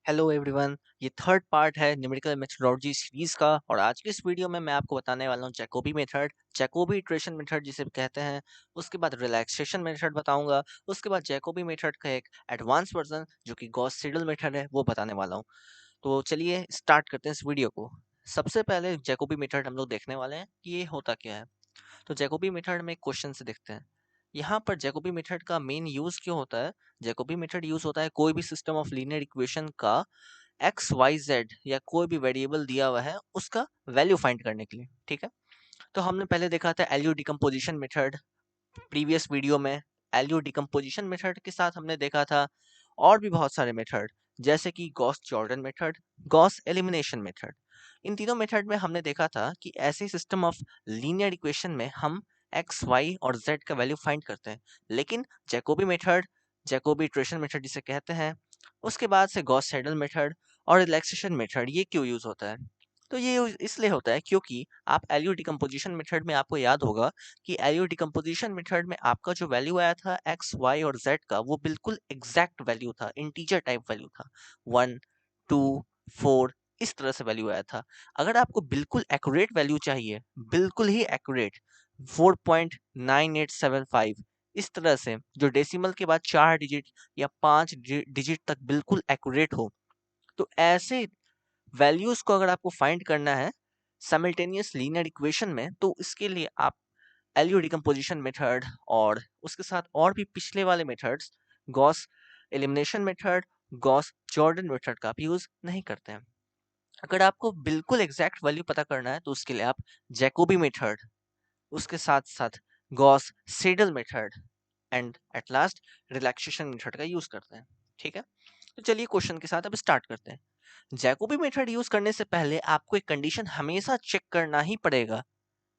Hello everyone, ये third part है numerical methodology series का। और आज की इस वीडियो में मैं आपको बताने वाला हूँ Jacobi method, Jacobi iteration method जिसे कहते हैं। उसके बाद रिलैक्सेशन मेथड बताऊंगा। उसके बाद जैकोबी मेथड का एक एडवांस वर्जन जो कि गॉस सीडल मेथड है वो बताने वाला हूँ। तो चलिए स्टार्ट करते हैं इस वीडियो को। सबसे पहले जैकोबी मेथड हम लोग देखने वाले हैं कि ये होता क्या है। तो जैकोबी मेथड में एक क्वेश्चन से देखते हैं। यहाँ पर जैकोबी मेथड का मेन यूज क्यों होता है। जैकोबी मेथड यूज होता है कोई भी सिस्टम ऑफ लीनियर इक्वेशन का एक्स वाई जेड या कोई भी वेरिएबल दिया हुआ है उसका वैल्यू फाइंड करने के लिए। ठीक है, तो हमने पहले देखा था LU decomposition method previous video में। एलयू डिकम्पोजिशन मेथड के साथ हमने देखा था और भी बहुत सारे मेथड, जैसे कि Gauss Jordan method, Gauss elimination method. इन तीनों मेथड में हमने देखा था कि ऐसे सिस्टम ऑफ लीनियर इक्वेशन में हम एक्स वाई और जेड का वैल्यू फाइंड करते हैं। लेकिन Jacobi method, Jacobi iteration method जिसे कहते हैं, उसके बाद से गॉस सेडल मेथड और रिलैक्सेशन मेथड, ये क्यों यूज होता है। तो ये इसलिए होता है क्योंकि आप एलयू डिकम्पोजिशन मेथड में, आपको याद होगा कि एलयू डिकम्पोजिशन मेथड में आपका जो वैल्यू आया था एक्स वाई और जेड का, वो बिल्कुल एग्जैक्ट वैल्यू था, इंटीजर टाइप वैल्यू था। 1, 2, 4 इस तरह से वैल्यू आया था। अगर आपको बिल्कुल एक्यूरेट वैल्यू चाहिए, बिल्कुल ही एक्यूरेट, 4.9875 इस तरह से, जो डेसिमल के बाद 4 डिजिट या 5 डिजिट तक बिल्कुल एक्यूरेट हो, तो ऐसे वैल्यूज को अगर आपको फाइंड करना है साइमल्टेनियस लीनियर इक्वेशन में, तो इसके लिए आप एलयू डिकम्पोजिशन मेथड और उसके साथ और भी पिछले वाले methods, Gauss elimination method, Gauss Jordan method का भी यूज नहीं करते हैं। अगर आपको बिल्कुल एग्जैक्ट वैल्यू पता करना है तो उसके लिए आप जैकोबी मेथड, उसके साथ साथ Gauss Seidel method and at last relaxation method का यूज करते हैं। ठीक है, तो चलिए क्वेश्चन के साथ अब स्टार्ट करते हैं। जैकोबी मेथड यूज करने से पहले आपको एक कंडीशन हमेशा चेक करना ही पड़ेगा।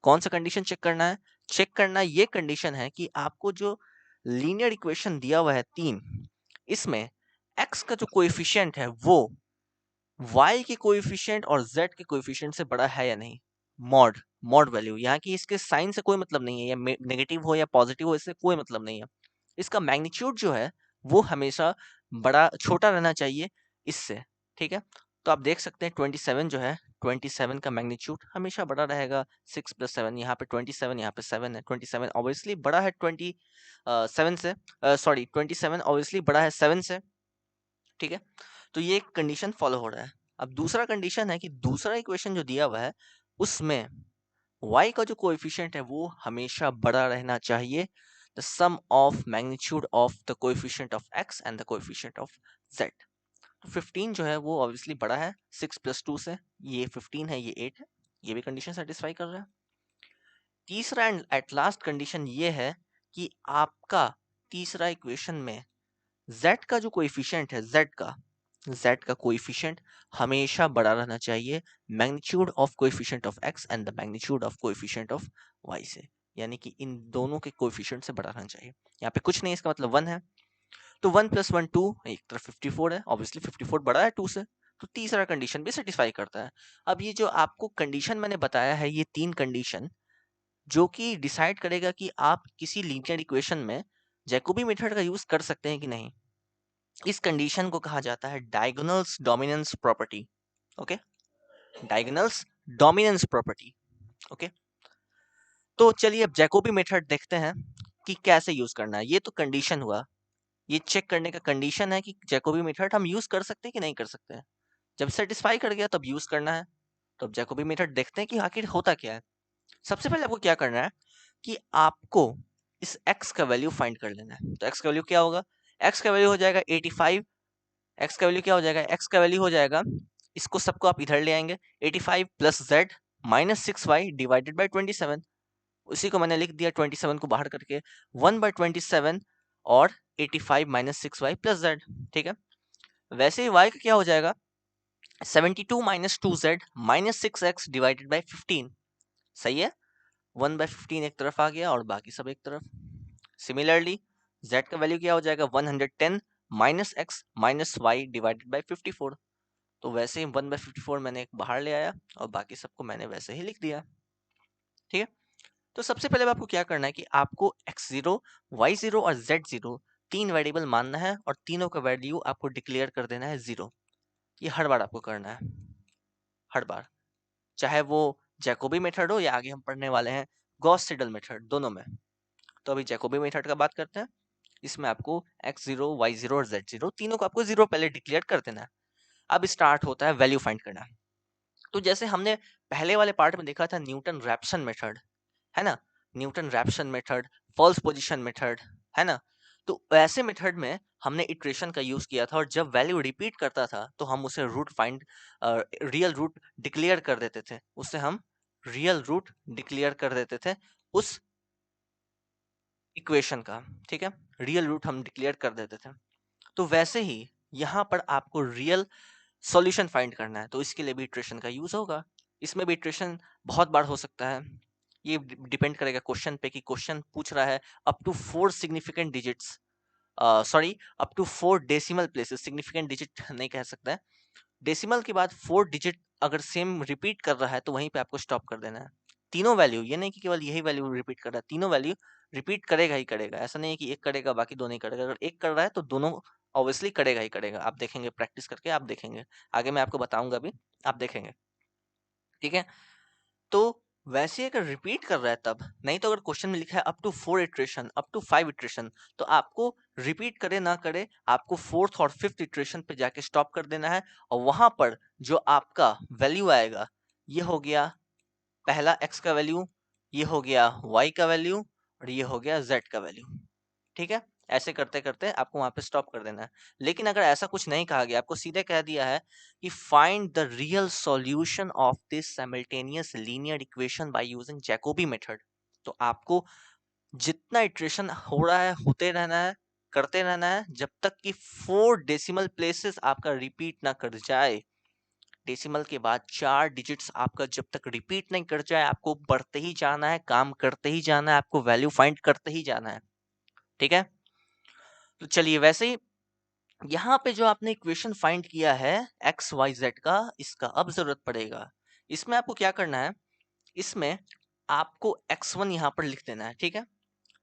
कौन सा कंडीशन चेक करना है? चेक करना ये कंडीशन है कि आपको जो लीनियर इक्वेशन दिया हुआ है 3, इसमें x का जो कोएफिशिएंट है वो y के कोएफिशिएंट और z के कोएफिशिएंट से बड़ा है या नहीं। मॉड, मॉड वैल्यू, यहाँ की इसके साइन से कोई मतलब नहीं है, या नेगेटिव हो या पॉजिटिव हो, इससे कोई मतलब नहीं है। इसका मैग्नीट्यूड जो है वो हमेशा बड़ा छोटा रहना चाहिए इससे। ठीक है, तो आप देख सकते हैं 27 जो है, 27 का मैग्नीट्यूड हमेशा बड़ा रहेगा। 6 + 7, यहाँ पे 27, यहाँ पे 7 है। 27 ऑब्वियसली बड़ा है 27 से, सॉरी 27 ऑब्वियसली बड़ा है 7 से। ठीक है, तो ये कंडीशन फॉलो हो रहा है। अब दूसरा कंडीशन है कि दूसरा इक्वेशन जो दिया हुआ है उसमें y का जो कोएफिशिएंट है वो हमेशा बड़ा रहना चाहिए the sum of magnitude of the coefficient of x and the coefficient of z। 15 जो है वो ऑब्वियसली बड़ा है 6 + 2 से, ये 15 है, ये 8 है, ये भी कंडीशन सेटिस्फाई कर रहा है। तीसरा एंड एट लास्ट कंडीशन ये है कि आपका तीसरा इक्वेशन में z का जो कोएफिशिएंट है, z का कोएफिशिएंट हमेशा बड़ा रहना चाहिए magnitude of coefficient of x and the magnitude of coefficient of y से, यानी कि इन दोनों के कोएफिशिएंट से बड़ा रहना चाहिए। यहाँ पे कुछ नहीं, इसका मतलब 1 है, तो 1 + 1 2, एक तरफ 54 है, ऑब्वियसली 54 बड़ा है 2 से, तो तीसरा कंडीशन भी सेटिस्फाई करता है। अब ये जो आपको कंडीशन मैंने बताया है, ये 3 कंडीशन जो कि डिसाइड करेगा कि आप किसी लीनियर इक्वेशन में जैकोबी मेथड का यूज कर सकते हैं कि नहीं। इस कंडीशन को कहा जाता है diagonals dominance property. Okay, diagonals dominance property. Okay, तो चलिए अब जैकोबी मेथड देखते हैं कि कैसे यूज करना है। ये तो कंडीशन हुआ, ये चेक करने का कंडीशन है कि जैकोबी मेथड हम यूज कर सकते हैं कि नहीं कर सकते हैं। जब सेटिस्फाई कर गया तब यूज करना है। तो अब जैकोबी मेथड देखते हैं कि आखिर होता क्या है। सबसे पहले आपको क्या करना है कि आपको इस x का वैल्यू फाइंड कर लेना है। तो x का वैल्यू क्या होगा? x का वैल्यू हो जाएगा 85। x का वैल्यू क्या हो जाएगा? x का वैल्यू हो जाएगा, इसको सबको आप इधर ले आएंगे, 85 + z - 6y डिवाइडेड बाय 27। उसी को मैंने लिख दिया 27 को बाहर करके, 1/27 और 85 - 6y + z। ठीक है, वैसे ही y का क्या हो जाएगा? 72 - 2z - 6x डिवाइडेड बाय 15। सही है, 1/15 एक तरफ आ गया और बाकी सब एक तरफ। सिमिलरली z का वैल्यू क्या हो जाएगा? 110 - x - y डिवाइडेड बाय 54। तो वैसे ही 1/54 मैंने एक बाहर ले आया और बाकी सबको मैंने वैसे ही लिख दिया। ठीक है, तो सबसे पहले आपको क्या करना है कि आपको x0, y0 और z0 तीन वेरिएबल मानना है और तीनों का वैल्यू आपको डिक्लेयर कर देना है 0। ये हर बार आपको करना है, हर बार, चाहे वो जैकोबी मेथड हो या आगे हम पढ़ने वाले हैं गॉस सीडल मेथड, दोनों में। तो अभी जैकोबी मेथड का बात करते हैं। इसमें आपको x0, y0 और z0 तीनों को आपको 0 पहले डिक्लेयर कर देना है। अब स्टार्ट होता है वैल्यू फाइंड करना। तो जैसे हमने पहले वाले पार्ट में देखा था न्यूटन रैप्सन मेथड, है ना, Newton Raphson method, false position method, है ना। तो ऐसे मेथड में हमने इटरेशन का यूज किया था और जब वैल्यू रिपीट करता था तो हम उसे root find, real root declare कर देते थे, उससे हम रियल रूट डिक्लेयर कर देते थे उस इक्वेशन का, ठीक है, रियल रूट हम डिक्लेयर कर देते थे। तो वैसे ही यहाँ पर आपको रियल सॉल्यूशन फाइंड करना है, तो इसके लिए भी इटरेशन का यूज होगा। इसमें भी इटरेशन बहुत बार हो सकता है, ये डिपेंड करेगा क्वेश्चन पे कि क्वेश्चन पूछ रहा है up to 4 significant digits, sorry up to 4 decimal places, significant digit नहीं कह सकता है, डेसिमल के बाद 4 डिजिट अगर सेम रिपीट कर रहा है तो वहीं पे आपको स्टॉप कर देना है। तीनों वैल्यू, ये नहीं कि केवल यही वैल्यू रिपीट कर रहा है, तीनों वैल्यू रिपीट करेगा ही करेगा, ऐसा नहीं है कि एक करेगा बाकी दो नहीं करेगा। अगर एक कर रहा है तो दोनों ऑब्वियसली करेगा ही करेगा, आप देखेंगे प्रैक्टिस करके, आप देखेंगे आगे मैं आपको बताऊंगा भी, आप देखेंगे, ठीक है। तो वैसे अगर रिपीट कर रहा है तब, नहीं तो अगर क्वेश्चन में लिखा है up to 4 iteration, up to 5 iteration, तो आपको रिपीट करे ना करे आपको 4th और 5th इटरेशन पे जाके स्टॉप कर देना है, और वहां पर जो आपका वैल्यू आएगा, ये हो गया पहला x का वैल्यू, ये हो गया y का वैल्यू, और ये हो गया z का वैल्यू, ठीक है। ऐसे करते करते आपको वहां पे स्टॉप कर देना है। लेकिन अगर ऐसा कुछ नहीं कहा गया, आपको सीधे कह दिया है कि find the real solution of this simultaneous linear equation by using Jacobi method, तो आपको जितना इटरेशन हो रहा है होते रहना है, करते रहना है, जब तक कि 4 डेसिमल प्लेसेस आपका रिपीट ना कर जाए। डेसिमल के बाद 4 डिजिट्स आपका जब तक रिपीट नहीं कर जाए, आपको बढ़ते ही जाना है, काम करते ही जाना है, आपको वैल्यू फाइंड करते ही जाना है, ठीक है। तो चलिए, वैसे ही यहाँ पे जो आपने इक्वेशन फाइंड किया है एक्स वाई जेड का, इसका अब जरूरत पड़ेगा। इसमें आपको क्या करना है, इसमें आपको x1 यहाँ पर लिख देना है, ठीक है।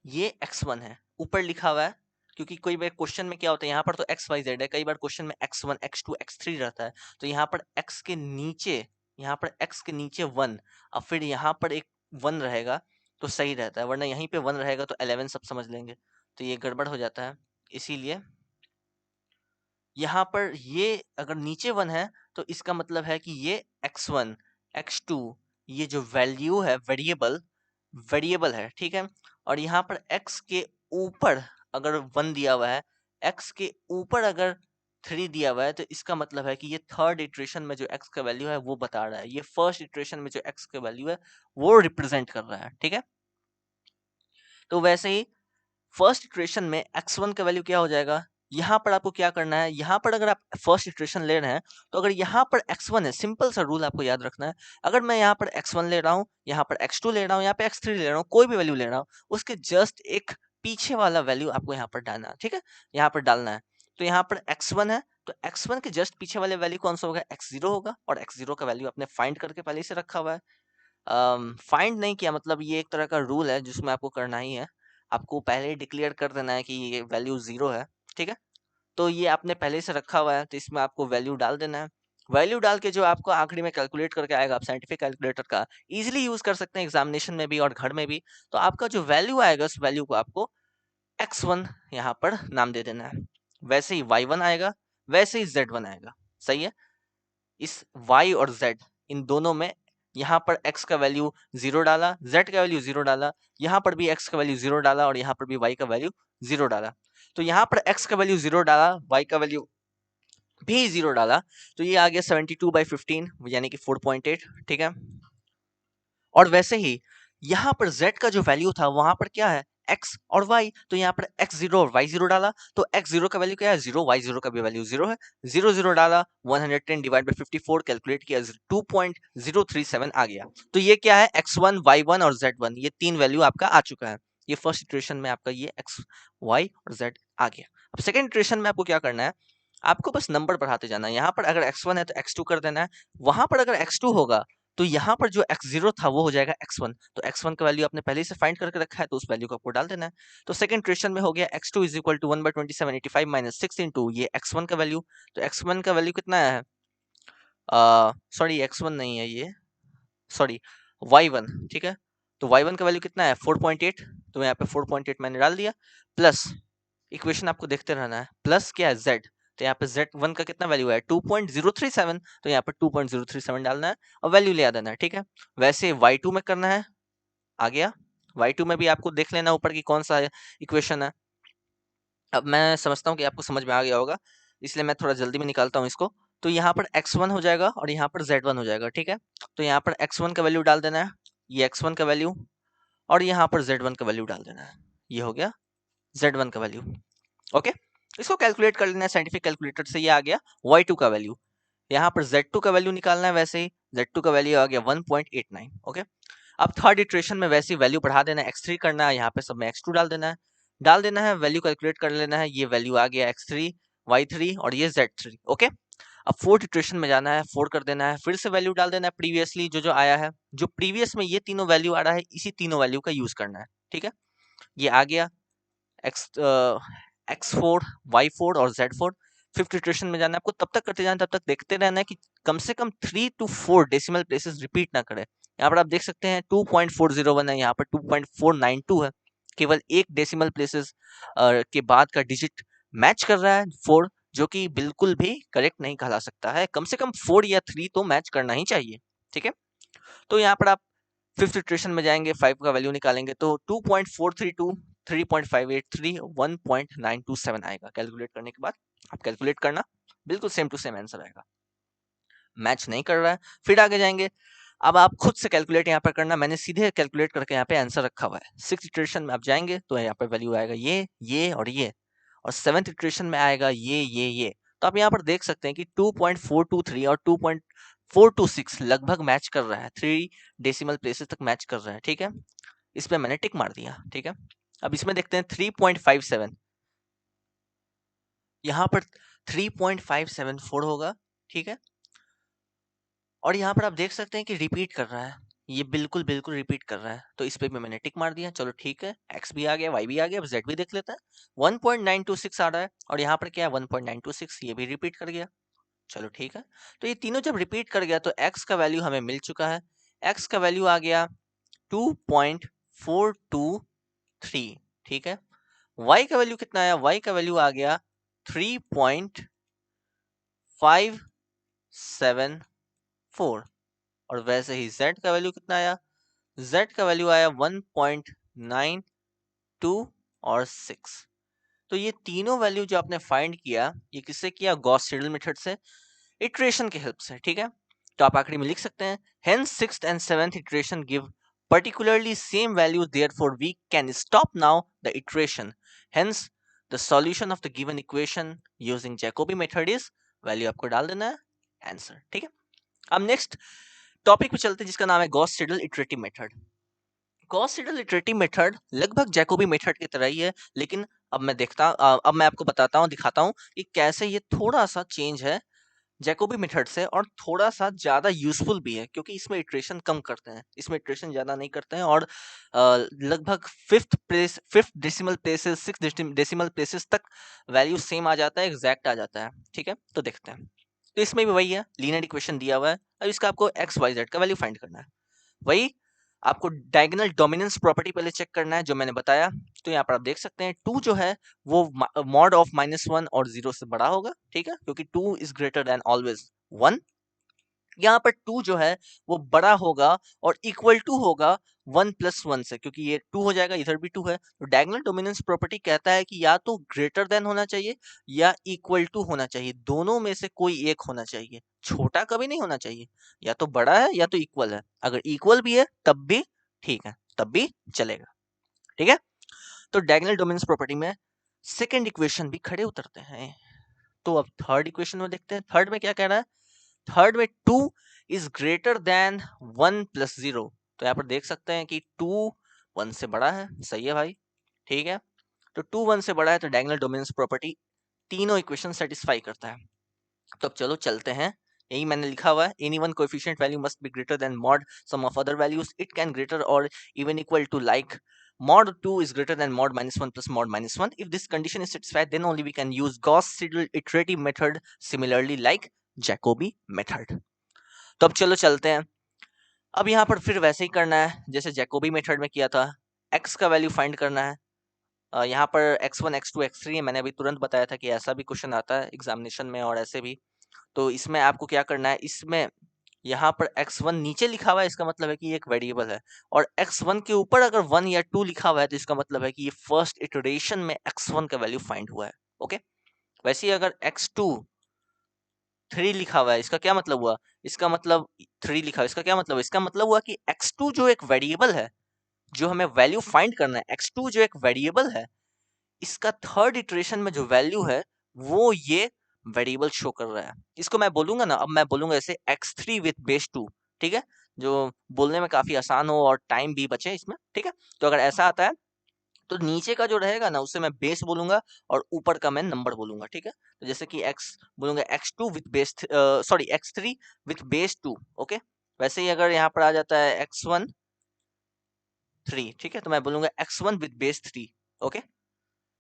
ये x1 है, ऊपर लिखा हुआ है, क्योंकि कोई बार क्वेश्चन में क्या होता है, यहाँ पर तो एक्स वाई जेड है, कई बार क्वेश्चन में x1 x2 x3 रहता है, तो यहाँ पर x के नीचे, यहाँ पर x के नीचे 1 और फिर यहाँ पर एक 1 रहेगा तो सही रहता है, वरना यहीं पे 1 रहेगा तो 11 सब समझ लेंगे, तो ये गड़बड़ हो जाता है। इसीलिए यहाँ पर ये अगर नीचे 1 है तो इसका मतलब है कि ये x1 x2 ये जो वैल्यू है वेरिएबल, वेरिएबल है, ठीक है। और यहाँ पर x के ऊपर अगर 1 दिया हुआ है, x के ऊपर अगर 3 दिया हुआ है, तो इसका मतलब है कि ये थर्ड इटरेशन में जो x का वैल्यू है वो बता रहा है, ये फर्स्ट इटरेशन में जो x का वैल्यू है वो रिप्रेजेंट कर रहा है, ठीक है। तो वैसे ही फर्स्ट इटरेशन में x1 का वैल्यू क्या हो जाएगा, यहाँ पर आपको क्या करना है, यहाँ पर अगर आप फर्स्ट इटरेशन ले रहे हैं तो अगर यहाँ पर x1 है, सिंपल सा रूल आपको याद रखना है, अगर मैं यहाँ पर x1 ले रहा हूँ, यहाँ पर x2 ले रहा हूँ, यहाँ पे x3 ले रहा हूँ, कोई भी वैल्यू ले रहा हूँ, उसके जस्ट एक पीछे वाला वैल्यू आपको यहाँ पर डालना है, ठीक है, यहाँ पर डालना है। तो यहाँ पर x1 है तो x1 के जस्ट पीछे वाले वैल्यू कौन सा होगा, x0 होगा, और x0 का वैल्यू आपने फाइंड करके पहले से रखा हुआ है। फाइंड नहीं किया, मतलब ये एक तरह का रूल है जिसमें आपको करना ही है, आपको पहले ही डिक्लेयर कर देना है कि ये वैल्यू 0 है, ठीक है। तो ये आपने पहले से रखा हुआ है, तो इसमें आपको वैल्यू डाल देना है। वैल्यू डाल के जो आपको आखिरी में कैलकुलेट करके आएगा, आप साइंटिफिक कैलकुलेटर का इजीली यूज कर सकते हैं एग्जामिनेशन में भी और घर में भी। तो आपका जो वैल्यू आएगा उस वैल्यू को आपको x1 यहाँ पर नाम दे देना है, वैसे ही y1 आएगा, वैसे ही z1 आएगा, सही है। इस y और z इन दोनों में यहाँ पर x का वैल्यू 0 डाला, z का वैल्यू 0 डाला, यहाँ पर भी x का वैल्यू 0 डाला, और यहाँ पर भी y का वैल्यू 0 डाला। तो यहाँ पर x का वैल्यू 0 डाला, y का वैल्यू भी 0 डाला, तो ये आ गया 72/15 यानी कि 4.8, ठीक है। और वैसे ही यहाँ पर z का जो वैल्यू था वहां पर क्या है, x और y, तो यहाँ पर x0 और y0 डाला, तो x0 का वैल्यू क्या है 0, y0 का भी वैल्यू 0 है, 0 0 डाला, 110 डिवाइड बाय 54 कैलकुलेट किया, 2.037 आ गया। तो ये क्या है, x1 y1 और z1, ये तीन वैल्यू आपका आ चुका है। ये फर्स्ट इटरेशन में आपका ये x y और z आ गया। अब सेकेंड इटरेशन में आपको क्या करना है, आपको बस नंबर बढ़ाते जाना है। यहाँ पर अगर x1 है तो x2 कर देना है, वहां पर अगर x2 होगा तो यहाँ पर जो x0 था वो हो जाएगा x1, तो x1 का वैल्यू आपने पहले से फाइंड करके रखा है, तो उस वैल्यू को आपको डाल देना है। तो सेकंड इटरेशन में हो गया x2 two is equal to 1/2785 minus 6 into ये x1 का वैल्यू, तो x1 का वैल्यू कितना है सॉरी x1 नहीं है ये, सॉरी y1, ठीक है। तो y1 का वैल्यू कितना है 4.8, तो यहाँ पे 4.8 मैंने डाल दिया, प्लस इक्वेशन आपको देखते रहना है, प्लस क्या है z, तो यहाँ पे z1 का कितना वैल्यू है 2.037, तो यहाँ पे 2.037 डालना है और वैल्यू ले आ देना है, ठीक है। वैसे y2 में करना है, आ गया। y2 में भी आपको देख लेना ऊपर की कौन सा इक्वेशन है। अब मैं समझता हूँ कि आपको समझ में आ गया होगा, इसलिए मैं थोड़ा जल्दी में निकालता हूँ इसको। तो यहाँ पर x1 हो जाएगा और यहाँ पर z1 हो जाएगा, ठीक है। तो यहाँ पर x1 का वैल्यू डाल देना है, ये x1 का वैल्यू, और यहाँ पर z1 का वैल्यू डाल देना है, ये हो गया z1 का वैल्यू। ओके, इसको कैलकुलेट कर लेना है साइंटिफिक कैलकुलेटर से, ये आ गया y2 का वैल्यू। यहाँ पर z2 का वैल्यू निकालना है, वैसे ही z2 का वैल्यू आ गया 1.89। ओके, अब थर्ड इटरेशन में वैसे ही वैल्यू बढ़ा देना है, x3 करना है, यहाँ पे सब में x2 डाल देना है, वैल्यू कैलकुलेट कर लेना है, ये वैल्यू आ गया x3 y3 और ये z3। ओके, अब फोर्थ इटरेशन में जाना है, 4 कर देना है, फिर से वैल्यू डाल देना है प्रीवियसली जो जो आया है, जो प्रीवियस में ये तीनों वैल्यू आ रहा है, इसी तीनों वैल्यू का यूज करना है, ठीक है। ये आ गया x4 y4 और z4। फिफ्थ इटरेशन में जाना है आपको, तब तक करते जाना, तब तक देखते रहना है कि कम से कम 3 to 4 डेसिमल प्लेसेस रिपीट ना करे। यहाँ पर आप देख सकते हैं 2.401 है, यहाँ पर 2.492 है, केवल एक डेसिमल प्लेसेस के बाद का डिजिट मैच कर रहा है 4, जो कि बिल्कुल भी करेक्ट नहीं कहला सकता है। कम से कम 4 या 3 तो मैच करना ही चाहिए, ठीक है। तो यहाँ पर आप फिफ्थ इटरेशन में जाएंगे, 5 का वैल्यू निकालेंगे तो 2.432 3.583 1.927 आएगा। कैलकुलेट करने के बाद आप कैलकुलेट करना, बिल्कुल सेम टू सेम आंसर आएगा। मैच नहीं कर रहा है, फिर आगे जाएंगे। अब आप खुद से कैलकुलेट यहाँ पर करना, मैंने सीधे कैलकुलेट करके यहाँ पे आंसर रखा हुआ है। सिक्स इटरेशन में आप जाएंगे तो यहाँ पर वैल्यू आएगा ये और ये, और सेवंथ इटरेशन में आएगा ये। तो आप यहाँ पर देख सकते हैं कि 2.423 और 2.426 लगभग मैच कर रहा है, 3 डेसिमल प्लेसेस तक मैच कर रहा है, ठीक है। इस पे मैंने टिक मार दिया, ठीक है। अब इसमें देखते हैं 3.57, यहाँ पर 3.574 होगा, ठीक है। और यहाँ पर आप देख सकते हैं कि रिपीट कर रहा है, ये बिल्कुल बिल्कुल रिपीट कर रहा है, तो इस पे भी मैंने टिक मार दिया। चलो ठीक है, x भी आ गया, y भी आ गया, अब z भी देख लेते हैं। 1.926 आ रहा है, और यहाँ पर क्या है 1.926, ये भी रिपीट कर गया। चलो ठीक है, तो ये तीनों जब रिपीट कर गया तो x का वैल्यू हमें मिल चुका है। x का वैल्यू आ गया 2.423, ठीक है। y का वैल्यू कितना आया, y का वैल्यू आ गया 3.574, और वैसे ही z का वैल्यू कितना आया, z का वैल्यू आया 1.92 और 6। तो ये तीनों वैल्यू जो आपने फाइंड किया, ये किससे किया, गॉस सीडल मेथड से, इटरेशन की हेल्प से, ठीक है। तो आप आखिरी में लिख सकते हैं, hence sixth and seventh iteration give particularly same values, therefore we can stop now the iteration, hence the solution of the given equation using Jacobi method is, value आपको डाल देना है, आंसर, ठीक है। अब नेक्स्ट टॉपिक पे चलते हैं जिसका नाम है Gauss Seidel iterative method. Gauss Seidel iterative method लगभग जैकोबी मेथड की तरह ही है, लेकिन अब मैं आपको बताता हूँ, दिखाता हूँ कि कैसे ये थोड़ा सा चेंज है जैकोबी मेथड से, और थोड़ा सा ज़्यादा यूजफुल भी है, क्योंकि इसमें इटरेशन कम करते हैं, इसमें इटरेशन ज़्यादा नहीं करते हैं, और लगभग fifth decimal places, six decimal places तक वैल्यू सेम आ जाता है, एग्जैक्ट आ जाता है, ठीक है। तो देखते हैं, तो इसमें भी वही है, लीनियर इक्वेशन दिया हुआ है, अब इसका आपको एक्स वाई जेड का वैल्यू फाइंड करना है। वही आपको डायगोनल डोमिनेंस प्रॉपर्टी पहले चेक करना है, जो मैंने बताया। तो यहाँ पर आप देख सकते हैं 2 जो है वो मॉड ऑफ -1 और 0 से बड़ा होगा, ठीक है, क्योंकि 2 इज ग्रेटर देन ऑलवेज 1। यहाँ पर 2 जो है वो बड़ा होगा और इक्वल टू होगा 1 + 1 से, क्योंकि ये 2 हो जाएगा, इधर भी 2 है। तो डायगोनल डोमिनेंस प्रॉपर्टी कहता है कि या तो ग्रेटर देन होना चाहिए या इक्वल टू होना चाहिए, दोनों में से कोई एक होना चाहिए, छोटा कभी नहीं होना चाहिए, या तो बड़ा है या तो इक्वल है। अगर इक्वल भी है तब भी ठीक है, तब भी चलेगा, ठीक है। तो डायगोनल डोमिनेंस प्रॉपर्टी में सेकेंड इक्वेशन भी खड़े उतरते हैं। तो अब थर्ड इक्वेशन में देखते हैं, थर्ड में क्या कह रहा है, थर्ड में 2 इज ग्रेटर देन 1 + 0। तो यहाँ पर देख सकते हैं कि 2 1 से बड़ा है, सही है भाई, ठीक है। तो 2 1 से बड़ा है, तो डायगोनल डोमिनेंस प्रॉपर्टी तीनों इक्वेशन सेटिस्फाई करता है। तो अब चलो चलते हैं, यही मैंने लिखा हुआ है, any one coefficient value must be greater than mod sum of other values, it can greater or even equal to like mod 2 is greater than mod -1 plus mod -1. If this condition is satisfied, then only we can use Gauss-Seidel iterative method, similarly like Jacobi method. तो अब चलो चलते हैं। अब यहाँ पर फिर वैसे ही करना है जैसे जैकोबी मेथड में किया था। x का वैल्यू फाइंड करना है। यहाँ पर x1 x2 x3 है, मैंने अभी तुरंत बताया था कि ऐसा भी क्वेश्चन आता है एग्जामिनेशन में और ऐसे भी। तो इसमें आपको क्या करना है, इसमें यहाँ पर x1 नीचे लिखा हुआ है, इसका मतलब है कि ये एक वेरिएबल है, और x1 के ऊपर अगर 1 या 2 लिखा हुआ है तो इसका मतलब है कि ये फर्स्ट इटरेशन में x1 का वैल्यू फाइंड हुआ है। ओके, वैसे ही अगर x2 3 लिखा हुआ है, इसका क्या मतलब हुआ, इसका मतलब 3 लिखा हुआ है, इसका क्या मतलब, इसका मतलब हुआ कि x2 जो एक वेरिएबल है, जो हमें वैल्यू फाइंड करना है, x2 जो एक वेरिएबल है, इसका थर्ड इटरेशन में जो वैल्यू है वो ये वेरिएबल शो कर रहा है। इसको मैं बोलूंगा ना, अब मैं बोलूंगा जैसे x3 विथ बेस 2, ठीक है, जो बोलने में काफी आसान हो और टाइम भी बचे इसमें, ठीक है। तो अगर ऐसा आता है तो नीचे का जो रहेगा ना उसे मैं बेस बोलूंगा और ऊपर का मैं नंबर बोलूंगा, ठीक है। तो जैसे कि x बोलूंगा x2 with base sorry x3 with base 2। Okay, वैसे ही अगर यहाँ पर आ जाता है x1 3, ठीक है, तो मैं बोलूंगा x1 विथ बेस 3। ओके,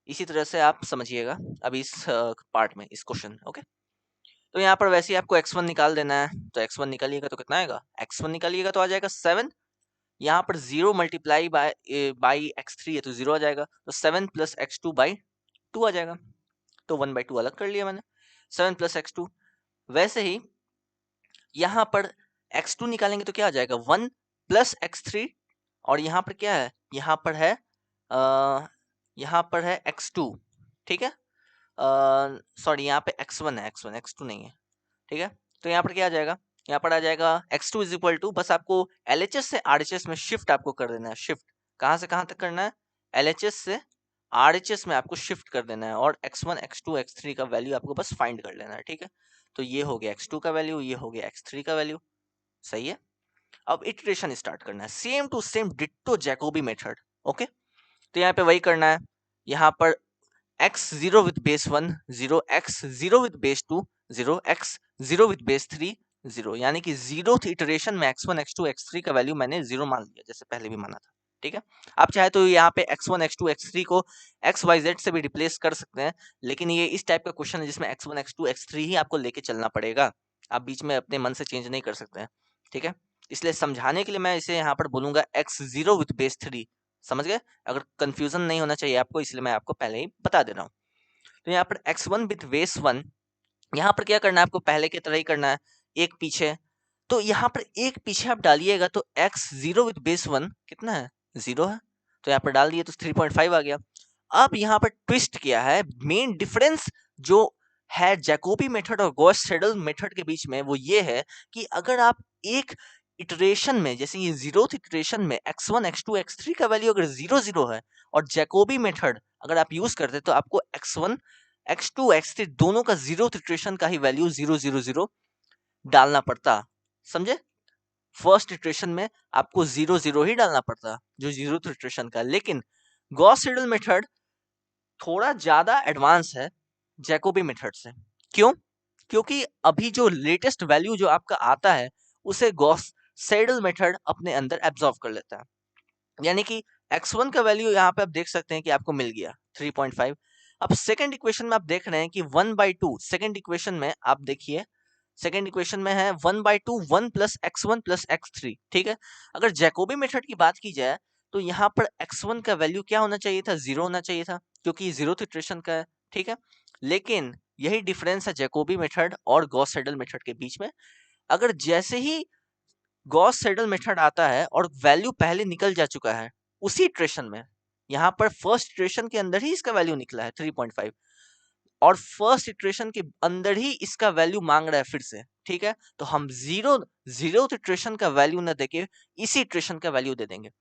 इसी तरह से आप समझिएगा अभी इस पार्ट में, इस क्वेश्चन। ओके, तो यहाँ पर वैसे ही आपको x1 निकाल देना है, तो x1 निकालिएगा तो कितना आएगा, x1 निकालिएगा तो आ जाएगा 7। यहाँ पर 0 मल्टीप्लाई बाई x3 है तो 0 आ जाएगा, तो 7 प्लस x2 बाई 2 आ जाएगा। तो 1/2 अलग कर लिया मैंने, 7 प्लस x2। वैसे ही यहाँ पर x2 निकालेंगे तो क्या आ जाएगा, 1 प्लस x3, और यहाँ पर क्या है, यहाँ पर है x2, ठीक है, सॉरी यहाँ पे x1 है, x2 नहीं है, ठीक है। तो यहाँ पर क्या आ जाएगा, यहाँ पर आ जाएगा x2 इज इक्वल टू, बस आपको LHS से RHS में शिफ्ट आपको कर देना है। शिफ्ट कहाँ से कहाँ तक करना है, LHS से RHS में आपको शिफ्ट कर देना है, और x1 x2 x3 का वैल्यू आपको बस फाइंड कर लेना है, ठीक है। तो ये हो गया x2 का वैल्यू, ये हो गया x3 का वैल्यू, सही है। अब इटरेशन स्टार्ट करना है, same to same ditto Jacobi method. Okay, तो यहाँ पे वही करना है, यहाँ पर x0 with base 1 0, x0 with base 2 0, x0 with base 3 0, यानी कि जीरोथ इटरेशन में x1 x2 x3 का वैल्यू मैंने 0 मान लिया, जैसे पहले भी माना था, ठीक है। आप चाहे तो यहाँ पे x1 x2 x3 को xyz से भी रिप्लेस कर सकते हैं, लेकिन ये इस टाइप का क्वेश्चन है जिसमें x1 x2 x3 ही आपको लेके चलना पड़ेगा, आप बीच में अपने मन से चेंज नहीं कर सकते हैं, ठीक है। इसलिए समझाने के लिए मैं इसे यहाँ पर बोलूंगा x0 with base 3, समझ गए। अगर कंफ्यूजन नहीं होना चाहिए आपको, इसलिए मैं आपको पहले ही बता दे रहा हूँ। तो यहाँ पर x1 विथ बेस 1, यहाँ पर क्या करना है आपको, पहले की तरह ही करना है, एक पीछे। तो यहाँ पर एक पीछे आप डालिएगा तो x0 विथ बेस 1 कितना है, 0 है, तो यहाँ पर डाल दिए तो 3.5 आ गया। अब यहाँ पर ट्विस्ट किया है, मेन डिफरेंस जो है जैकोबी मेथड और गॉस सेडल मेथड के बीच में वो ये है कि अगर आप एक इटरेशन में, जैसे ये जीरोथ इटरेशन में x1 x2 x3 का वैल्यू अगर 0 0 है, और जैकोबी मेथड अगर आप यूज करते तो आपको x1 x2 x3 दोनों का जीरोथ इटरेशन का ही वैल्यू 0 0 0 डालना पड़ता, समझे। फर्स्ट इटरेशन में आपको 0 0 ही डालना पड़ता जो जीरोथ इटरेशन का, लेकिन गॉस सेडल मेथड थोड़ा ज्यादा एडवांस है जैकोबी मेथड से। क्यों, क्योंकि अभी जो लेटेस्ट वैल्यू जो आपका आता है उसे गॉस सेडल मेथड अपने अंदर एब्जॉर्व कर लेता है, यानी कि x1 का वैल्यू यहाँ पे आप देख सकते हैं कि आपको मिल गया 3.5। अब सेकंड इक्वेशन में आप देख रहे हैं कि 1/2, सेकंड इक्वेशन में आप देखिए, सेकंड इक्वेशन में है 1/2 1 प्लस x1 प्लस x3, ठीक है। अगर जैकोबी मेथड की बात की जाए तो यहाँ पर x1 का वैल्यू क्या होना चाहिए था, 0 होना चाहिए था, क्योंकि जीरोथ इटरेशन का है, ठीक है। लेकिन यही डिफरेंस है जैकोबी मेथड और गॉस सेडल मेथड के बीच में। अगर जैसे ही गॉस सेडल मेथड आता है और वैल्यू पहले निकल जा चुका है उसी इटरेशन में, यहाँ पर फर्स्ट इटरेशन के अंदर ही इसका वैल्यू निकला है 3.5, और फर्स्ट इटरेशन के अंदर ही इसका वैल्यू मांग रहा है फिर से, ठीक है। तो हम जीरोथ इटरेशन का वैल्यू ना देके इसी इटरेशन का वैल्यू दे देंगे।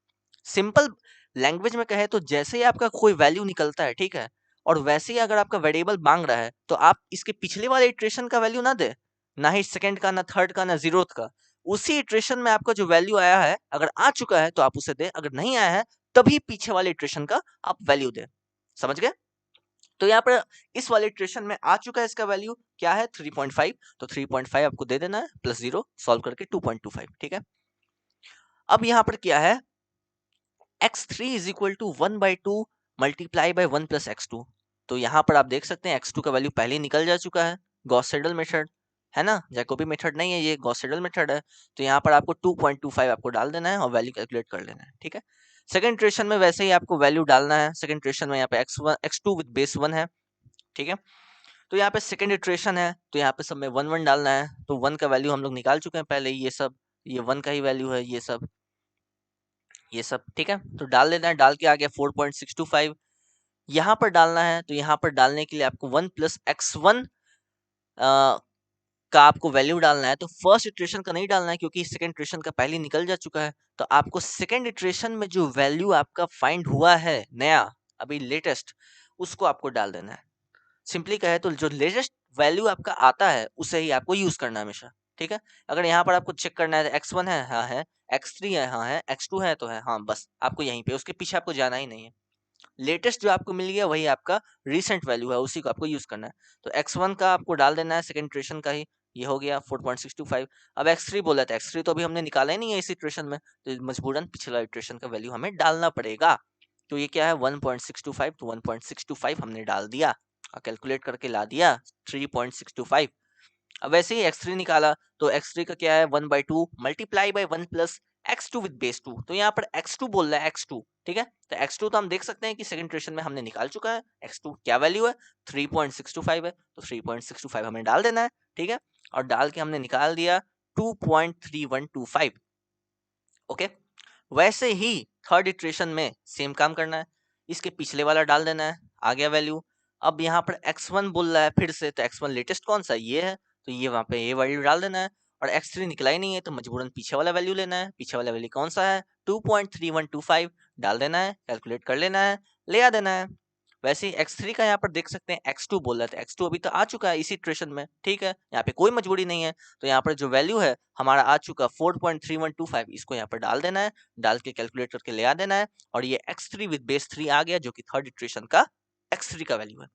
सिंपल लैंग्वेज में कहे तो जैसे ही आपका कोई वैल्यू निकलता है, ठीक है, और वैसे ही अगर आपका वेरिएबल मांग रहा है तो आप इसके पिछले वाले इटरेशन का वैल्यू ना दे, ना ही सेकंड का, ना थर्ड का, ना जीरोथ का। उसी इटरेशन में आपका जो वैल्यू आया है अगर आ चुका है तो आप उसे दे, अगर नहीं आया है तभी पीछे वाले इटरेशन का आप वैल्यू दे, समझ गए। तो यहाँ पर इस वाले इटरेशन में आ चुका है, इसका वैल्यू क्या है 3.5, तो 3.5 आपको दे देना है प्लस 0 सॉल्व करके 2.25, ठीक है। अब यहाँ पर क्या है, x3 is equal to 1/2 multiply by 1 plus x2। तो यहाँ पर आप देख सकते हैं x2 का वैल्यू पहले ही निकल जा चुका है, गॉस सेडल मेथड है ना, जैकोबी मेथड नहीं है, ये गॉस सीडल मेथड है। तो यहाँ पर आपको 2.25 आपको डाल देना है और वैल्यू कैलकुलेट कर लेना है, ठीक है। सेकंड इटरेशन में वैसे ही आपको वैल्यू डालना है। सेकंड इटरेशन में यहाँ पे x1 x2 विद बेस 1 है, ठीक है। तो यहाँ पे सेकंड इटरेशन है, तो यहाँ पे सब में 1 1 डालना है। तो 1 का वैल्यू हम लोग निकाल चुके हैं पहले ही, ये 1 का ही वैल्यू है, ये सब ठीक है। तो डाल देना है, डाल के आ गया 4.625 यहाँ पर डालना है। तो यहाँ पर डालने के लिए आपको 1 प्लस x1 का आपको वैल्यू डालना है। तो फर्स्ट इटरेशन का नहीं डालना है क्योंकि सेकंड इटरेशन का पहले निकल जा चुका है। तो आपको सेकंड इटरेशन में जो वैल्यू आपका फाइंड हुआ है नया, अभी लेटेस्ट, उसको आपको डाल देना है। सिंपली कहे तो जो लेटेस्ट वैल्यू आपका आता है उसे ही आपको यूज करना है हमेशा, ठीक है। अगर यहाँ पर आपको चेक करना है x1 है, हाँ है, x3 है, हाँ है, x2 है तो है, हाँ, बस आपको यहीं पे, उसके पीछे आपको जाना ही नहीं है। लेटेस्ट जो आपको मिल गया वही आपका रिसेंट वैल्यू है, उसी को आपको यूज करना है। तो x1 का आपको डाल देना है, सेकंड इटरेशन का ही, ये हो गया 4.625। अब x3 बोला था, x3 तो अभी हमने निकाला ही नहीं है इस इटरेशन में, तो मजबूरन पिछला इटरेशन का वैल्यू हमें डालना पड़ेगा। तो ये क्या है 1.625, तो 1.625 हमने डाल दिया और कैलकुलेट करके ला दिया 3.625। अब वैसे ही x3 निकाला, तो x3 का क्या है 1/2 multiply by 1 plus x2 with base 2। तो यहाँ पर x2 बोल रहा है, x2, ठीक है। तो x2 तो हम देख सकते हैं कि सेकंड इटरेशन में हमने निकाल चुका है। x2 क्या वैल्यू है, 3.625 है, तो 3.625 हमें डाल देना है, ठीक है। और डाल के हमने निकाल दिया 2.3125, ओके। वैसे ही थर्ड इटरेशन में सेम काम करना है, इसके पिछले वाला डाल देना है, आ गया वैल्यू। अब यहाँ पर x1 बोल रहा है फिर से, तो x1 लेटेस्ट कौन सा, ये है, तो ये वहाँ पे ये वैल्यू डाल देना है। और x3 निकला ही नहीं है, तो मजबूरन पीछे वाला वैल्यू लेना है। पीछे वाला वैल्यू कौन सा है, 2.3125 डाल देना है, कैलकुलेट कर लेना है, ले आ देना है। वैसे ही x3 का यहाँ पर देख सकते हैं x2 बोल रहा था, x2 अभी तो आ चुका है इसी इटरेशन में, ठीक है, यहाँ पे कोई मजबूरी नहीं है। तो यहाँ पर जो वैल्यू है हमारा आ चुका 4.3125, इसको यहाँ पर डाल देना है, डाल के कैलकुलेट करके ले आ देना है। और ये x3 विद बेस 3 आ गया, जो कि थर्ड इटरेशन का x3 का वैल्यू है।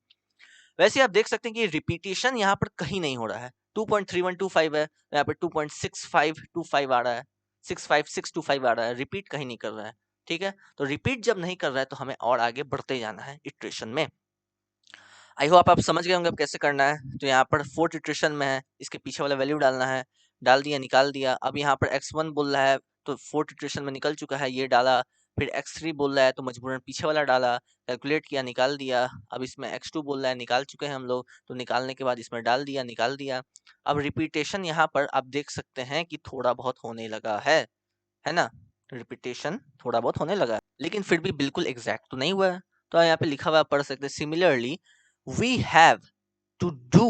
वैसे आप देख सकते हैं कि रिपीटेशन यहाँ पर कहीं नहीं हो रहा है। 2.3125 है, यहाँ पर 2.6525 आ रहा है, 65625 आ रहा है, रिपीट कहीं नहीं कर रहा है, ठीक है। तो रिपीट जब नहीं कर रहा है तो हमें और आगे बढ़ते जाना है इटरेशन में। आई होप आप समझ गए होंगे अब कैसे करना है। तो यहाँ पर फोर्थ इटरेशन में है, इसके पीछे वाला वैल्यू डालना है, डाल दिया, निकाल दिया। अब यहाँ पर x1 बोल रहा है, तो फोर्थ इटरेशन में निकल चुका है, ये डाला। फिर x3 बोल रहा है, तो मजबूरन पीछे वाला डाला, कैलकुलेट किया, निकाल दिया। अब इसमें x2 बोल रहा है, निकाल चुके हैं हम लोग, तो निकालने के बाद इसमें डाल दिया, निकाल दिया। अब रिपीटेशन यहाँ पर आप देख सकते हैं कि थोड़ा बहुत होने लगा है ना। रिपीटेशन थोड़ा बहुत होने लगा है, लेकिन फिर भी बिल्कुल एग्जैक्ट तो नहीं हुआ है। तो यहाँ पे लिखा हुआ आप पढ़ सकते हैं, similarly we have to do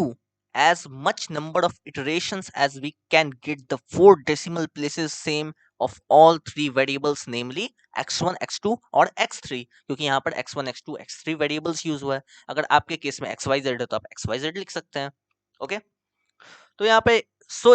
as much number of iterations as we can get the four decimal places same of all three variables, namely x1 x2 और x3, क्योंकि यहाँ पर x1 x2 x3 variables use हुआ है। अगर आपके case में xyz है तो आप xyz लिख सकते हैं, ओके। तो यहाँ पे so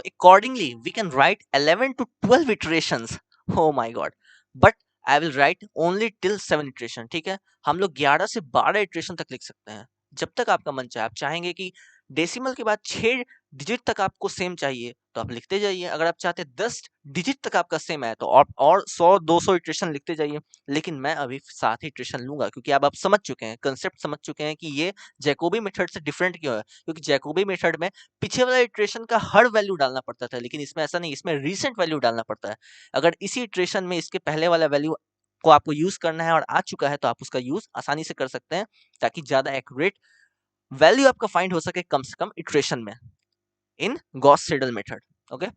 accordingly we can write 11 to 12 iterations, oh my god, but I will write only till 7 iteration, ठीक है। हम लोग 11 से 12 इटरेशन तक लिख सकते हैं, जब तक आपका मन चाहे। आप चाहेंगे कि डेसिमल के बाद 6 डिजिट तक आपको सेम चाहिए तो आप लिखते जाइए। अगर आप चाहते हैं 10 डिजिट तक आपका सेम है तो और 100-200 इटरेशन लिखते जाइए। लेकिन मैं अभी 7 इटरेशन लूंगा, क्योंकि अब आप समझ चुके हैं, कंसेप्ट समझ चुके हैं कि ये जैकोबी मेथड से डिफरेंट क्यों है। क्योंकि जैकोबी मेथड में पीछे वाला इटरेशन का हर वैल्यू डालना पड़ता था, लेकिन इसमें ऐसा नहीं, इसमें रीसेंट वैल्यू डालना पड़ता है। अगर इसी इटरेशन में इसके पहले वाला वैल्यू को आपको यूज करना है और आ चुका है तो आप उसका यूज आसानी से कर सकते हैं, ताकि ज्यादा एक्यूरेट वैल्यू आपका फाइंड हो सके कम से कम इटरेशन में, इन गॉस सीडल मेथड, ओके।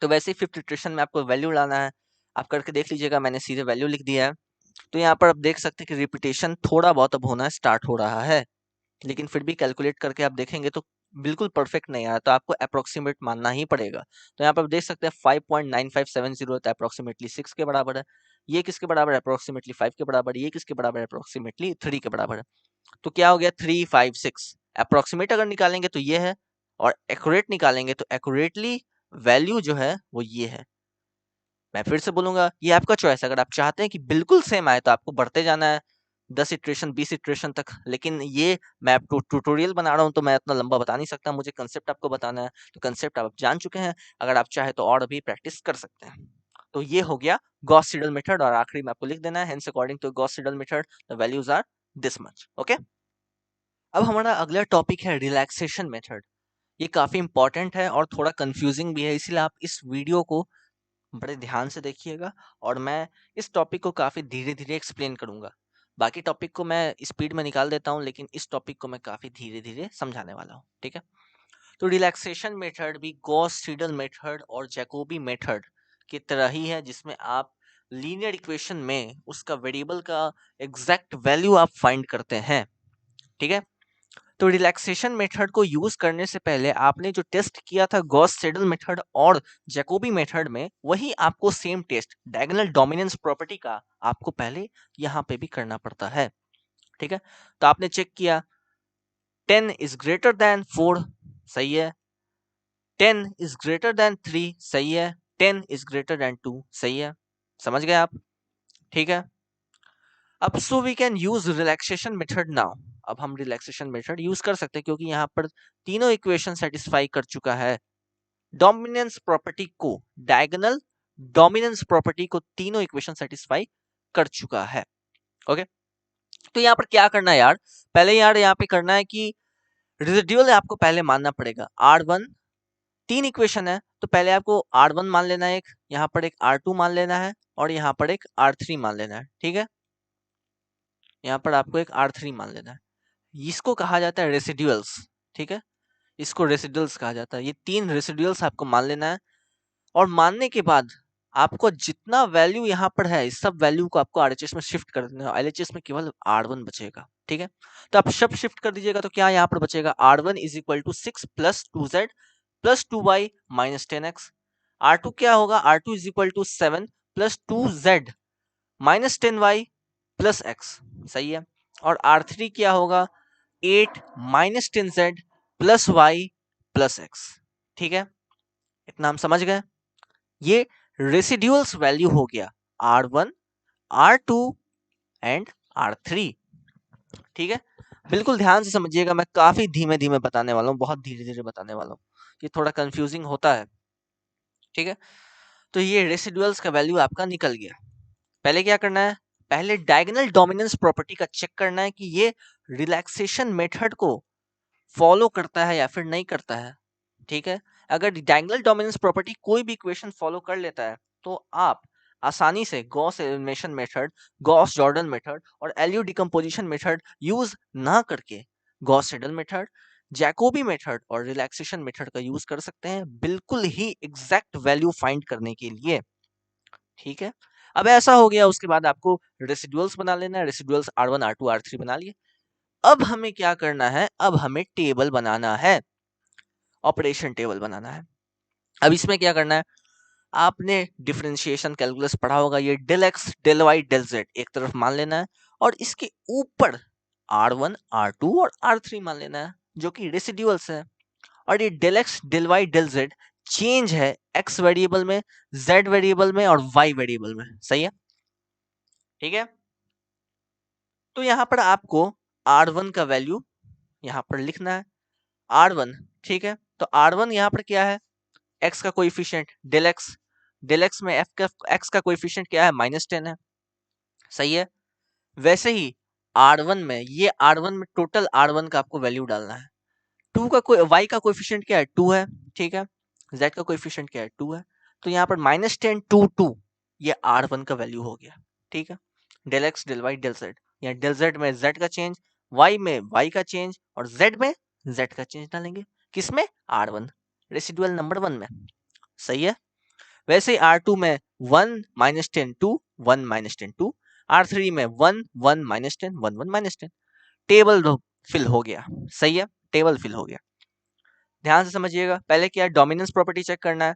तो वैसे ही फिफ्थ इटरेशन में आपको वैल्यू डालना है, आप करके देख लीजिएगा, मैंने सीधे वैल्यू लिख दिया है। तो यहाँ पर आप देख सकते हैं कि रिपीटेशन थोड़ा बहुत अब होना स्टार्ट हो रहा है, लेकिन फिर भी कैलकुलेट करके आप देखेंगे तो बिल्कुल परफेक्ट नहीं आया, तो आपको अप्रोक्सीमेट मानना ही पड़ेगा। तो यहाँ पर आप देख सकते हैं 5.9570 तो अप्रोक्सीमेटली 6 के बराबर है। ये किसके बराबर है, अप्रोक्सीमेटली 5 के बराबर। ये किसके बराबर है, अप्रोक्सीमेटली 3 के बराबर है। तो क्या हो गया 356। अप्रोक्सीमेट अगर निकालेंगे तो ये है, और एक्यूरेट निकालेंगे तो एक्यूरेटली वैल्यू जो है वो ये है। मैं फिर से बोलूंगा, ये आपका चॉइस है। अगर आप चाहते हैं कि बिल्कुल सेम आए तो आपको बढ़ते जाना है 10 इटरेशन 20 इटरेशन तक, लेकिन ये मैं ट्यूटोरियल बना रहा हूँ तो मैं इतना लंबा बता नहीं सकता, मुझे कंसेप्ट आपको बताना है। तो कंसेप्ट आप जान चुके हैं, अगर आप चाहे तो और अभी प्रैक्टिस कर सकते हैं। तो ये हो गया गॉस सीडल मेथड, और आखिरी में आपको लिख देना है, hence according to Gauss Seidel method the values are this much, okay. अब हमारा अगला टॉपिक है रिलैक्सेशन मेथड। ये काफ़ी इंपॉर्टेंट है और थोड़ा कंफ्यूजिंग भी है, इसलिए आप इस वीडियो को बड़े ध्यान से देखिएगा और मैं इस टॉपिक को काफ़ी धीरे धीरे एक्सप्लेन करूंगा। बाकी टॉपिक को मैं स्पीड में निकाल देता हूं, लेकिन इस टॉपिक को मैं काफ़ी धीरे धीरे समझाने वाला हूं, ठीक है। तो रिलैक्सेशन मेथड भी गॉस सीडल मेथड और जैकोबी मेथड की तरह ही है, जिसमें आप लीनियर इक्वेशन में उसका वेरिएबल का एग्जैक्ट वैल्यू आप फाइंड करते हैं, ठीक है। तो रिलैक्सेशन मेथड को यूज करने से पहले आपने जो टेस्ट किया था गॉस सेडल मेथड और जैकोबी मेथड में, वही आपको same test diagonal dominance property का आपको पहले यहाँ पे भी करना पड़ता है, ठीक है। तो आपने चेक किया 10 इज ग्रेटर देन 4, सही है। 10 इज ग्रेटर देन 3, सही है। 10 इज ग्रेटर देन 2, सही है। समझ गए आप, ठीक है। अब so we can use relaxation method now. अब हम रिलैक्सेशन मेथड यूज कर सकते हैं क्योंकि यहाँ पर तीनों इक्वेशन सेटिस्फाई कर चुका है डोमिनेंस प्रॉपर्टी को, डायगोनल डोमिनेंस प्रॉपर्टी को तीनों इक्वेशन सेटिस्फाई कर चुका है, ओके। तो यहाँ पर क्या करना है यार, पहले यार यहाँ पे करना है कि रेसिड्यूल आपको पहले मानना पड़ेगा R1। तीन इक्वेशन है तो पहले आपको R1 मान लेना है, एक यहाँ पर एक R2 मान लेना है और यहाँ पर एक R3 मान लेना है, ठीक है। यहाँ पर आपको एक R3 मान लेना है, इसको कहा जाता है रेसिड्यूल्स, ठीक है। इसको रेसिड्यूल्स कहा जाता है। ये तीन रेसिड्यूल्स आपको मान लेना है और मानने के बाद आपको जितना वैल्यू यहाँ पर है इस सब वैल्यू को आपको RHS में शिफ्ट कर देना है। LHS में केवल R1 बचेगा, ठीक है। तो आप सब शिफ्ट कर दीजिएगा तो क्या यहाँ पर बचेगा R1 is equal to 6 plus 2z plus 2y minus 10x। R2 क्या होगा, R2 is equal to 7 plus 2z minus 10y plus x, सही है। और R3 क्या होगा, 8 minus 10z plus y plus x, ठीक है। इतना हम समझ गए। ये रेसिड्यूल्स वैल्यू हो गया R1, R2 एंड R3, ठीक है। बिल्कुल ध्यान से समझिएगा, मैं काफी धीमे धीमे बताने वाला हूँ, बहुत धीरे धीरे बताने वाला हूँ, ये थोड़ा कंफ्यूजिंग होता है, ठीक है। तो ये रेसिड्यूल्स का वैल्यू आपका निकल गया। पहले क्या करना है, पहले डायगोनल डोमिनेंस प्रॉपर्टी का चेक करना है कि ये रिलैक्सेशन मेथड को फॉलो करता है या फिर नहीं करता है, ठीक है। अगर डायगोनल डोमिनेंस प्रॉपर्टी कोई भी इक्वेशन फॉलो कर लेता है तो आप आसानी से Gauss elimination method, Gauss Jordan method और एलयू डिकम्पोजिशन मेथड यूज ना करके Gauss Seidel method, Jacobi method और रिलैक्सेशन मेथड का यूज कर सकते हैं बिल्कुल ही एग्जैक्ट वैल्यू फाइंड करने के लिए, ठीक है। अब ऐसा हो गया, उसके बाद आपको रेसिड्यूल्स बना लेना है, रेसिड्यूल्स R1 R2 R3 बना लिए। अब हमें क्या करना है, अब हमें टेबल बनाना है, ऑपरेशन टेबल बनाना है। अब इसमें क्या करना है, आपने डिफरेंशिएशन कैलकुलस पढ़ा होगा, ये del x del y del z एक तरफ मान लेना है और इसके ऊपर R1 R2 और R3 मान लेना है जो कि रेसिड्यूल्स है। और ये del x del y del z change है एक्स वेरिएबल में, जेड वेरिएबल में और वाई वेरिएबल में, सही है, ठीक है। तो यहाँ पर आपको R1 का वैल्यू यहाँ पर लिखना है, R1, ठीक है। तो R1 यहाँ पर क्या है, x का कोएफिशिएंट डेल एक्स में f का x का कोएफिशिएंट क्या है, -10 है, सही है। वैसे ही R1 में, ये R1 में टोटल R1 का आपको वैल्यू डालना है। 2 का कोई y का कोएफिशिएंट क्या है, 2 है, ठीक है। z का कोएफिशिएंट क्या है, 2 है। तो यहाँ पर -10 2 2 ये R1 का वैल्यू हो गया, ठीक है। Del x del y del z, यहाँ डेल जेड में z का चेंज, y में y का चेंज और z में z का चेंज डालेंगे, किसमें, R1 रेसिडुअल नंबर 1 में, सही है। वैसे ही R2 में 1 -10 2 1 -10 2, R3 में 1 1 -10 1 1 -10, टेबल फिल हो गया, सही है, टेबल फिल हो गया। ध्यान से समझिएगा, पहले क्या डोमिनेंस प्रॉपर्टी चेक करना है,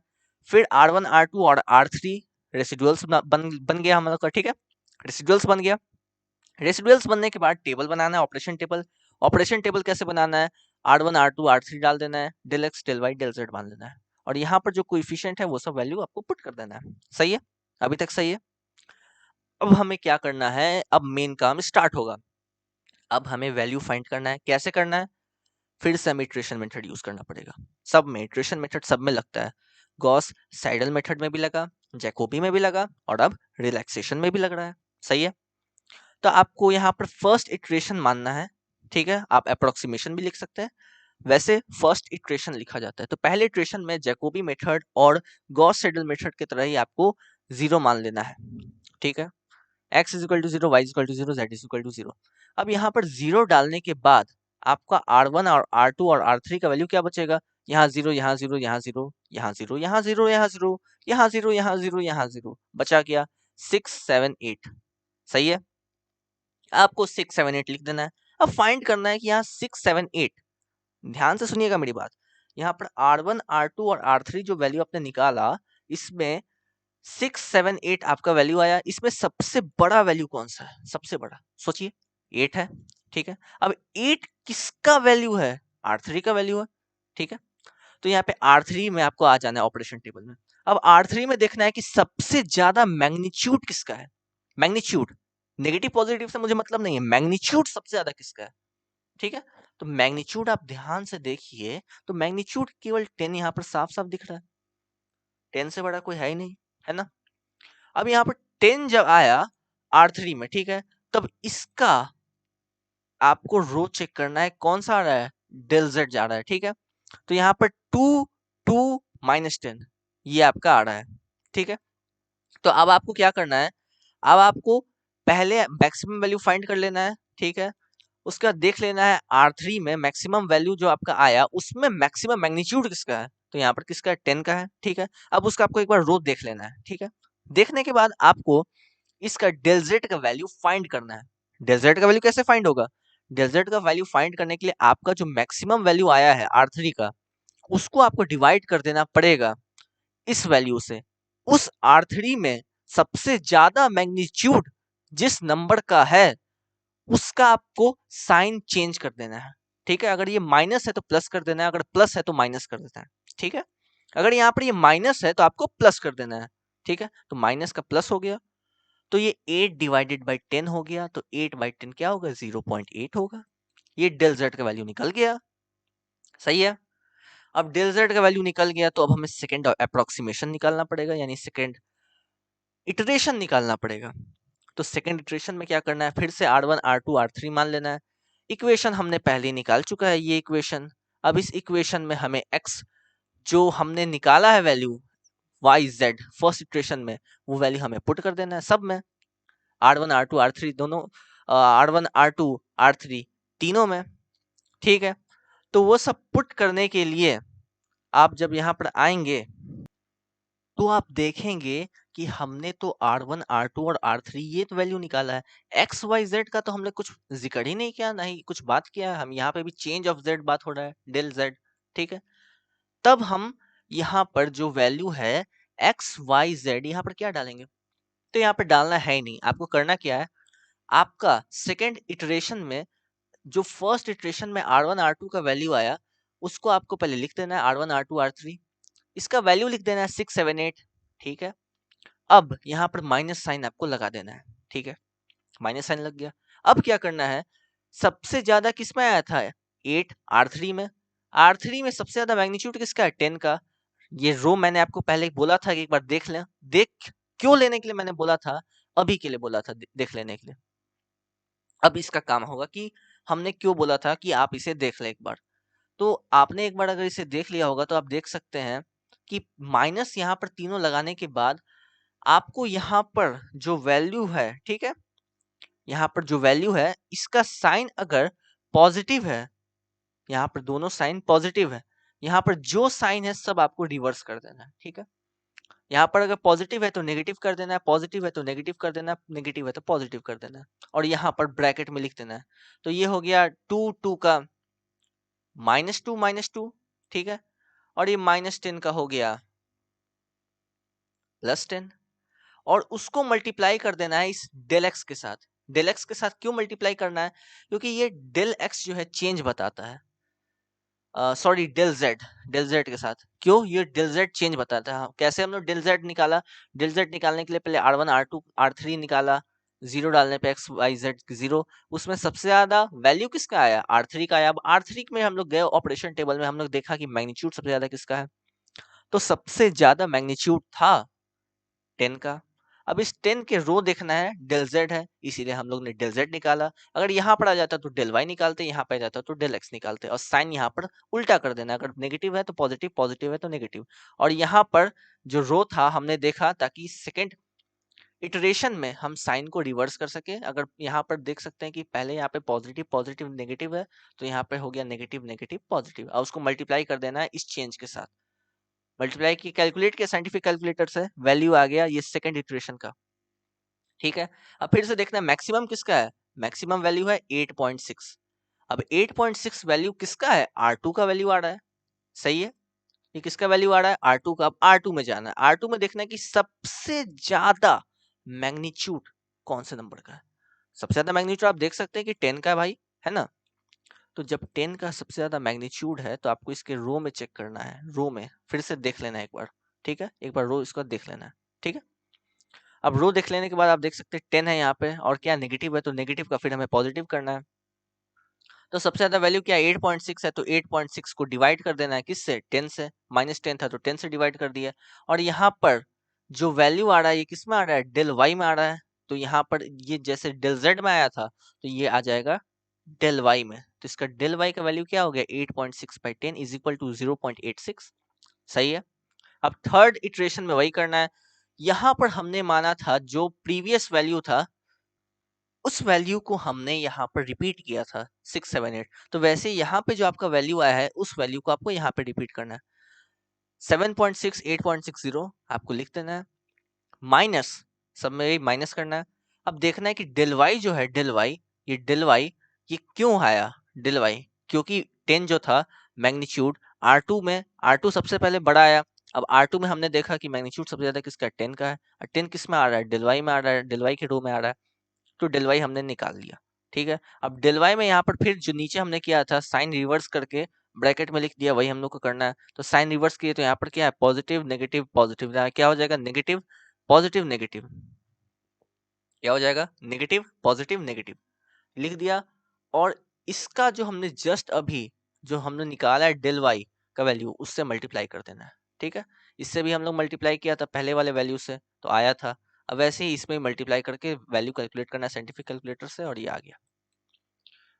फिर R1 R2 और R3 रेसिडुअल्स बन गया हम लोग का, ठीक है। रेसिडुअल्स बन गया, रेसिडुअल्स बनने के बाद टेबल बनाना है, ऑपरेशन टेबल। ऑपरेशन टेबल कैसे बनाना है, R1 R2 R3 डाल देना है, del x del y del z मान लेना है और यहाँ पर जो कोएफिशिएंट है वो सब वैल्यू आपको पुट कर देना है, सही है, अभी तक सही है। अब हमें क्या करना है, अब मेन काम स्टार्ट होगा। अब हमें वैल्यू फाइंड करना है, कैसे करना है, फिर से हमें इटरेशन मेथड यूज करना पड़ेगा। सब में इटरेशन मेथड सब में लगता है, गॉस साइडल मेथड में भी लगा, जैकोबी में भी लगा और अब रिलैक्सेशन में भी लग रहा है, सही है। तो आपको यहाँ पर फर्स्ट इटरेशन मानना है, ठीक है, आप अप्रोक्सीमेशन भी लिख सकते हैं। वैसे फर्स्ट इटरेशन लिखा जाता है, तो पहले इटरेशन में जैकोबी मेथड और गॉस सेडल मेथड की तरह ही आपको 0 मान लेना है। ठीक है, x is equal to 0, y is equal to 0, z is equal to 0। अब यहाँ पर 0 डालने के बाद आपका R1 और R2 और R3 का वैल्यू क्या बचेगा? यहाँ 0, यहाँ 0, यहाँ 0, यहाँ 0, यहाँ 0, यहाँ 0, यहाँ 0, यहाँ 0, यहाँ 0, बचा क्या? 6, 7, 8। सही है, आपको 6, 7, 8 लिख देना है। अब फाइंड करना है कि यहाँ 6, 7, 8, ध्यान से सुनिएगा मेरी बात। यहाँ पर R1, R2 और R3 जो वैल्यू आपने निकाला, इसमें 6, 7, 8 आपका वैल्यू आया। इसमें सबसे बड़ा वैल्यू कौन सा है? सबसे बड़ा सोचिए, 8 है। ठीक है, अब 8 किसका वैल्यू है? R3 का वैल्यू है। ठीक है, तो यहाँ पे R3 में आपको आ जाना है ऑपरेशन टेबल में। अब R3 में देखना है कि सबसे ज्यादा मैग्नीट्यूड किसका है। मैग्नीट्यूड, नेगेटिव पॉजिटिव से मुझे मतलब नहीं है, मैग्नीट्यूड सबसे ज्यादा किसका है। ठीक है, तो मैग्नीट्यूड आप ध्यान से देखिए, तो मैग्नीट्यूड केवल 10 यहाँ पर साफ साफ दिख रहा है। 10 से बड़ा कोई है ही नहीं, है ना। अब यहाँ पर 10 जब आया R3 में, ठीक है, तब इसका आपको रो चेक करना है, कौन सा आ रहा है? डेल जेड जा रहा है। ठीक है, तो यहाँ पर 2, 2, -10 ये आपका आ रहा है। ठीक है, तो अब आपको क्या करना है? अब आपको पहले मैक्सिमम वैल्यू फाइंड कर लेना है। ठीक है, उसके बाद देख लेना है R3 में मैक्सिमम वैल्यू जो आपका आया, उसमें मैक्सिमम मैग्नीट्यूड किसका है? तो यहाँ पर किसका है? 10 का है। ठीक है, अब उसका आपको एक बार रो देख लेना है। ठीक है, देखने के बाद आपको इसका डेल जेड का वैल्यू फाइंड करना है। डेल जेड का वैल्यू कैसे फाइंड होगा? डेल जेड का वैल्यू फाइंड करने के लिए आपका जो मैक्सिमम वैल्यू आया है R3 का, उसको आपको डिवाइड कर देना पड़ेगा इस वैल्यू से। उस R3 में सबसे ज्यादा मैग्नीट्यूड जिस नंबर का है, उसका आपको साइन चेंज कर देना है। ठीक है, अगर ये माइनस है तो प्लस कर देना है, अगर प्लस है तो माइनस कर देना है। ठीक है, अगर यहाँ पर ये माइनस है तो आपको प्लस कर देना है। ठीक है, तो माइनस का प्लस हो गया, तो ये 8 डिवाइडेड बाई 10 हो गया, तो 8 बाई 10 क्या होगा? 0.8 होगा। ये डेल जेड का वैल्यू निकल गया। सही है, अब डेल जेड का वैल्यू निकल गया, तो अब हमें सेकंड अप्रोक्सीमेशन निकालना पड़ेगा, यानी सेकंड इटरेशन निकालना पड़ेगा। तो सेकंड इटरेशन में क्या करना है? फिर से R1, R2, R3 मान लेना है। इक्वेशन हमने पहले ही निकाल चुका है, ये इक्वेशन। अब इस इक्वेशन में हमें x जो हमने निकाला है value y z first iteration में, वो वैल्यू हमें पुट कर देना है सब में, R1, R2, R3 दोनों, R1, R2, R3 तीनों में। ठीक है, तो वो सब पुट करने के लिए आप जब यहाँ पर आएंगे, तो आप देखेंगे कि हमने तो R1, R2 और R3 ये तो वैल्यू निकाला है, एक्स वाई जेड का तो हमने कुछ जिक्र ही नहीं किया, ना ही कुछ बात किया है। हम यहाँ पे भी चेंज ऑफ जेड बात हो रहा है, डेल जेड। ठीक है, तब हम यहाँ पर जो वैल्यू है एक्स वाई जेड, यहाँ पर क्या डालेंगे? तो यहाँ पर डालना है ही नहीं। आपको करना क्या है? आपका सेकेंड इटरेशन में जो फर्स्ट इटरेशन में R1, R2 का वैल्यू आया, उसको आपको पहले लिख देना है R1, R2, R3, इसका वैल्यू लिख देना है 6, 7, 8। ठीक है, अब यहाँ पर माइनस साइन आपको लगा देना है। ठीक है, माइनस साइन लग गया। अब क्या करना है? सबसे ज्यादा किस में आया था? 8 R3 में। R3 में सबसे ज्यादा मैग्नीट्यूड किसका है? 10 का। ये रो मैंने आपको पहले बोला था कि एक बार देख लें। देख क्यों लेने के लिए मैंने बोला था? अभी के लिए बोला था, देख लेने के लिए। अब इसका काम होगा कि हमने क्यों बोला था कि आप इसे देख लें एक बार। तो आपने एक बार अगर इसे देख लिया होगा, तो आप देख सकते हैं कि माइनस यहाँ पर तीनों लगाने के बाद आपको यहाँ पर जो वैल्यू है, ठीक है, यहाँ पर जो वैल्यू है, इसका साइन अगर पॉजिटिव है, यहाँ पर दोनों साइन पॉजिटिव है, यहाँ पर जो साइन है सब आपको रिवर्स कर देना है। ठीक है, यहाँ पर अगर पॉजिटिव है तो नेगेटिव कर देना है, पॉजिटिव है तो नेगेटिव कर देना है, नेगेटिव है तो पॉजिटिव कर देना है, और यहाँ पर ब्रैकेट में लिख देना है। तो ये हो गया 2, 2 का -2, -2। ठीक है, और ये -10 का हो गया +10, और उसको मल्टीप्लाई कर देना है इस डेल एक्स के साथ। डेल एक्स के साथ क्यों मल्टीप्लाई करना है? क्योंकि ये डेल एक्स जो है चेंज बताता है, सॉरी डेल जेड के साथ। क्यों? ये डेल जेड चेंज बताता है। कैसे हम लोग डेल जेड निकाला? डेल जेड निकालने के लिए पहले R1, R2, R3 निकाला, 0 डालने पे एक्स वाई जेड 0। उसमें सबसे ज्यादा वैल्यू किसका आया? R3 का आया। अब R3 में हम लोग गए ऑपरेशन टेबल में, हम लोग देखा कि मैग्नीट्यूड सबसे ज्यादा किसका है, तो सबसे ज्यादा मैग्नीट्यूड था 10 का। अब इस 10 के रो देखना है, डेल जेड है, इसीलिए हम लोग ने डेल जेड निकाला। अगर यहाँ पर आ जाता तो डेल वाई निकालते, यहाँ पे आ जाता तो डेल एक्स निकालते, और साइन यहाँ पर उल्टा कर देना, अगर नेगेटिव है तो पॉजिटिव, पॉजिटिव है तो नेगेटिव। और यहाँ पर जो रो था हमने देखा ताकि सेकेंड इटरेशन में हम साइन को रिवर्स कर सके। अगर यहाँ पर देख सकते हैं कि पहले यहाँ पे पॉजिटिव पॉजिटिव नेगेटिव है, तो यहाँ पे हो गया नेगेटिव नेगेटिव पॉजिटिव। अब उसको मल्टीप्लाई कर देना है इस चेंज के साथ। मल्टीप्लाई की कैलकुलेट किया साइंटिफिक कैलकुलेटर से, वैल्यू आ गया ये सेकंड इटरेशन का। ठीक है, अब फिर से देखना है मैक्सिमम किसका है, मैक्सिमम वैल्यू है 8.6। अब 8.6 वैल्यू किसका है, R2 का वैल्यू आ रहा है, सही है, ये किसका वैल्यू आ रहा है, R2 का। अब R2 में जाना है, R2 में देखना है कि सबसे ज्यादा मैग्नीट्यूड कौन से नंबर का है। सबसे ज्यादा मैग्नीट्यूड आप देख सकते हैं कि 10 का है भाई, है ना। तो जब 10 का सबसे ज्यादा मैग्नीट्यूड है तो आपको इसके रो में चेक करना है, रो में फिर से देख लेना है एक बार, ठीक है, एक बार रो इसका देख लेना है, ठीक है। अब रो देख लेने के बाद आप देख सकते हैं 10 है यहाँ पे, और क्या नेगेटिव है, तो नेगेटिव का फिर हमें पॉजिटिव करना है। तो सबसे ज्यादा वैल्यू क्या है, 8.6 है, तो 8.6 को डिवाइड कर देना है किससे, 10 से। -10 था तो 10 से डिवाइड कर दिया। और यहाँ पर जो वैल्यू आ रहा है ये किस में आ रहा है, डेल वाई में आ रहा है। तो यहाँ पर ये जैसे डेल जेड में आया था तो ये आ जाएगा डेल वाई में। तो इसका डेल वाई का वैल्यू क्या हो गया, 8.6/10 इज इक्वल टू 0.86। सही है। अब थर्ड इटरेशन में वही करना है। यहाँ पर हमने माना था जो प्रीवियस वैल्यू था उस वैल्यू को हमने यहाँ पर रिपीट किया था 678। तो वैसे यहाँ पे जो आपका वैल्यू आया है उस वैल्यू को आपको यहाँ पे रिपीट करना है। 7.6 8.60 आपको लिख देना है, माइनस सब में माइनस करना है। अब देखना है कि डेल वाई जो है, डेल वाई, ये डेल वाई ये क्यों आया, डेल वाई क्योंकि 10 जो था मैग्नीट्यूड R2 में, R2 सबसे पहले बड़ा आया। अब R2 में हमने देखा कि मैग्नीट्यूड सबसे ज्यादा किसका, 10 का है, और 10 किस में आ रहा है, डेल वाई में आ रहा है, डेल वाई के रो में आ रहा है। तो डेल वाई हमने निकाल लिया, ठीक है। अब डेल वाई में यहाँ पर फिर जो नीचे हमने किया था साइन रिवर्स करके ब्रैकेट में लिख दिया, वही हम लोग को करना है। तो साइन रिवर्स किए तो यहाँ पर क्या है, पॉजिटिव नेगेटिव पॉजिटिव, क्या हो जाएगा, नेगेटिव पॉजिटिव नेगेटिव, क्या हो जाएगा, नेगेटिव पॉजिटिव नेगेटिव, लिख दिया। और इसका जो हमने जस्ट अभी जो हमने निकाला है डेल वाई का वैल्यू, उससे मल्टीप्लाई कर देना है, ठीक है। इससे भी हम लोग मल्टीप्लाई किया था पहले वाले वैल्यू से तो आया था। अब वैसे ही इसमें मल्टीप्लाई करके वैल्यू कैलकुलेट करना है साइंटिफिक कैलकुलेटर से, और ये आ गया।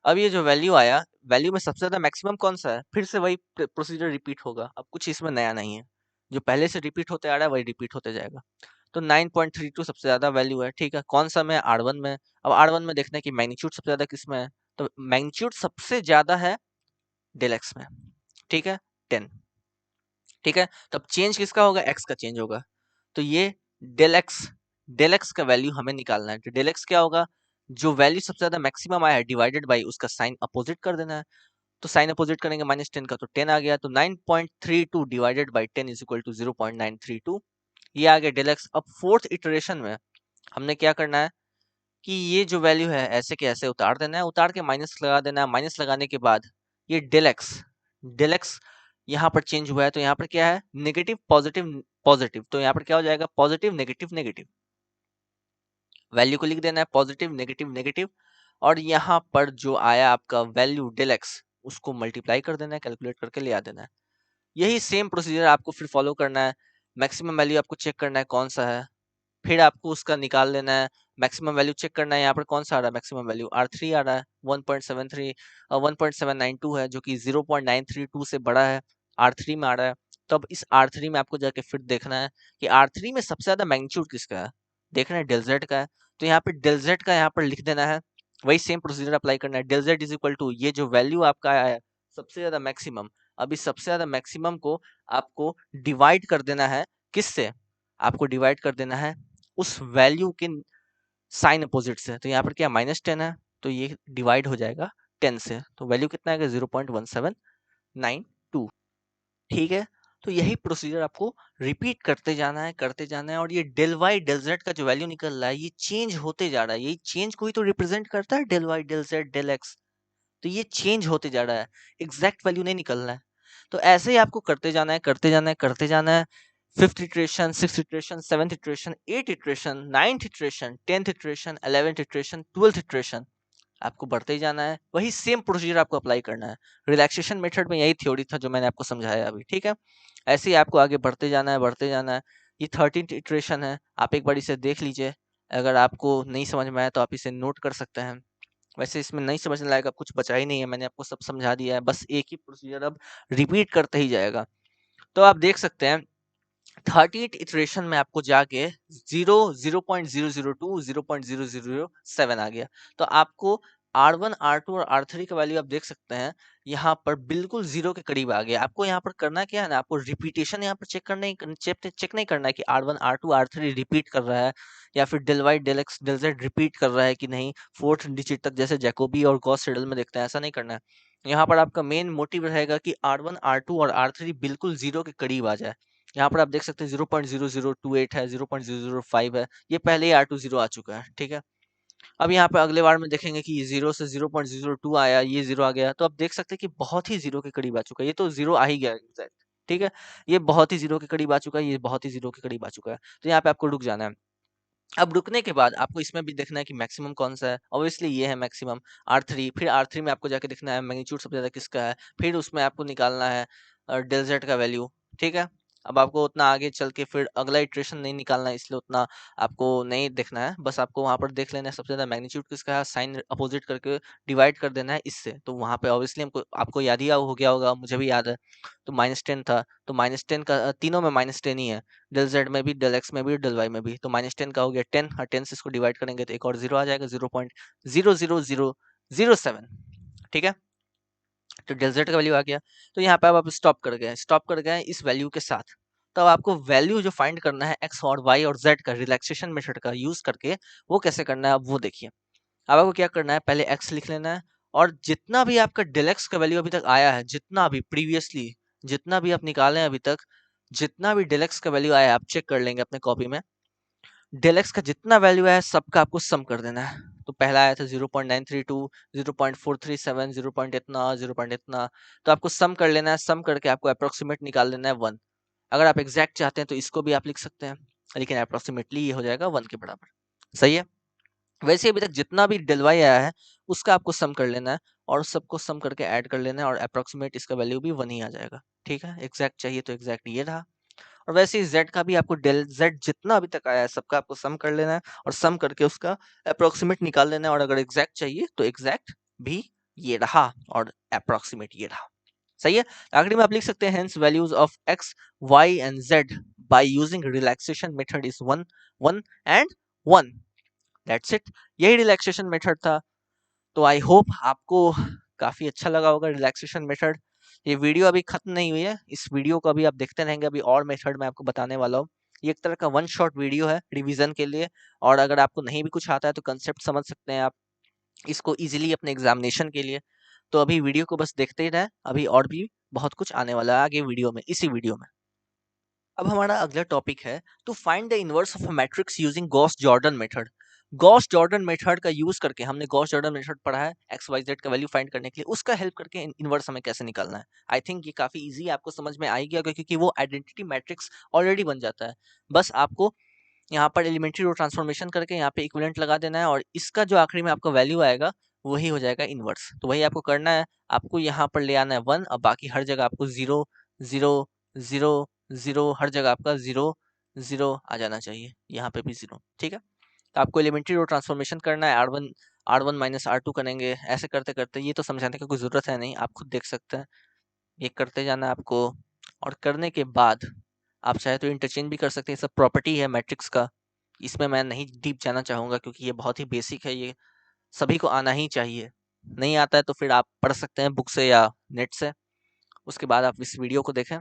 अब ये जो वैल्यू आया, वैल्यू में सबसे ज्यादा मैक्सिमम कौन सा है, फिर से वही प्रोसीजर रिपीट होगा। अब कुछ इसमें नया नहीं है, जो पहले से रिपीट होते आ रहा है वही रिपीट होते जाएगा। तो 9.32 सबसे ज्यादा वैल्यू है, ठीक है। कौन सा में, R1 में। अब R1 में देखना है कि मैग्नीट्यूड सबसे ज्यादा किस में है, तो मैग्नीट्यूड सबसे ज्यादा है डेल एक्स में, ठीक है, 10, ठीक है। तो अब चेंज किसका होगा, एक्स का चेंज होगा। तो ये डेल एक्स का वैल्यू हमें निकालना है। तो डेल एक्स क्या होगा, जो वैल्यू सबसे ज्यादा मैक्सिमम आया है डिवाइडेड बाई उसका साइन अपोजिट कर देना है। तो साइन अपोजिट करेंगे -10 का तो 10 आ गया। तो 9.32 divided by 10 is equal to 0.932, ये आ गया डेल एक्स। अब फोर्थ इटरेशन में हमने क्या करना है कि ये जो वैल्यू है ऐसे के ऐसे उतार देना है, उतार के माइनस लगा देना है। माइनस लगाने के बाद ये डेल एक्स यहाँ पर चेंज हुआ है, तो यहाँ पर क्या है, नेगेटिव पॉजिटिव पॉजिटिव, तो यहाँ पर क्या हो जाएगा, पॉजिटिव नेगेटिव नेगेटिव, वैल्यू को लिख देना है पॉजिटिव नेगेटिव नेगेटिव। और यहाँ पर जो आया आपका वैल्यू डेल एक्स, उसको मल्टीप्लाई कर देना है, कैलकुलेट करके ले आ देना है। यही सेम प्रोसीजर आपको फिर फॉलो करना है। मैक्सिमम वैल्यू आपको चेक करना है कौन सा है, फिर आपको उसका निकाल लेना है। मैक्सिमम वैल्यू चेक करना है, यहाँ पर कौन सा आ रहा है, मैक्सिमम वैल्यू R3 आ रहा है 1.73 और 1.792 है, जो कि 0.932 से बड़ा है, R3 में आ रहा है। तो अब इस R3 में आपको जाके फिर देखना है कि R3 में सबसे ज्यादा मैग्नीट्यूड किसका है, देखना है डेल जेड का है। तो यहाँ पे डेल जेड का यहाँ पर लिख देना है, वही सेम प्रोसीजर अप्लाई करना है। Del z is equal to ये जो वैल्यू आपका आया है सबसे ज्यादा मैक्सिमम, अब इस सबसे ज्यादा मैक्सिमम को आपको डिवाइड कर देना है, किससे, आपको डिवाइड कर देना है उस वैल्यू के साइन अपोजिट से। तो यहाँ पर क्या -10 है, तो ये डिवाइड हो जाएगा 10 से, तो वैल्यू कितना आएगा, 0.1792, ठीक है। तो यही प्रोसीजर आपको रिपीट करते जाना है। और ये डेल वाई डेल जेड का जो वैल्यू निकल रहा है ये चेंज होते जा रहा है, ये चेंज को ही तो रिप्रेजेंट करता है, del y del z del x. तो ये चेंज होते जा रहा है, एग्जैक्ट वैल्यू नहीं निकलना है। तो ऐसे ही आपको करते जाना है करते जाना है करते जाना है। Fifth iteration, six iteration, seventh iteration, eight iteration, ninth iteration, 10th iteration, 11th iteration, 12th iteration, आपको बढ़ते ही जाना है। वही सेम प्रोसीजर आपको अप्लाई करना है। रिलैक्सेशन मेथड में यही थ्योरी था जो मैंने आपको समझाया अभी, ठीक है। ऐसे ही आपको आगे बढ़ते जाना है बढ़ते जाना है। ये 13th इटरेशन है, आप एक बार इसे देख लीजिए। अगर आपको नहीं समझ में आया तो आप इसे नोट कर सकते हैं। वैसे इसमें नहीं समझने लायक अब कुछ बचा ही नहीं है, मैंने आपको सब समझा दिया है, बस एक ही प्रोसीजर अब रिपीट करते ही जाएगा। तो आप देख सकते हैं 38 इटरेशन में आपको जाके 0.002 0.0007 आ गया। तो आपको R1 R2 और R3 का वैल्यू आप देख सकते हैं यहाँ पर बिल्कुल जीरो के करीब आ गया। आपको यहाँ पर करना क्या है ना, आपको रिपीटेशन यहाँ पर चेक नहीं करना है कि R1 R2 R3 रिपीट कर रहा है या फिर del y del x del z repeat कर रहा है कि नहीं, फोर्थ डिजिट तक जैसे जैकोबी और गॉस सीडल में देखते हैं, ऐसा नहीं करना है। यहाँ पर आपका मेन मोटिव रहेगा कि R1 R2 और R3 बिल्कुल जीरो के करीब आ जाए। यहाँ पर आप देख सकते हैं 0.0028 है, 0.005 है, ये पहले ही R20 आ चुका है, ठीक है। अब यहाँ पे अगले बार में देखेंगे कि 0 से 0.02 आया, ये 0 आ गया, तो आप देख सकते हैं कि बहुत ही 0 के करीब आ चुका है। ये तो 0 आ ही गया एग्जैक्ट, ठीक है। ये बहुत ही 0 के करीब आ चुका है, ये बहुत ही 0 के करीब आ चुका है। तो यहाँ पे आपको रुक जाना है। अब रुकने के बाद आपको इसमें भी देखना है कि मैक्सिमम कौन सा है। ऑब्वियसली ये है मैक्सिमम R3। फिर R3 में आपको जाके देखना है मैग्नीट्यूड सबसे ज़्यादा किसका है। फिर उसमें आपको निकालना है डेल जेड का वैल्यू, ठीक है। अब आपको उतना आगे चल के फिर अगला इटरेशन नहीं निकालना है, इसलिए उतना आपको नहीं देखना है। बस आपको वहाँ पर देख लेना है सबसे ज़्यादा मैग्नीट्यूड किसका है, साइन अपोजिट करके डिवाइड कर देना है इससे। तो वहाँ पे ऑब्वियसली हमको आपको याद ही हो गया होगा, मुझे भी याद है। तो -10 था, तो -10 का तीनों में -10 ही है, डेल जेड में भी, डेल एक्स में भी, डेल वाई में भी। तो -10 का हो गया 10, और 10 से इसको डिवाइड करेंगे तो एक और 0 आ जाएगा, 0.00007, ठीक है। तो डेल जेड का वैल्यू आ गया। तो यहाँ पे अब आप स्टॉप कर गए इस वैल्यू के साथ। तो अब आपको वैल्यू जो फाइंड करना है एक्स और वाई और जेड का रिलैक्सेशन मेथड का यूज करके, वो कैसे करना है अब वो देखिए। अब आपको क्या करना है, पहले एक्स लिख लेना है, और जितना भी आपका डेल एक्स का वैल्यू अभी तक आया है, जितना भी प्रीवियसली, जितना भी आप निकाले हैं अभी तक, जितना भी डेल एक्स का वैल्यू आया है, आप चेक कर लेंगे अपने कॉपी में। डेल एक्स का जितना वैल्यू है सबका आपको सम कर देना है। तो पहला आया था 0.932, 0.437, 0 पॉइंट इतना, 0 पॉइंट इतना। तो आपको सम कर लेना है, सम करके आपको अप्रोक्सीमेट निकाल लेना है 1। अगर आप एग्जैक्ट चाहते हैं तो इसको भी आप लिख सकते हैं, लेकिन अप्रोक्सीमेटली ये हो जाएगा 1 के बराबर। सही है। वैसे अभी तक जितना भी डेल वाई आया है उसका आपको सम कर लेना है, और सबको सम करके ऐड कर लेना है, और अप्रोक्सीमेट इसका वैल्यू भी 1 ही आ जाएगा, ठीक है। एग्जैक्ट चाहिए तो एग्जैक्ट ये रहा। और वैसे ही जेड का भी आपको डेल जेड जितना अभी तक आया है सबका आपको सम कर लेना है, और सम करके उसका अप्रोक्सीमेट निकाल लेना है, और अगर एग्जैक्ट चाहिए तो एग्जैक्ट भी ये रहा, और अप्रोक्सीमेट ये रहा। सही है। आखिरी में आप लिख सकते हैं hence values of x y and z by using relaxation method is 1 1 and 1। That's it, यही रिलैक्सेशन मेथड था। तो आई होप आपको काफ़ी अच्छा लगा होगा रिलैक्सेशन मेथड। ये वीडियो अभी खत्म नहीं हुई है, इस वीडियो को अभी आप देखते रहेंगे, अभी और मेथड मैं आपको बताने वाला हूँ। ये एक तरह का वन शॉट वीडियो है रिवीजन के लिए, और अगर आपको नहीं भी कुछ आता है तो कंसेप्ट समझ सकते हैं आप इसको इजीली अपने एग्जामिनेशन के लिए। तो अभी वीडियो को बस देखते ही रहें, अभी और भी बहुत कुछ आने वाला है आगे वीडियो में, इसी वीडियो में। अब हमारा अगला टॉपिक है to find the inverse of a matrix using Gauss Jordan method. Gauss Jordan method का यूज करके, हमने गॉस जॉर्डन मेथड पढ़ा है एक्स वाई जेड का वैल्यू फाइंड करने के लिए, उसका हेल्प करके इनवर्स हमें कैसे निकालना है। आई थिंक ये काफी इजी आपको समझ में आई गया, क्योंकि वो आइडेंटिटी मैट्रिक्स ऑलरेडी बन जाता है। बस आपको यहाँ पर एलिमेंट्री रो ट्रांसफॉर्मेशन करके यहाँ पे इक्विवेलेंट लगा देना है, और इसका जो आखिरी में आपका वैल्यू आएगा वही हो जाएगा इनवर्स। तो वही आपको करना है, आपको यहाँ पर ले आना है 1, और बाकी हर जगह आपको 0 0 0 0, हर जगह आपका 0 0 आ जाना चाहिए, यहाँ पे भी 0, ठीक है। तो आपको एलिमेंट्री रो ट्रांसफॉर्मेशन करना है, R1 माइनस R2 करेंगे, ऐसे करते करते, ये तो समझाने की कोई ज़रूरत है नहीं, आप खुद देख सकते हैं। ये करते जाना है आपको, और करने के बाद आप चाहे तो इंटरचेंज भी कर सकते हैं, सब प्रॉपर्टी है मैट्रिक्स का, इसमें मैं नहीं डीप जाना चाहूँगा क्योंकि ये बहुत ही बेसिक है, ये सभी को आना ही चाहिए। नहीं आता है तो फिर आप पढ़ सकते हैं बुक से या नेट से, उसके बाद आप इस वीडियो को देखें।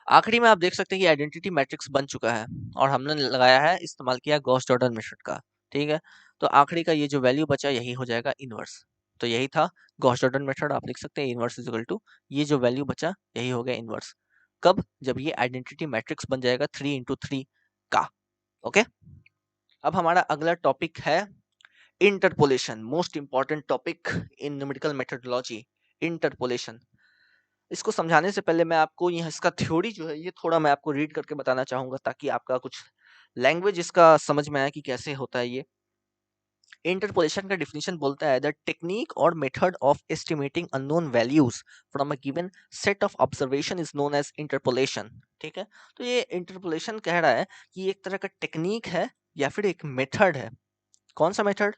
आखिरी में आप देख सकते हैं कि आइडेंटिटी मैट्रिक्स बन चुका है, और हमने लगाया है, इस्तेमाल किया गॉस जॉर्डन मेथड का, ठीक है। तो आखिरी का ये जो वैल्यू बचा यही हो जाएगा इनवर्स। तो यही था गॉस जॉर्डन मेथड, आप लिख सकते हैं इनवर्स इज इक्वल टू, ये जो वैल्यू बचा यही हो गया इनवर्स। कब? जब ये आइडेंटिटी मैट्रिक्स बन जाएगा 3 × 3 का। ओके। अब हमारा अगला टॉपिक है interpolation, most important topic in numerical methodology, interpolation. इसको समझाने से पहले मैं आपको यहाँ इसका थ्योरी जो है ये थोड़ा मैं आपको रीड करके बताना चाहूँगा, ताकि आपका कुछ लैंग्वेज इसका समझ में आए कि कैसे होता है ये। इंटरपोलेशन का डिफिनीशन बोलता है द टेक्निक और method of estimating unknown values from a given set of observation is known as interpolation. ठीक है। तो ये इंटरपोलेशन कह रहा है कि ये एक तरह का टेक्निक है या फिर एक मेथड है। कौन सा मेथड?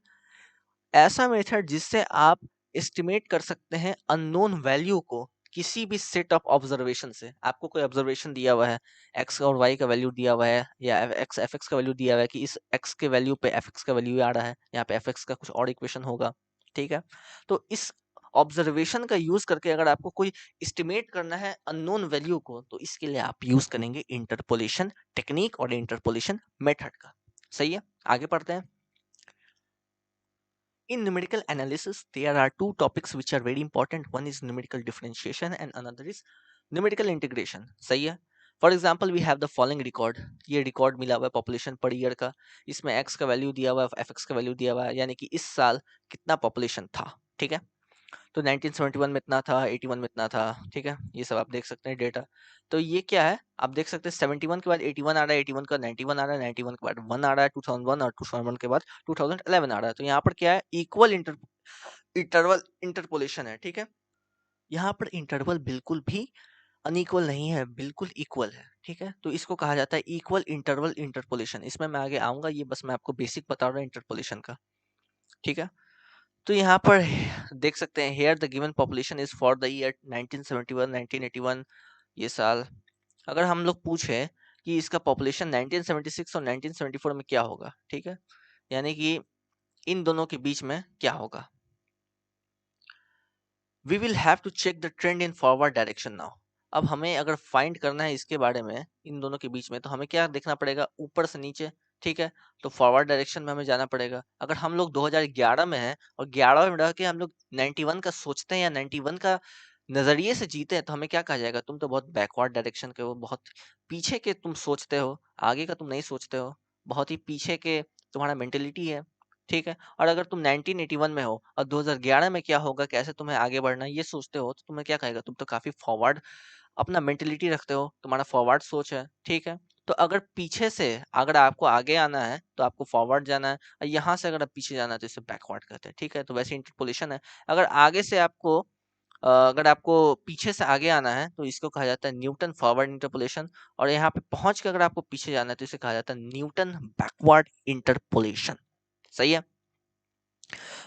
ऐसा मेथड जिससे आप एस्टिमेट कर सकते हैं अननोन वैल्यू को किसी भी सेट ऑफ ऑब्जर्वेशन से। आपको कोई ऑब्जर्वेशन दिया हुआ है, एक्स और वाई का वैल्यू दिया हुआ है, या एक्स एफ एक्स का वैल्यू दिया हुआ है कि इस एक्स के वैल्यू पे एफ एक्स का वैल्यू आ रहा है, यहाँ पे एफ एक्स का कुछ और इक्वेशन होगा। ठीक है। तो इस ऑब्जर्वेशन का यूज करके अगर आपको कोई एस्टिमेट करना है अननोन वैल्यू को, तो इसके लिए आप यूज करेंगे इंटरपोलेशन टेक्निक और इंटरपोलेशन मेथड का। सही है, आगे पढ़ते हैं। In numerical analysis, there are two topics which are very important. One is numerical differentiation and another is numerical integration. सही है। For example we have the following record. ये रिकॉर्ड मिला हुआ है पॉपुलेशन पर ईयर का। इसमें x का value दिया हुआ है, एफ एक्स का वैल्यू दिया हुआ है, यानी कि इस साल कितना पॉपुलेशन था। ठीक है। तो 1971 में इतना था, 81 में इतना था। ठीक है, ये सब आप देख सकते हैं डेटा। तो ये क्या है, आप देख सकते हैं 71 के बाद 81 आ रहा है, 81 के बाद 91 आ रहा है, 91 के बाद 1 आ रहा है 2001, और 2001 के बाद 2011 आ रहा है। तो यहाँ पर क्या है, इक्वल इंटरवल इंटरपोलेशन है। ठीक है, यहाँ पर इंटरवल बिल्कुल भी अनइक्वल नहीं है, बिल्कुल इक्वल है। ठीक है, तो इसको कहा जाता है इक्वल इंटरवल इंटरपोलेशन। इसमें मैं आगे आऊंगा, ये बस मैं आपको बेसिक बता रहा हूँ इंटरपोलेशन का। ठीक है, तो यहाँ पर देख सकते हैं, here the given population is for the year 1971 1981, ये साल। अगर हम लोग पूछे कि इसका पॉपुलेशन 1976 और 1974 में क्या होगा, ठीक है, यानी कि इन दोनों के बीच में क्या होगा, we will have to check the trend in forward direction now. अब हमें अगर फाइंड करना है इसके बारे में, इन दोनों के बीच में, तो हमें क्या देखना पड़ेगा, ऊपर से नीचे। ठीक है, तो फॉरवर्ड डायरेक्शन में हमें जाना पड़ेगा। अगर हम लोग 2011 में हैं और 11 में रह के हम लोग 91 का सोचते हैं या 91 का नजरिए से जीते हैं, तो हमें क्या कहा जाएगा, तुम तो बहुत बैकवर्ड डायरेक्शन के हो, बहुत पीछे के तुम सोचते हो, आगे का तुम नहीं सोचते हो, बहुत ही पीछे के तुम्हारा मेंटेलिटी है। ठीक है, और अगर तुम 1981 में हो और 2011 में क्या होगा, कैसे तुम्हें आगे बढ़ना है, ये सोचते हो, तो तुम्हें क्या कहेगा, तुम तो काफी फॉरवर्ड अपना मेंटेलिटी रखते हो, तुम्हारा फॉरवर्ड सोच है। ठीक है, तो अगर पीछे से अगर आपको आगे आना है तो आपको फॉरवर्ड जाना है, और यहाँ से अगर आप पीछे जाना है तो इसे बैकवर्ड कहते हैं। ठीक है, तो वैसे इंटरपोलेशन है। अगर आगे से आपको अगर आपको पीछे से आगे आना है तो इसको कहा जाता है न्यूटन फॉरवर्ड इंटरपोलेशन, और यहाँ पे पहुंच के अगर आपको पीछे जाना है तो इसे कहा जाता है न्यूटन बैकवर्ड इंटरपोलेशन। सही है।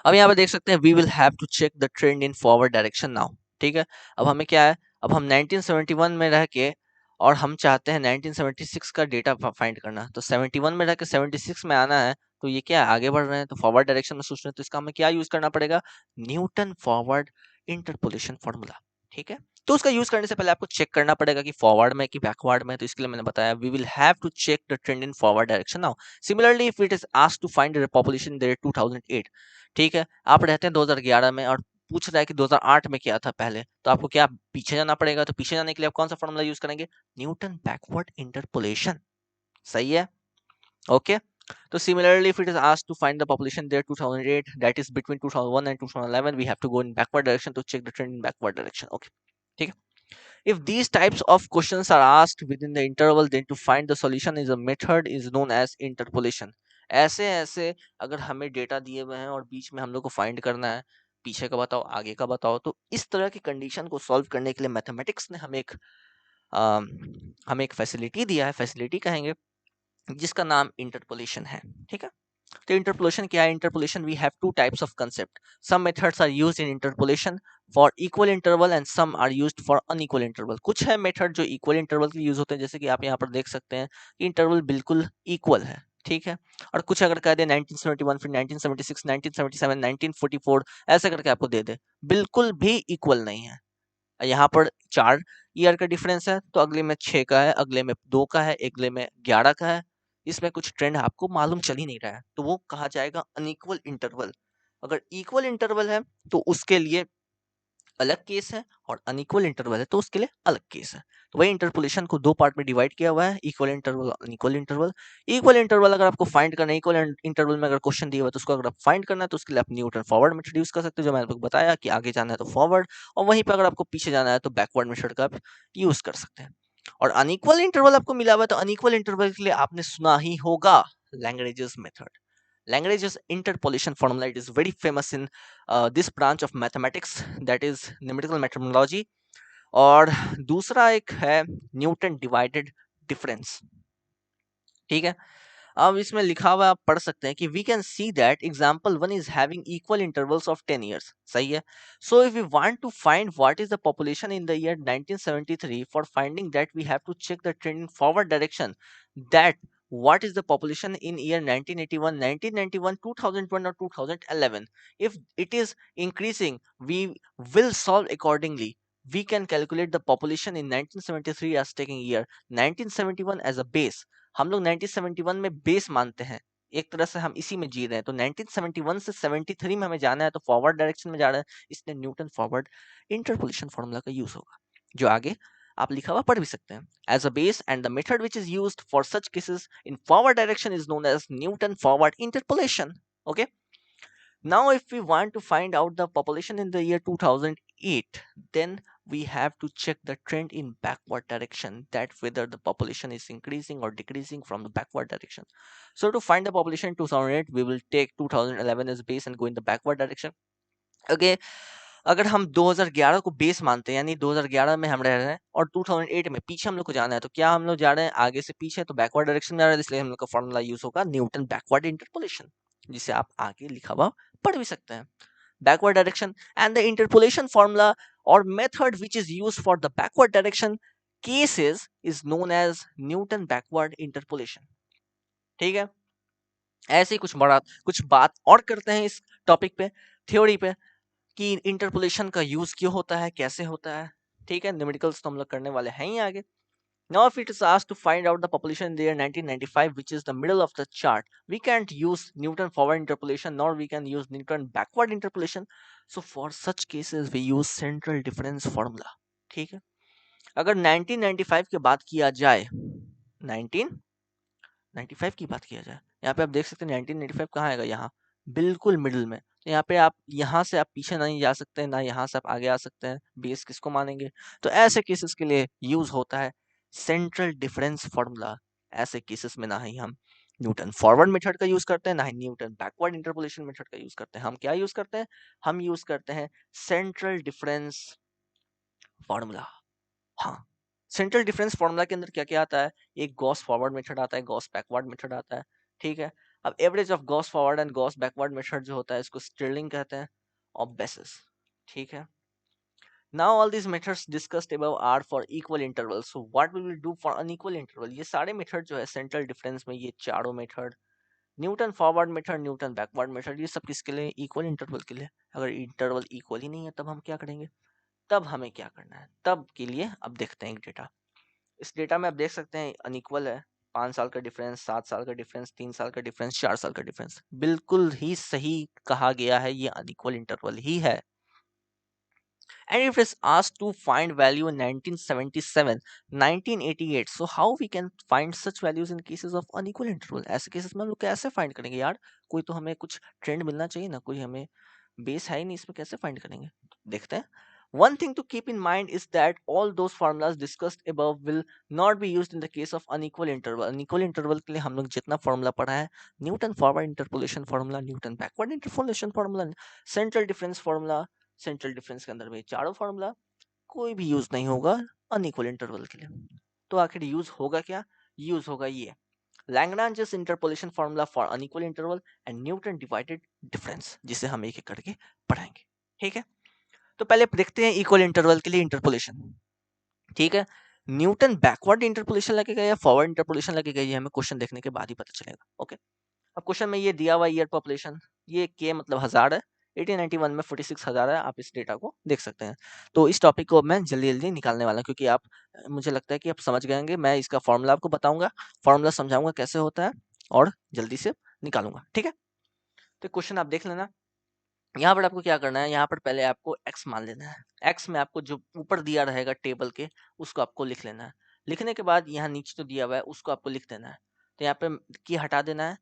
अब यहाँ पे देख सकते हैं, we will have to check the trend in forward direction now. ठीक है, अब हमें क्या है, अब हम 1971 में रह के और हम चाहते हैं 1976 का डेटा फाइंड करना, तो 71 में रह के 76 में आना है, तो ये क्या है, आगे बढ़ रहे हैं, तो फॉरवर्ड डायरेक्शन में सोच रहे हैं, तो इसका हमें क्या यूज करना पड़ेगा, न्यूटन फॉरवर्ड इंटरपोलेशन फॉर्मूला। ठीक है, तो उसका यूज करने से पहले आपको चेक करना पड़ेगा कि फॉरवर्ड में कि बैकवर्ड में, तो इसके लिए मैंने बताया we will have to check the trend in forward direction now. Similarly if it is asked to find the population in 2008, ठीक है, आप रहते हैं 2011 में और पूछ रहा है कि 2008 में क्या था पहले, तो आपको क्या पीछे जाना पड़ेगा, तो पीछे जाने के लिए आप कौन सा फॉर्मूला यूज करेंगे, न्यूटन बैकवर्ड इंटरपोलेशन। सही है, ओके। तो similarly if it is asked to find the population there 2008, that is between 2001 and 2011, we have to go in backward direction to check the trend in backward direction. Okay, ठीक है। If these types of questions are asked within the interval, then to find the solution is a method is known as interpolation. ऐसे ऐसे अगर हमें data दिए हुए हैं और बीच में हम लोग को फाइंड करना है, पीछे का बताओ आगे का बताओ, तो इस तरह की कंडीशन को सॉल्व करने के लिए मैथमेटिक्स ने हमें एक फैसिलिटी दिया है, फैसिलिटी कहेंगे, जिसका नाम इंटरपोलेशन है। ठीक है, तो इंटरपोलेशन क्या है, interpolation we have two types of concept, some methods are used in interpolation for equal interval and some are used for unequal interval. कुछ है मेथड जो इक्वल इंटरवल के लिए यूज होते हैं, जैसे कि आप यहाँ पर देख सकते हैं कि इंटरवल बिल्कुल इक्वल है। ठीक है, और कुछ अगर कह दे 1971 फिर 1976 1977 1944 ऐसा करके आपको दे दे, बिल्कुल भी इक्वल नहीं है। यहाँ पर 4 ईयर का डिफरेंस है, तो अगले में 6 का है, अगले में 2 का है, अगले में 11 का है। इसमें कुछ ट्रेंड आपको मालूम चल ही नहीं रहा है, तो वो कहा जाएगा अनइक्वल इंटरवल। अगर इक्वल इंटरवल है तो उसके लिए अलग केस है, और अनइक्वल इंटरवल है तो उसके लिए अलग केस है। तो वही इंटरपोलेशन को 2 पार्ट में डिवाइड किया हुआ है, इक्वल इंटरवल और अनइक्वल इंटरवल। इक्वल इंटरवल अगर आपको फाइंड करना है, इक्वल इंटरवल में अगर क्वेश्चन दिया हुआ है तो उसको अगर आप फाइंड करना है, तो उसके लिए आप न्यूटन फॉरवर्ड मेथड यूज कर सकते हो, जो मैंने आपको बताया कि आगे जाना है तो फॉरवर्ड, और वहीं पर अगर आपको पीछे जाना है तो बैकवर्ड मेथड का आप यूज कर सकते हैं। और अनइक्वल इंटरवल आपको मिला हुआ है, तो अनइक्वल इंटरवल के लिए आपने सुना ही होगा Lagrange's method. Lagrange's interpolation formula, it is very famous in this branch of mathematics, that is numerical methodology. और दूसरा एक है न्यूटन डिवाइडेड डिफरेंस। ठीक है, अब इसमें लिखा हुआ आप पढ़ सकते हैं कि we can see that example one is having equal intervals of 10 years. सही है। So if we want to find what is the population in the year 1973, for finding that we have to check the trend in forward direction, that what is the population in year 1981, 1991, 2001 or 2011. If it is increasing, we will solve accordingly. We can calculate the population in 1973 as taking year 1971 as a base. हम लोग 1971 में base मानते हैं, एक तरह से हम इसी में जी रहे हैं। तो 1971 से 73 में हमें जाना है, तो फॉरवर्ड डायरेक्शन में जा रहे हैं, इसलिए न्यूटन फॉरवर्ड इंटरपोलेशन फॉर्मूला का यूज होगा, जो आगे आप लिखा हुआ पढ़ भी सकते हैं। As a base and the method which is used for such cases in forward direction is known as Newton forward interpolation. Okay, now if we want to find out the population in the year 2008, then we have to check the trend in backward direction, that whether the population is increasing or decreasing from the backward direction. So to find the population in 2008, we will take 2011 as base and go in the backward direction. Okay, अगर हम 2011 को base मानते हैं, यानी 2011 में हम रह रहे हैं और 2008 में पीछे हम लोग को जाना है, तो क्या हम लोग जा रहे हैं आगे से पीछे, तो बैकवर्ड डायरेक्शन में आ रहे हैं, इसलिए हम लोग का फॉर्मूला यूज होगा न्यूटन बैकवर्ड इंटरपोलेशन, जिसे आप आगे लिखा हुआ पढ़ भी सकते हैं। Backward direction and the interpolation formula or method which is used for the backward direction cases is known as Newton backward interpolation. ठीक है, ऐसे ही कुछ बात और करते हैं इस टॉपिक पे, थ्योरी पे, कि इंटरपोलेशन का यूज क्यों होता है, कैसे होता है। ठीक है, न्यूमेरिकल्स तो हम लोग करने वाले हैं ही आगे। Now, if it is asked to find out the population in the year 1995, which is the middle of the chart, we can't use Newton forward interpolation, nor we can use Newton backward interpolation. So, for such cases, we use central difference formula. ठीक है, अगर 1995 की बात किया जाए, 1995 की बात किया जाए, यहाँ पे आप देख सकते हैं 1995 कहाँ आएगा, यहाँ बिल्कुल मिडिल में। तो यहाँ पे आप यहाँ से आप पीछे नहीं जा सकते, ना यहाँ से आप आगे आ सकते हैं, बेस किसको मानेंगे। तो ऐसे केसेस के लिए यूज होता है सेंट्रल डिफरेंस फॉर्मूला। ऐसे केसेस में ना ही हम न्यूटन फॉरवर्ड मेथड का यूज करते हैं, ना ही न्यूटन बैकवर्ड इंटरपोलेशन मेथड का यूज करते हैं। हम क्या यूज करते हैं, हम यूज करते हैं सेंट्रल डिफरेंस फॉर्मूला। हाँ, सेंट्रल डिफरेंस फॉर्मूला के अंदर क्या क्या आता है, एक गॉस फॉरवर्ड मेथड आता है, गॉस बैकवर्ड मेथड आता है। ठीक है, अब average of Gauss forward and Gauss backward method जो होता है, इसको स्टिरलिंग कहते हैं, ऑफ बेसिस। ठीक है, now all these methods discussed above are for equal intervals. So what we will do for unequal interval, ये सारे मेथड जो है सेंट्रल डिफरेंस में, ये चारों method, Newton forward method, Newton backward method, ये सब किसके लिए, इक्वल इंटरवल के लिए। अगर इंटरवल इक्वल ही नहीं है, तब हम क्या करेंगे, तब हमें क्या करना है, तब के लिए अब देखते हैं एक डेटा। इस डेटा में आप देख सकते हैं अनइक्वल है, 5 साल का डिफरेंस, 7 साल का डिफरेंस, 3 साल का डिफरेंस, 4 साल का डिफरेंस, बिल्कुल ही सही कहा गया है, ये अनइक्वल इंटरवल ही है। And if it's asked to find value in 1977, 1988, so how we can find such values in cases of unequal interval? ऐसे केसेस में हम लोग कैसे फाइंड करेंगे यार, कोई तो हमें कुछ ट्रेंड मिलना चाहिए ना, कोई हमें बेस है ही नहीं, इसमें कैसे फाइंड करेंगे, देखते हैं। One thing to keep in mind is that all those formulas discussed above will not be used in the case of unequal interval. Unequal interval के लिए हम लोग जितना फॉर्मूला पढ़ा है, Newton forward interpolation formula, Newton backward interpolation formula, central difference formula, central difference के अंदर में चारों फॉर्मूला, कोई भी यूज नहीं होगा अनइक्वल इंटरवल के लिए। तो आखिर यूज होगा क्या, यूज होगा ये Lagrange's interpolation formula for unequal interval and Newton divided difference, जिसे हम एक एक करके पढ़ाएंगे। ठीक है, तो पहले देखते हैं इक्वल इंटरवल के लिए इंटरपोलेशन। ठीक है, न्यूटन बैकवर्ड इंटरपोलेशन लगेगा या फॉरवर्ड इंटरपोलेशन लगेगा, ये हमें क्वेश्चन देखने के बाद ही पता चलेगा। ओके, अब क्वेश्चन में ये दिया हुआ ईयर पॉपुलेशन, ये के मतलब 1000 है, 1891 में 46,000 है, आप इस डेटा को देख सकते हैं। तो इस टॉपिक को मैं जल्दी जल्दी निकालने वाला हूँ, क्योंकि आप, मुझे लगता है कि आप समझ गए होंगे। मैं इसका फॉर्मूला आपको बताऊंगा, फॉर्मूला समझाऊंगा कैसे होता है, और जल्दी से निकालूंगा। ठीक है, तो क्वेश्चन आप देख लेना। यहाँ पर आपको क्या करना है, यहाँ पर पहले आपको x मान लेना है। x में आपको जो ऊपर दिया रहेगा टेबल के, उसको आपको लिख लेना है। लिखने के बाद यहाँ नीचे जो दिया हुआ है उसको आपको लिख देना है। तो यहाँ पे की हटा देना है।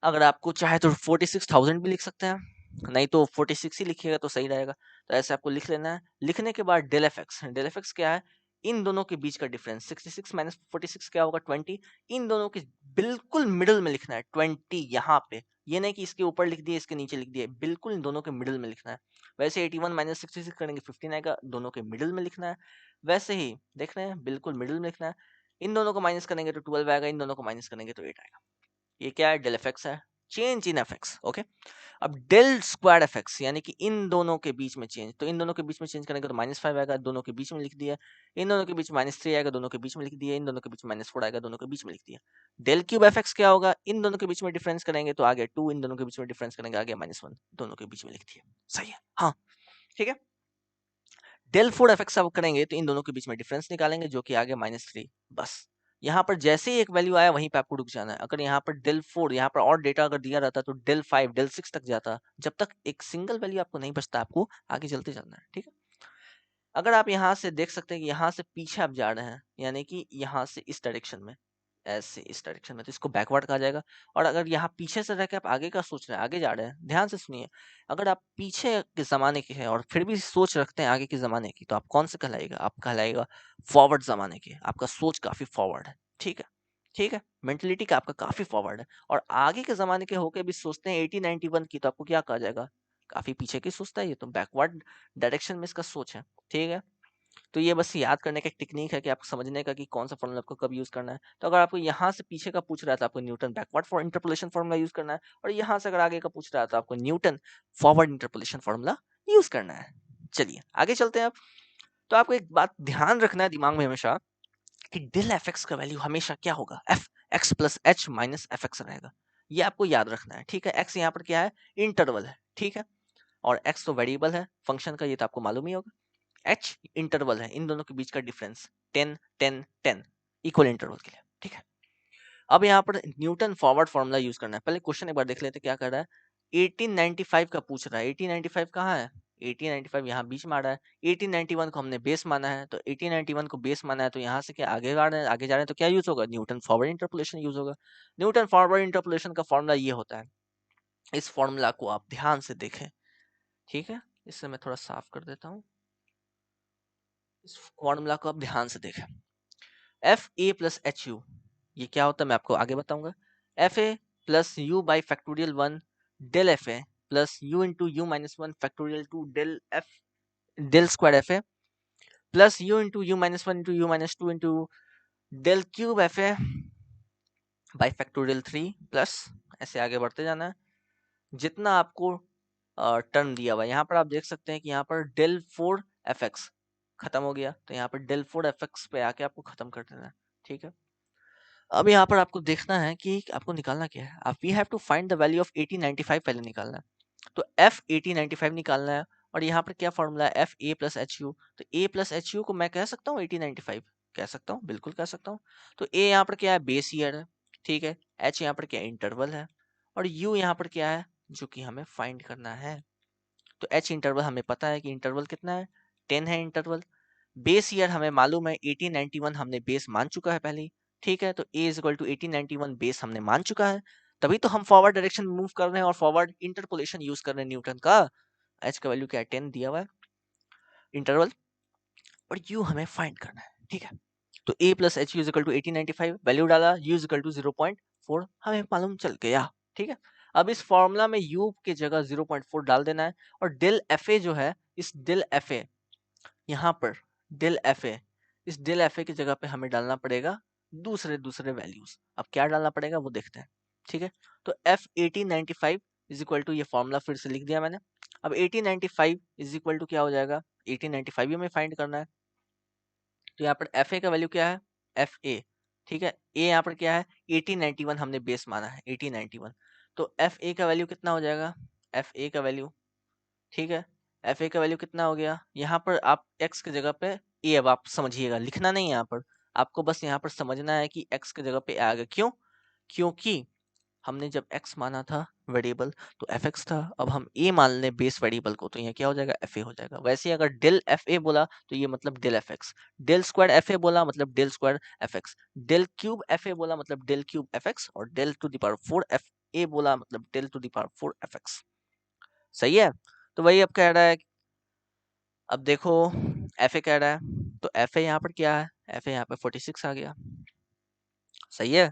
अगर आपको चाहे तो 46,000 भी लिख सकते हैं, नहीं तो 46 ही लिखिएगा तो सही रहेगा। तो ऐसे आपको लिख लेना है। लिखने के बाद डेल एफ एक्स क्या है, इन दोनों के बीच का डिफरेंस, 66 माइनस 46 क्या होगा, 20। इन दोनों के बिल्कुल मिडिल में लिखना है 20 यहाँ पे, ये नहीं कि इसके ऊपर लिख दिए इसके नीचे लिख दिए, बिल्कुल इन दोनों के मिडिल में लिखना है। वैसे 81 माइनस 66 करेंगे 15 आएगा, दोनों के मिडिल में लिखना है। वैसे ही देख रहे हैं, बिल्कुल मिडिल में लिखना है। इन दोनों को माइनस करेंगे तो 12 आएगा, इन दोनों को माइनस करेंगे तो 8 आएगा। ये क्या है? डेल एफ है, change in F x. Okay, अब डेल स्क्वायर एफ एक्स यानी कि इन दोनों के बीच में चेंज, तो इन दोनों के बीच में चेंज करेंगे तो -5 आएगा, दोनों के बीच में लिख दिया। इन दोनों के बीच -3 आएगा, दोनों के बीच में लिख दिया। इन दोनों के बीच -4 आएगा, दोनों के बीच में लिख दिया। डेल क्यूब एफ एक्स क्या होगा? इन दोनों के बीच में डिफरेंस करेंगे तो आ गया 2, इन दोनों के बीच में डिफरेंस करेंगे आ गया -1, दोनों के बीच में लिख दिया। सही है, हाँ ठीक है। डेल 4 एफ एक्स अब करेंगे तो इन दोनों के बीच में डिफरेंस निकालेंगे जो कि आ गया -3। बस यहाँ पर जैसे ही एक वैल्यू आया वहीं पे आपको रुक जाना है। अगर यहाँ पर डेल 4 यहाँ पर और डेटा अगर दिया रहता तो डेल 5 डेल 6 तक जाता। जब तक एक सिंगल वैल्यू आपको नहीं बचता आपको आगे चलते जाना है, ठीक है। अगर आप यहाँ से देख सकते हैं कि यहाँ से पीछे आप जा रहे हैं, यानी कि यहाँ से इस डायरेक्शन में, ऐसे इस डायरेक्शन में, तो इसको बैकवर्ड कहा जाएगा। और अगर यहाँ पीछे से रह के आप आगे का सोच रहे हैं, आगे जा रहे हैं, ध्यान से सुनिए, अगर आप पीछे के ज़माने के हैं और फिर भी सोच रखते हैं आगे के ज़माने की, तो आप कौन से कहलाएगा? आप कहलाएगा फॉरवर्ड ज़माने के। आपका सोच काफ़ी फॉरवर्ड है, ठीक है, ठीक है, मेंटलिटी का आपका काफ़ी फॉरवर्ड है। और आगे के ज़माने के होके भी सोचते हैं 1891 की, तो आपको क्या कहा जाएगा? काफ़ी पीछे की सोचता है, ये तो बैकवर्ड डायरेक्शन में इसका सोच है, ठीक है। तो ये बस याद करने का एक टेक्निक है कि आपको समझने का कि कौन सा फॉर्मूला आपको कब यूज करना है। तो अगर आपको यहाँ से पीछे का पूछ रहा है तो आपको Newton backward for interpolation formula use करना है, और यहाँ से अगर आगे का पूछ रहा है तो आपको Newton forward interpolation formula use करना है। चलिए आगे चलते हैं अब। तो आपको एक बात ध्यान रखना है दिमाग में हमेशा कि डेल एफ एक्स का वैल्यू हमेशा क्या होगा? F x plus h minus f x रहेगा। ये आपको याद रखना है, ठीक है। एक्स यहाँ पर क्या है? इंटरवल है, ठीक है, और एक्स तो वेरिएबल है फंक्शन का, ये तो आपको मालूम ही होगा। एच इंटरवल है, इन दोनों के बीच का डिफरेंस 10 10 10 इक्वल इंटरवल के लिए, ठीक है। अब यहाँ पर न्यूटन फॉरवर्ड फॉर्मूला यूज करना है। पहले क्वेश्चन एक बार देख लेते क्या कर रहा है। 1895 का पूछ रहा है। 1895 कहाँ है? 1895 यहाँ बीच में आ रहा है। 1891 को हमने बेस माना है, तो 1891 को बेस माना है, तो यहाँ से क्या आगे जा रहे हैं, आगे जा रहे हैं, तो क्या यूज होगा? न्यूटन फॉरवर्ड इंटरपोलेशन यूज होगा। न्यूटन फॉरवर्ड इंटरपोलेशन का फॉर्मूला ये होता है। इस फॉर्मूला को आप ध्यान से देखें, ठीक है। इससे मैं थोड़ा साफ कर देता हूँ। इस फॉर्मूला को आप ध्यान से देखें। F a plus h u, ये क्या होता है मैं आपको आगे बताऊंगा। F a plus u by factorial 1 del F a plus u into u minus 1 factorial 2 del f del square f a plus u into u minus 1 into u minus 2 into del cube f a by factorial 3 plus ऐसे आगे बढ़ते जाना है जितना आपको term दिया हुआ है। यहाँ पर आप देख सकते हैं कि यहाँ पर डेल 4 एफ एक्स खत्म हो गया, तो यहाँ पर डेल 4 एफ एक्स पे आके आपको खत्म कर देना है, ठीक है। अब यहाँ पर आपको देखना है कि आपको निकालना क्या है। आप we have to find the value of 1895 पहले निकालना है। तो एफ 1895 निकालना है, और यहाँ पर क्या फॉर्मूला है? F a plus h you. तो ए प्लस एच यू को मैं कह सकता हूँ 1895, कह सकता हूँ, बिल्कुल कह सकता हूँ। तो ए यहाँ पर क्या है? बेस ईयर है, ठीक है। एच यहाँ पर क्या है? इंटरवल है। और यू यहाँ पर क्या है? जो कि हमें फाइंड करना है। तो एच इंटरवल हमें पता है कि इंटरवल कितना है? 10 है इंटरवल। बेस ईयर हमें मालूम है 1891 हमने बेस मान चुका है पहले ही, ठीक है। तो a is equal to 1891 base हमने मान चुका है, तभी तो हम फॉरवर्ड डायरेक्शन में मूव कर रहे हैं और फॉरवर्ड इंटरपोलेशन यूज कर रहे हैं न्यूटन का। h का वैल्यू क्या है? 10 दिया हुआ है इंटरवल, और u हमें फाइंड करना है, ठीक है। तो a plus h u is equal to 1895 value डाला, u इज इक्वल टू 0.4 हमें मालूम चल गया, ठीक है। अब इस फॉर्मूला में u की जगह 0.4 डाल देना है, और डेल एफ ए जो है, इस डेल एफ ए यहाँ पर डेल एफ ए, इस डेल एफ ए की जगह पे हमें डालना पड़ेगा दूसरे दूसरे वैल्यूज। अब क्या डालना पड़ेगा वो देखते हैं, ठीक है। तो एफ 1895 इज इक्वल टू, ये फॉर्मूला फिर से लिख दिया मैंने। अब 1895 इज इक्वल टू क्या हो जाएगा? 1895 ही हमें फाइंड करना है। तो यहाँ पर एफ ए का वैल्यू क्या है? एफ ए, ठीक है। ए यहाँ पर क्या है? 1891 हमने बेस माना है 1891। तो एफ ए का वैल्यू कितना हो जाएगा? एफ ए का वैल्यू, ठीक है, एफ ए का वैल्यू कितना हो गया? यहाँ पर आप x की जगह पे ए, अब आप समझिएगा, लिखना नहीं है यहाँ पर, आपको बस यहाँ पर समझना है कि x की जगह पे आ गया। क्यों? क्योंकि हमने जब x माना था वेरिएबल तो एफ एक्स था, अब हम a मान लें बेस वेरिएबल को, तो यहाँ क्या हो जाएगा? एफ ए हो जाएगा। वैसे ही अगर डेल एफ ए बोला तो ये मतलब del f x, del square f a बोला मतलब del square f x, del cube f a बोला मतलब डेल क्यूब एफ एक्स, और del to the power 4 f a बोला मतलब del to the power 4 f x. सही है। तो वही अब कह रहा है, अब देखो एफ ए कह रहा है, तो एफ ए यहाँ पर क्या है? एफ ए यहाँ पे 46 आ गया, सही है।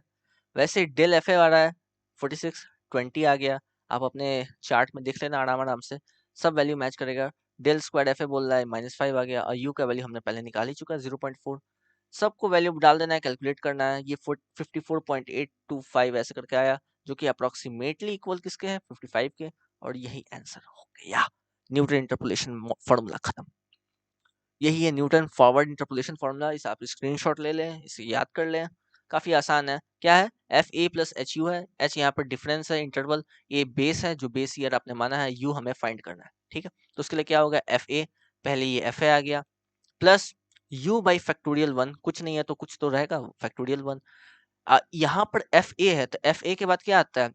वैसे डेल एफ ए आ रहा है 46, 20 आ गया। आप अपने चार्ट में देख लेना आराम आराम से, सब वैल्यू मैच करेगा। डेल स्क्वायर एफ ए बोल रहा है -5 आ गया, और यू का वैल्यू हमने पहले निकाल ही चुका है 0.4। सबको वैल्यू डाल देना है, कैलकुलेट करना है। ये 54.825 ऐसे करके आया, जो कि अप्रोक्सीमेटली इक्वल किसके है, 55 के। और यही आंसर हो गया। न्यूटन इंटरपोलेशन फॉर्मूला खत्म। यही है न्यूटन फॉरवर्ड इंटरपोलेशन फॉर्मूला। इसे आप स्क्रीनशॉट ले लें, इसे याद कर लें। काफी आसान है। क्या है, F a plus h you है। एच यहाँ पर डिफरेंस है, इंटरवल। ए बेस है, जो बेस ईयर आपने माना है। यू हमें फाइंड करना है, ठीक है। तो उसके लिए क्या होगा, एफ ए, पहले ये एफ ए आ गया, प्लस u बाई फैक्टोरियल 1, कुछ नहीं है तो कुछ तो रहेगा, फैक्टोरियल 1। यहाँ पर एफ ए है, तो एफ ए के बाद क्या आता है,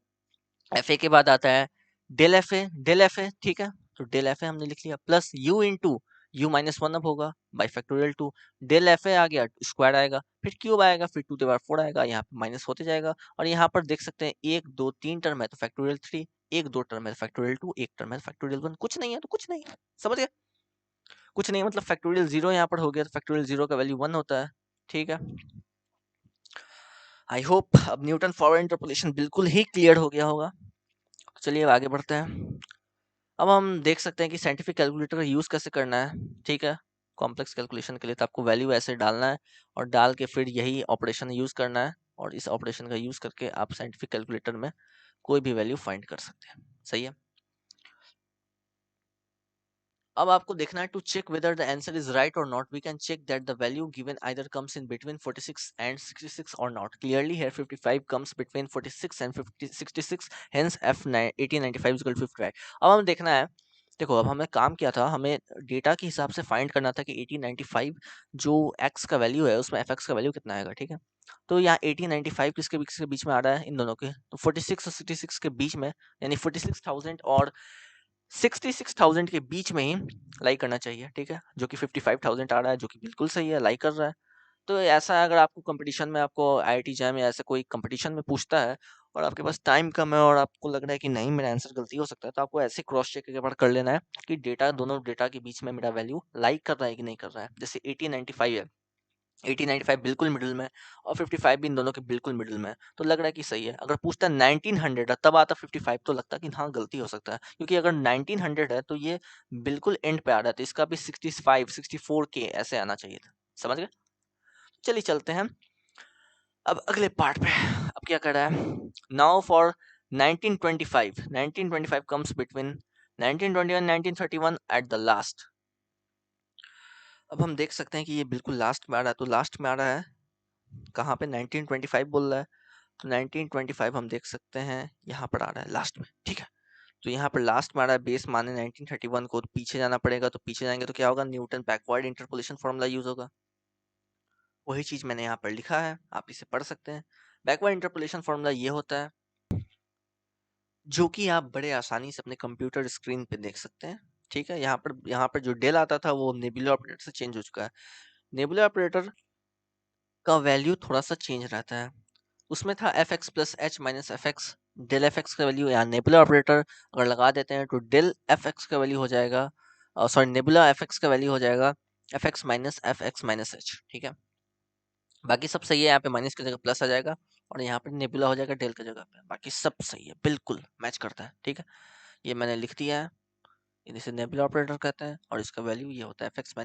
एफ ए के बाद आता है del F a, del F a, ठीक है। तो डेल एफ ए हमने लिख लिया, प्लस u इंटू u-1 अब होगा by factorial 2। Del F A आ गया, स्क्वायर आएगा, फिर क्यूब आएगा, फिर 2 4 आएगा, यहाँ पे माइनस होते जाएगा। और यहाँ पर देख सकते हैं 1 2 3 टर्म है तो फैक्टोरियल 3, 1 2 टर्म है फैक्टोरियल 2, 1 टर्म है फैक्टोरियल 1, कुछ नहीं है तो कुछ नहीं है, समझ गए। कुछ नहीं मतलब फैक्टोरियल 0 यहाँ पर हो गया, तो फैक्टोरियल 0 का वैल्यू 1 होता है, ठीक है। आई होप अब न्यूटन फॉरवर्ड इंटरपोलेशन बिल्कुल ही क्लियर हो गया होगा। चलिए अब आगे बढ़ते हैं। अब हम देख सकते हैं कि साइंटिफिक कैलकुलेटर का यूज़ कैसे करना है, ठीक है। कॉम्प्लेक्स कैलकुलेशन के लिए तो आपको वैल्यू ऐसे डालना है, और डाल के फिर यही ऑपरेशन यूज़ करना है, और इस ऑपरेशन का यूज़ करके आप साइंटिफिक कैलकुलेटर में कोई भी वैल्यू फाइंड कर सकते हैं, सही है। अब आपको देखना है to check whether the answer is right or not, we can check that the value given either comes in between 46 and 66 or not. Clearly here 55 comes between 46 and 66, hence f 1895 equal 55। अब हमें देखना है, देखो अब हमने काम किया था, हमें डेटा के हिसाब से फाइंड करना था कि 1895 जो x का वैल्यू है उसमें fx का वैल्यू कितना आएगा, ठीक है। तो यहाँ 1895 किसके बीच में आ रहा है, इन दोनों के, तो 46 और 66 के बीच में, यानी 46,000 और 66,000 के बीच में ही लाई करना चाहिए, ठीक है। जो कि 55,000 आ रहा है, जो कि बिल्कुल सही है, लाई कर रहा है। तो ऐसा अगर आपको कंपटीशन में, आपको आईआईटी जैम या ऐसे कोई कंपटीशन में पूछता है, और आपके पास टाइम कम है, और आपको लग रहा है कि नहीं मेरा आंसर गलती हो सकता है, तो आपको ऐसे क्रॉस चेक एक बार कर लेना है कि डेटा, दोनों डेटा के बीच में मेरा वैल्यू लाई कर रहा है कि नहीं कर रहा है। जैसे 1895 है, 1895 बिल्कुल मिडिल में, और 55 भी इन दोनों के बिल्कुल मिडिल में, तो लग रहा है कि सही है। अगर पूछता है 1900 है तब आता 55, तो लगता है कि हाँ गलती हो सकता है, क्योंकि अगर 1900 है तो ये बिल्कुल एंड पे आ रहा है, तो इसका भी 65 64 के ऐसे आना चाहिए था, समझ गए। चलिए चलते हैं अब अगले पार्ट पे। अब क्या कर रहा है, now for 1925 comes between 1921 1931 at the last. अब हम देख सकते हैं कि ये बिल्कुल लास्ट में आ रहा है, तो लास्ट में आ रहा है कहाँ पे, 1925 बोल रहा है, तो 1925 हम देख सकते हैं यहाँ पर आ रहा है लास्ट में, ठीक है। तो यहाँ पर लास्ट में आ रहा है, बेस माने 1931 को, तो पीछे जाना पड़ेगा, तो पीछे जाएंगे तो क्या होगा, Newton backward interpolation formula use होगा। वही चीज मैंने यहाँ पर लिखा है, आप इसे पढ़ सकते हैं। बैकवर्ड इंटरपोलेशन फॉर्मूला ये होता है, जो कि आप बड़े आसानी से अपने कंप्यूटर स्क्रीन पे देख सकते हैं, ठीक है। यहाँ पर जो डेल आता था वो नेबुलर ऑपरेटर से चेंज हो चुका है। नेबुलर ऑपरेटर का वैल्यू थोड़ा सा चेंज रहता है। उसमें था f x plus h minus f x, del f x का वैल्यू यहाँ नेबुलर ऑपरेटर अगर लगा देते हैं तो डेल एफ एक्स का वैल्यू हो जाएगा, सॉरी नेबुलर एफ एक्स का वैल्यू हो जाएगा एफ एक्स माइनस एच, ठीक है। बाकी सब सही है, यहाँ पे माइनस की जगह प्लस आ जाएगा, और यहाँ पे नेबुला हो जाएगा डेल की जगह पे। बाकी सब सही है, बिल्कुल मैच करता है, ठीक है। ये मैंने लिख दिया है, इसे नेबुला ऑपरेटर कहते हैं, और इसका वैल्यू ये होता है एफ एक्स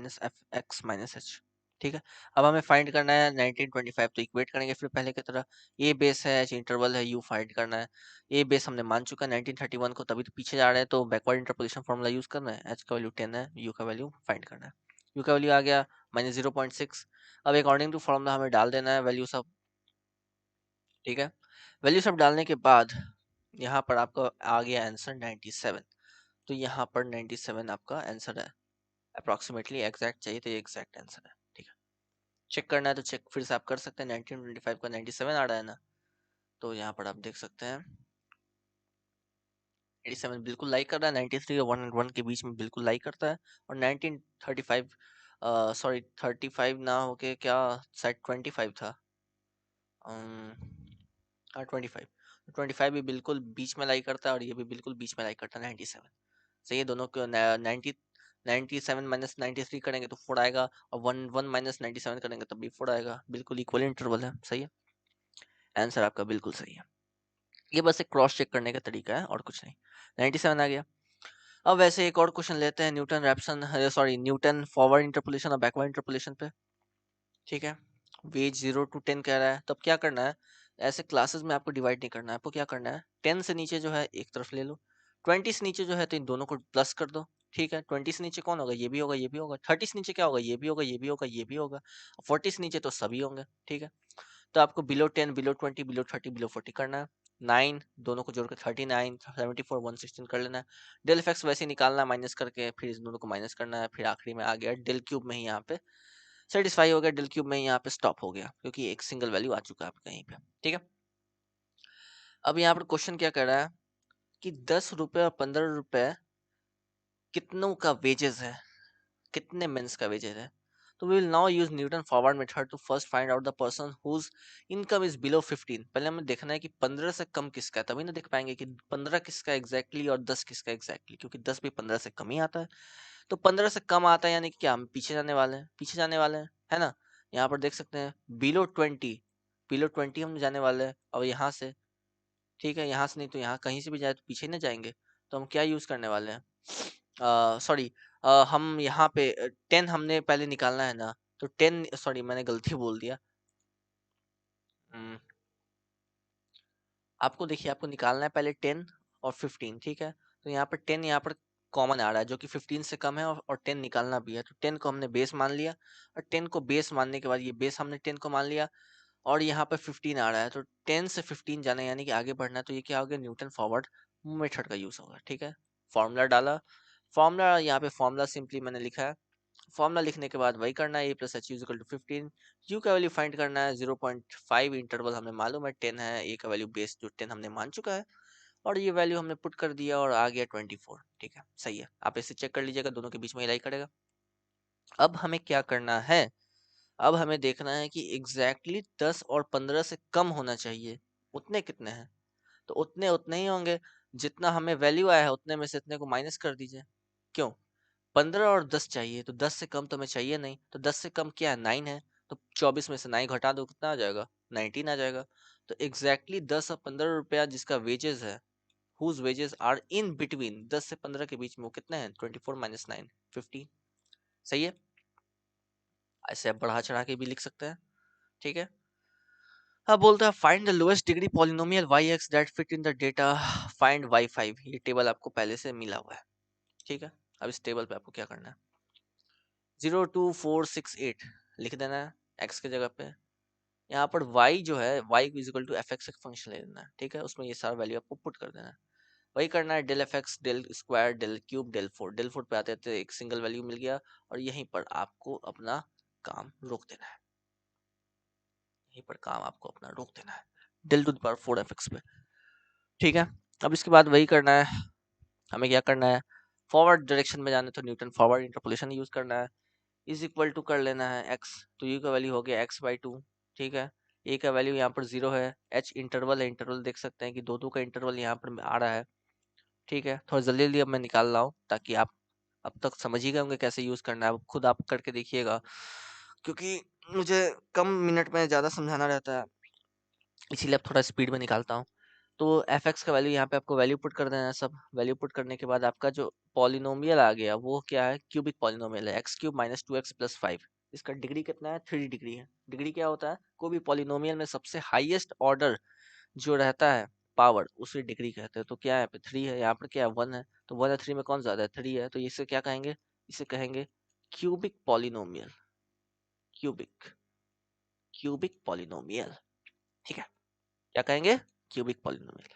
माइनस एच, ठीक है। अब हमें फाइंड करना है 1925, तो इक्वेट करेंगे फिर पहले की तरह। ए बेस है, एच इंटरवल है, यू फाइंड करना है। ए बेस हमने मान चुका है 1931 को, तभी तो पीछे जा रहे हैं, तो बैकवर्ड इंटरपोलेशन फॉर्मूला यूज करना है। एच का वैल्यू 10 है, यू का वैल्यू फाइंड करना है। यू का वैल्यू आ गया -0.6। अब अकॉर्डिंग टू फॉर्मूला हमें डाल देना है वैल्यू सब, ठीक है। वैल्यू सब डालने के बाद यहाँ पर आपका आ गया आंसर 97। तो यहाँ पर 97 आपका आंसर है, अप्रॉक्सीमेटली एग्जैक्ट चाहिए तो ये एग्जैक्ट आंसर है, ठीक है। चेक करना है तो चेक फिर से आप कर सकते हैं, 1925 का 97 आ रहा है ना, तो यहाँ पर आप देख सकते हैं 87 बिल्कुल लाइक कर रहा है, 93 और 101 के बीच में बिल्कुल लाइक करता है, और 1935 सॉरी 35 ना होके क्या शायद 25 था, हाँ 25, 25 भी बिल्कुल बीच में लाई करता है, और ये भी बिल्कुल बीच में लाई करता है 97। सही है, दोनों को 97 माइनस 93 करेंगे तो 4 आएगा, और 1 माइनस 97 करेंगे तब भी 4 आएगा, बिल्कुल इक्वल इंटरवल है, सही है। आंसर आपका बिल्कुल सही है। ये बस एक क्रॉस चेक करने का तरीका है और कुछ नहीं। 97 आ गया। अब वैसे एक और क्वेश्चन लेते हैं न्यूटन फॉरवर्ड इंटरपोलेशन और बैकवर्ड इंटरपोलेशन पे। ठीक है, वेज 0 to 10 कह रहा है, तब क्या करना है, ऐसे क्लासेस में आपको डिवाइड नहीं करना है, आपको क्या करना है, 10 से नीचे जो है एक तरफ ले लो, 20 से नीचे जो है तो इन दोनों को प्लस कर दो। ठीक है, 20 से नीचे कौन होगा, ये भी होगा, ये भी होगा, 30 से नीचे क्या होगा, ये भी होगा, ये भी होगा, ये भी होगा, 40 से नीचे तो सभी होंगे। ठीक है, तो आपको बिलो 10, बिलो 20, बिलो 30, बिलो 40 करना है। 9 दोनों को जोड़कर 39, 74, 116 कर लेना है। डेल इफेक्ट्स वैसे ही निकालना है माइनस करके, फिर इस दोनों को माइनस करना है, फिर आखिरी में आ गया डेल क्यूब में ही यहाँ पे सेटिस्फाई हो गया, डेल क्यूब में यहाँ पे स्टॉप हो गया क्योंकि एक सिंगल वैल्यू आ चुका है आपका कहीं पे। ठीक है, अब यहाँ पर क्वेश्चन क्या कर रहा है कि 10 रुपए और 15 रुपए कितनों का वेजेस है, कितने मेंस का वेजेस है। तो we will now use Newton forward method to first find out the person whose income is below 15। पहले हमें देखना है कि 15 से कम किसका है, तभी ना देख पाएंगे कि 15 किसका एग्जैक्टली और 10 किसका एग्जैक्टली, क्योंकि 10 भी 15 से कम ही आता है। तो 15 से कम आता है यानी कि क्या हम पीछे जाने वाले हैं, पीछे जाने वाले हैं, है ना। यहाँ पर देख सकते हैं बिलो 20 हम जाने वाले हैं, और यहाँ से, ठीक है, यहाँ से नहीं तो यहाँ कहीं से भी जाए तो पीछे ही ना जाएंगे। तो हम क्या यूज करने वाले हैं, सॉरी, हम यहाँ पे 10 हमने पहले निकालना है ना, तो 10, सॉरी मैंने गलती बोल दिया। हम्म, आपको देखिए, आपको निकालना है पहले 10 और 15। ठीक है, तो यहाँ पर 10 यहाँ पर कॉमन आ रहा है जो कि 15 से कम है, और 10 निकालना भी है, तो 10 को हमने बेस मान लिया, और 10 को बेस मानने के बाद ये बेस हमने 10 को मान लिया, और यहाँ पर 15 आ रहा है, तो 10 से 15 जाना यानी कि आगे बढ़ना है, तो ये क्या हो गया, न्यूटन फॉरवर्ड मेथड का यूज होगा। ठीक है, फॉर्मूला डाला, फॉर्मूला यहाँ पे फॉर्मूला सिंपली मैंने लिखा है, फॉर्मूला लिखने के बाद वही करना है, a plus h equal to 15, u का वैल्यू फाइंड करना है 0.5, इंटरवल हमें मालूम है 10 है, a का वैल्यू बेस जो 10 हमने मान चुका है, और ये वैल्यू हमने पुट कर दिया और आ गया 24। ठीक है, सही है, आप इसे चेक कर लीजिएगा, दोनों के बीच में लाई करेगा। अब हमें क्या करना है, अब हमें देखना है कि एग्जैक्टली 10 और 15 से कम होना चाहिए, उतने कितने हैं, तो उतने उतने ही होंगे, जितना हमें वैल्यू आया है उतने में से इतने को माइनस कर दीजिए। क्यों, 15 और 10 चाहिए, तो 10 से कम तो हमें चाहिए नहीं, तो 10 से कम क्या है, 9 है, तो 24 में से 9 घटा दो, कितना आ जाएगा, 19 आ जाएगा। तो एग्जैक्टली 10 और 15 रुपया जिसका वेजेस है, whose wages are in between 10 से 15 के बीच में, वो कितने हैं, 24 माइनस 9, 15। सही है, ऐसे आप बढ़ा चढ़ा के भी लिख सकते हैं। ठीक है, अब बोलता है find the lowest degree polynomial y(x) that fit in the data, find y5। ये टेबल आपको पहले से मिला हुआ है। ठीक है, अब इस टेबल पे आपको क्या करना है, 02468 लिख देना है x की जगह पे। यहाँ पर y जो है, y equal to f x एक फंक्शन ले लेना है। ठीक है, उसमें ये सारा वैल्यू आपको पुट कर देना है, वही करना है, del f x, del square, del cube, del four पे आते थे, एक सिंगल वैल्यू मिल गया, और यहीं पर आपको अपना काम रोक देना है, यहीं पर काम आपको अपना रोक देना है, del to the power 4 f x पे। ठीक है, अब इसके बाद वही करना है, हमें क्या करना है, फॉरवर्ड डायरेक्शन में जाना, तो न्यूटन फॉरवर्ड इंटरपोलेशन यूज करना है, इज इक्वल टू कर लेना है x, तो u का वैल्यू हो गया x/2। ठीक है, a का वैल्यू यहाँ पर 0 है, h इंटरवल है, इंटरवल देख सकते हैं कि दो दो का इंटरवल यहाँ पर आ रहा है। ठीक है, थोड़ा जल्दी जल्दी अब मैं निकाल रहा हूँ ताकि आप अब तक समझ ही गए होंगे कैसे यूज करना है, अब खुद आप करके देखिएगा, क्योंकि मुझे कम मिनट में ज़्यादा समझाना रहता है, इसीलिए अब थोड़ा स्पीड में निकालता हूँ। तो एफ एक्स का वैल्यू यहाँ पे आपको वैल्यू पुट कर देना है, सब वैल्यू पुट करने के बाद आपका जो पॉलिनोमियल आ गया वो क्या है, क्यूबिक पॉलिनोमियल है, x³ माइनस 2x प्लस 5। इसका डिग्री कितना है, 3 डिग्री है। डिग्री क्या होता है, कोई भी पॉलिनोमियल में सबसे हाईएस्ट ऑर्डर जो रहता है पावर, उसे डिग्री कहते हैं। तो क्या है, यहाँ पे 3 है, यहाँ पर क्या है, 1 है, तो 1 और 3 में कौन ज्यादा है, 3 है, तो इसे क्या कहेंगे, इसे कहेंगे cubic polynomial, cubic cubic polynomial. ठीक है, क्या कहेंगे, क्यूबिक पॉलिनोमियल।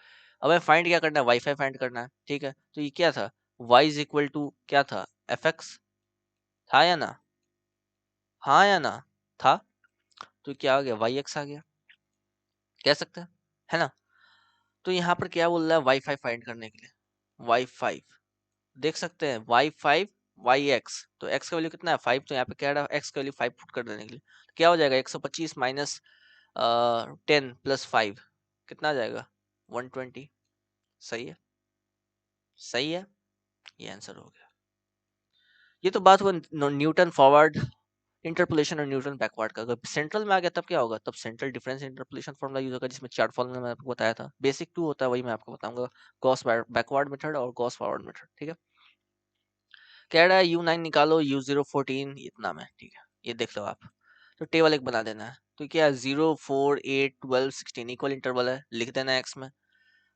अब हमें फाइंड क्या करना है, वाईफाई फाइंड करना है। ठीक है, तो ये क्या था, y इज इक्वल टू क्या था, एफ एक्स, था या ना, हाँ या ना, था, तो क्या आ गया, वाई एक्स आ गया, कह सकते हैं, है ना। तो यहाँ पर क्या बोल रहा है, वाई फाई फाइंड करने के लिए, वाई फाइव देख सकते हैं, वाई फाइव वाई एक्स, तो एक्स का वैल्यू कितना है, 5, तो यहाँ पे क्या रहा है, एक्स का वैल्यू 5 पुट कर देने के लिए, तो क्या हो जाएगा, 125 माइनस 10 प्लस 5 कितना आ जाएगा, 120। सही है, सही है, ये आंसर हो गया। ये तो बात हुआ न्यूटन फॉरवर्ड इंटरपोलेशन और न्यूटन बैकवर्ड का। अगर सेंट्रल में आ गया तब क्या होगा, तब central difference interpolation formula use होगा, जिसमें 4 फॉर्मूला मैंने आपको बताया था, बेसिक 2 होता है, वही मैं आपको बताऊंगा, गॉस बैकवर्ड मेथड और गॉस फॉरवर्ड मेथड। ठीक है, कह रहा है U9 निकालो, U014 इतना में, ठीक है, ये देख लो आप। तो टेबल एक बना देना है, तो क्या 0, 4, 8, 12, 16 इक्वल इंटरवल है, लिख देना है एक्स में।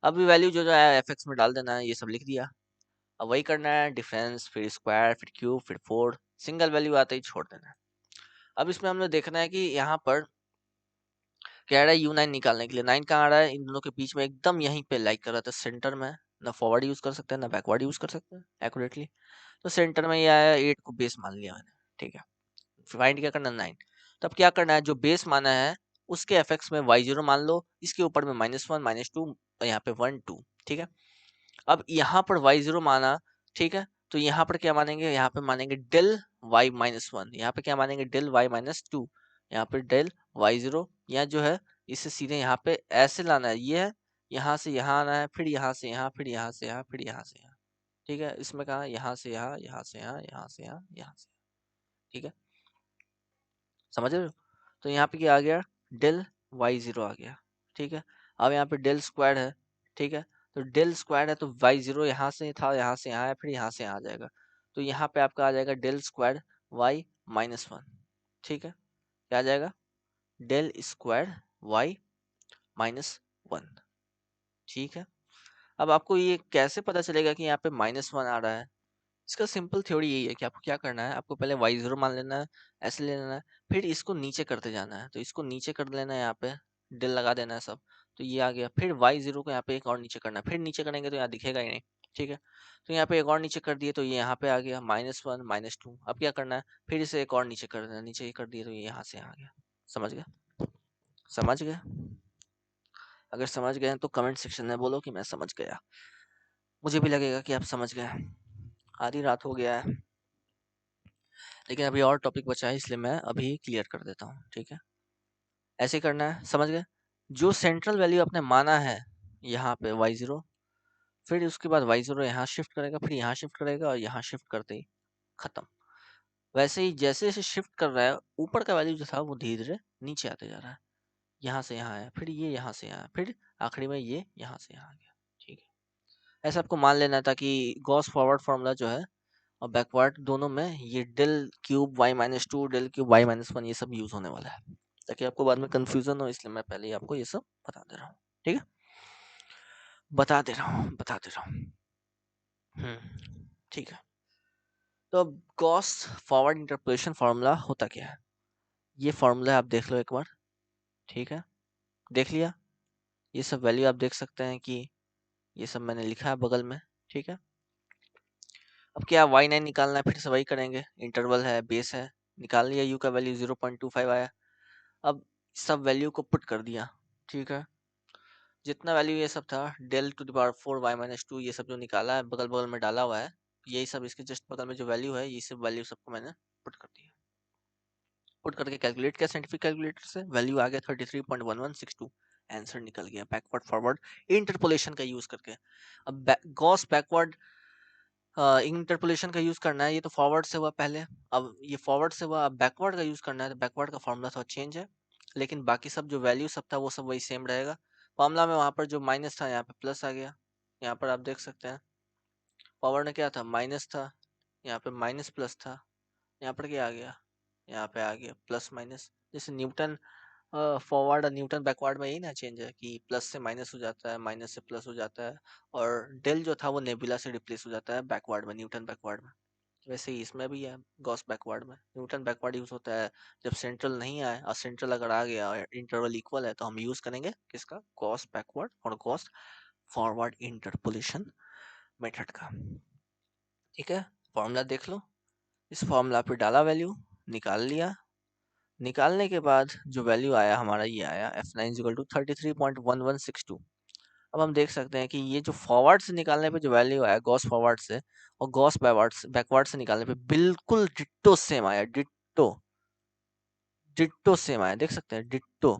अब भी वैल्यू जो जो है एफ एक्स में डाल देना है, ये सब लिख दिया। अब वही करना है, डिफरेंस, फिर स्क्वायर, फिर क्यूब, फिर 4, सिंगल वैल्यू आते ही छोड़ देना है। अब इसमें हमने देखना है कि यहाँ पर कह रहा है U9 निकालने के लिए, 9 कहाँ आ रहा है, इन दोनों के बीच में एकदम यहीं पे लाइक कर रहा था, सेंटर में। ना फॉरवर्ड यूज कर सकते हैं ना बैकवर्ड यूज कर सकते हैं एक्यूरेटली। तो सेंटर में ये आया, 8 को बेस मान लिया मैंने, ठीक है। फाइंड क्या करना, 9। तब क्या करना है, जो बेस माना है उसके एफ एक्स में y0 मान लो, इसके ऊपर में -1, -2, यहाँ पे 1, 2, ठीक है। अब यहाँ पर y0 माना, ठीक है, तो यहाँ पर क्या मानेंगे, यहाँ पे मानेंगे डेल y-1, यहाँ पे क्या मानेंगे, डेल y-2, यहाँ पे डेल y0, यहाँ जो है इसे सीधे यहाँ पे ऐसे लाना है, ये है, यहाँ से यहाँ आना है, फिर यहाँ से यहाँ, फिर यहाँ से यहाँ, फिर यहाँ से यहाँ, ठीक है। इसमें कहा यहाँ से यहाँ, यहाँ से यहाँ, यहाँ से यहाँ, यहाँ से, ठीक है, समझ रहे हो। तो यहाँ पे क्या आ गया, डेल y0 आ गया, ठीक है। अब यहाँ पे डेल स्क्वायर है, ठीक है, तो डेल स्क्वायर है तो y0 यहाँ से था, यहाँ से यहाँ है, फिर यहाँ से यहाँ आ जाएगा, तो यहाँ पे आपका आ जाएगा डेल स्क्वायर y-1, ठीक है। क्या आ जाएगा, डेल स्क्वायर y-1, ठीक है। अब आपको ये कैसे पता चलेगा कि यहाँ पे -1 आ रहा है, इसका सिंपल थ्योरी यही है कि आपको क्या करना है, आपको पहले y0 मान लेना है, ऐसे ले लेना है, फिर इसको नीचे करते जाना है, तो इसको नीचे कर लेना है, यहाँ पे डेल लगा देना है सब, तो ये आ गया। फिर y0 को यहाँ पे एक और नीचे करना है, फिर नीचे करेंगे तो यहाँ दिखेगा ही नहीं, ठीक है। तो यहाँ पे एक और नीचे कर दिए तो ये यहाँ पे आ गया -1, -2। अब क्या करना है, फिर इसे एक और नीचे कर देना, नीचे कर दिए तो ये यहाँ से आ गया। समझ गए, समझ गए। अगर समझ गए तो कमेंट सेक्शन में बोलो कि मैं समझ गया, मुझे भी लगेगा कि आप समझ गए। आधी रात हो गया है, लेकिन अभी और टॉपिक बचा है, इसलिए मैं अभी क्लियर कर देता हूँ, ठीक है। ऐसे करना है, समझ गए। जो सेंट्रल वैल्यू आपने माना है यहाँ पे y0, फिर उसके बाद y0 यहाँ शिफ्ट करेगा, फिर यहाँ शिफ्ट करेगा, और यहाँ शिफ्ट करते ही खत्म। वैसे ही जैसे जैसे शिफ्ट कर रहा है, ऊपर का वैल्यू जो था वो धीरे धीरे नीचे आते जा रहा है, यहाँ से यहाँ आया, फिर ये यहाँ से यहाँ, फिर आखिरी में ये यहाँ से यहाँ आ गया, ठीक है। ऐसा आपको मान लेना था कि गॉस फॉरवर्ड फॉर्मूला जो है और बैकवर्ड दोनों में ये del cube y-2, del cube y-1 ये सब यूज होने वाला है, ताकि आपको बाद में कंफ्यूजन हो, इसलिए मैं पहले ही आपको ये सब बता दे रहा हूँ, ठीक है। बता दे रहा हूँ, बता दे रहा हूँ। ठीक है। तो अब गॉस फॉरवर्ड इंटरपोलेशन फार्मूला होता क्या है, ये फार्मूला आप देख लो एक बार, ठीक है। देख लिया, ये सब वैल्यू आप देख सकते हैं कि ये सब मैंने लिखा है बगल में, ठीक है। अब क्या y9 निकालना है, फिर से वही करेंगे, इंटरवल है, बेस है, निकाल लिया, u का वैल्यू 0.25 आया। अब सब वैल्यू को पुट कर दिया, ठीक है। जितना वैल्यू ये सब था, del to the power 4 y-2, ये सब जो निकाला है बगल बगल में डाला हुआ है, यही सब इसके जस्ट बगल में जो वैल्यू है, ये सब वैल्यू सबको मैंने पुट कर दिया। पुट करके कैलकुलेट किया साइंटिफिक कैलकुलेटर से, वैल्यू आ गया 33.1162, आंसर निकल गया बैकवर्ड फॉरवर्ड इंटरपोलेशन का यूज करके। अब गॉस बैकवर्ड इंटरपोलेशन का यूज करना है, ये तो फॉरवर्ड से हुआ पहले, अब ये फॉरवर्ड से हुआ, अब बैकवर्ड का यूज करना है, तो बैकवर्ड का फॉर्मूला थोड़ा चेंज है, लेकिन बाकी सब जो वैल्यू सब था वो सब वही सेम रहेगा। फॉर्मूला में वहां पर जो माइनस था यहाँ पे प्लस आ गया, यहाँ पर आप देख सकते हैं फॉरवर्ड में क्या था, माइनस था, यहाँ पे माइनस प्लस था, यहाँ पर क्या आ गया, यहाँ पे आ गया प्लस माइनस। जैसे न्यूटन फॉरवर्ड और न्यूटन बैकवर्ड में यही ना चेंज है कि प्लस से माइनस हो जाता है, माइनस से प्लस हो जाता है, और डेल जो था वो नेबुला से रिप्लेस हो जाता है बैकवर्ड में, न्यूटन बैकवर्ड में। वैसे ही इसमें भी है, गॉस बैकवर्ड में न्यूटन बैकवर्ड यूज होता है जब सेंट्रल नहीं आए, और सेंट्रल अगर आ गया और इंटरवल इक्वल है, तो हम यूज करेंगे किसका, गॉस बैकवर्ड और गॉस फॉरवर्ड इंटरपोलेशन मेथड का, ठीक है। फॉर्मूला देख लो, इस फॉर्मूला पे डाला वैल्यू, निकाल लिया, निकालने के बाद जो वैल्यू आया हमारा, ये आया f9 33.1162। अब हम देख सकते हैं कि ये जो फॉरवर्ड से निकालने पे जो वैल्यू आया गॉस फॉरवर्ड से, और गॉस बैकवर्ड से निकालने पे बिल्कुल डिट्टो सेम आया, डिट्टो डिट्टो सेम आया, देख सकते हैं डिट्टो,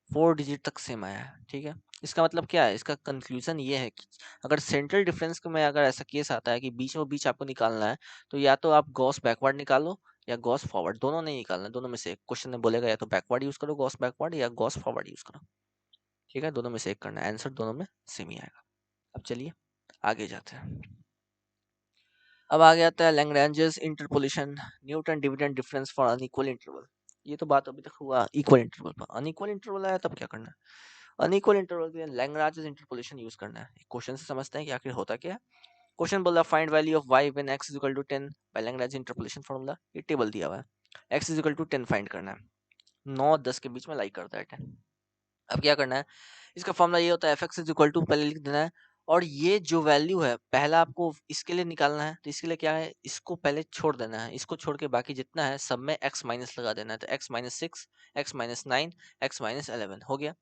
4 डिजिट तक सेम आया है, ठीक है। इसका मतलब क्या है, इसका कंक्लूजन ये है कि अगर सेंट्रल डिफरेंस में अगर ऐसा केस आता है कि बीचों बीच आपको निकालना है, तो या तो आप गॉस बैकवर्ड निकालो या गॉस फॉरवर्ड, दोनों नहीं निकालना, दोनों में से एक। क्वेश्चन में बोलेगा या तो बैकवर्ड यूज करो गॉस बैकवर्ड, या गॉस फॉरवर्ड यूज करो, ठीक है, दोनों में से एक करना है, आंसर दोनों में सेम ही आएगा। अब चलिए आगे जाते हैं। अब आगे आता है Lagrange's interpolation, Newton dividend difference for unequal interval. ये तो बात अभी तक हुआ इक्वल इंटरवल पर, अनइक्वल इंटरवल आया तब क्या करना है। अनइक्वल इंटरवल के लिए लैग्रेंजेस इंटरपोलेशन यूज करना है। क्वेश्चन से समझते हैं कि आखिर होता क्या है। क्वेश्चन बोला find value of y when x is equal to 10 by Lagrange interpolation formula. ये टेबल दिया हुआ है, x is equal to 10 find करना है। 9 10 के बीच में लाई करता है 10। अब क्या करना है, इसका फॉर्मूला ये होता है f(x) इज इक्वल टू, पहले लिख देना है, और ये जो वैल्यू है पहला आपको इसके लिए निकालना है, तो इसके लिए क्या है, इसको पहले छोड़ देना है, इसको छोड़ के बाकी जितना है सब में x माइनस लगा देना है, तो x minus 6, x minus 9, x minus 11 हो गया।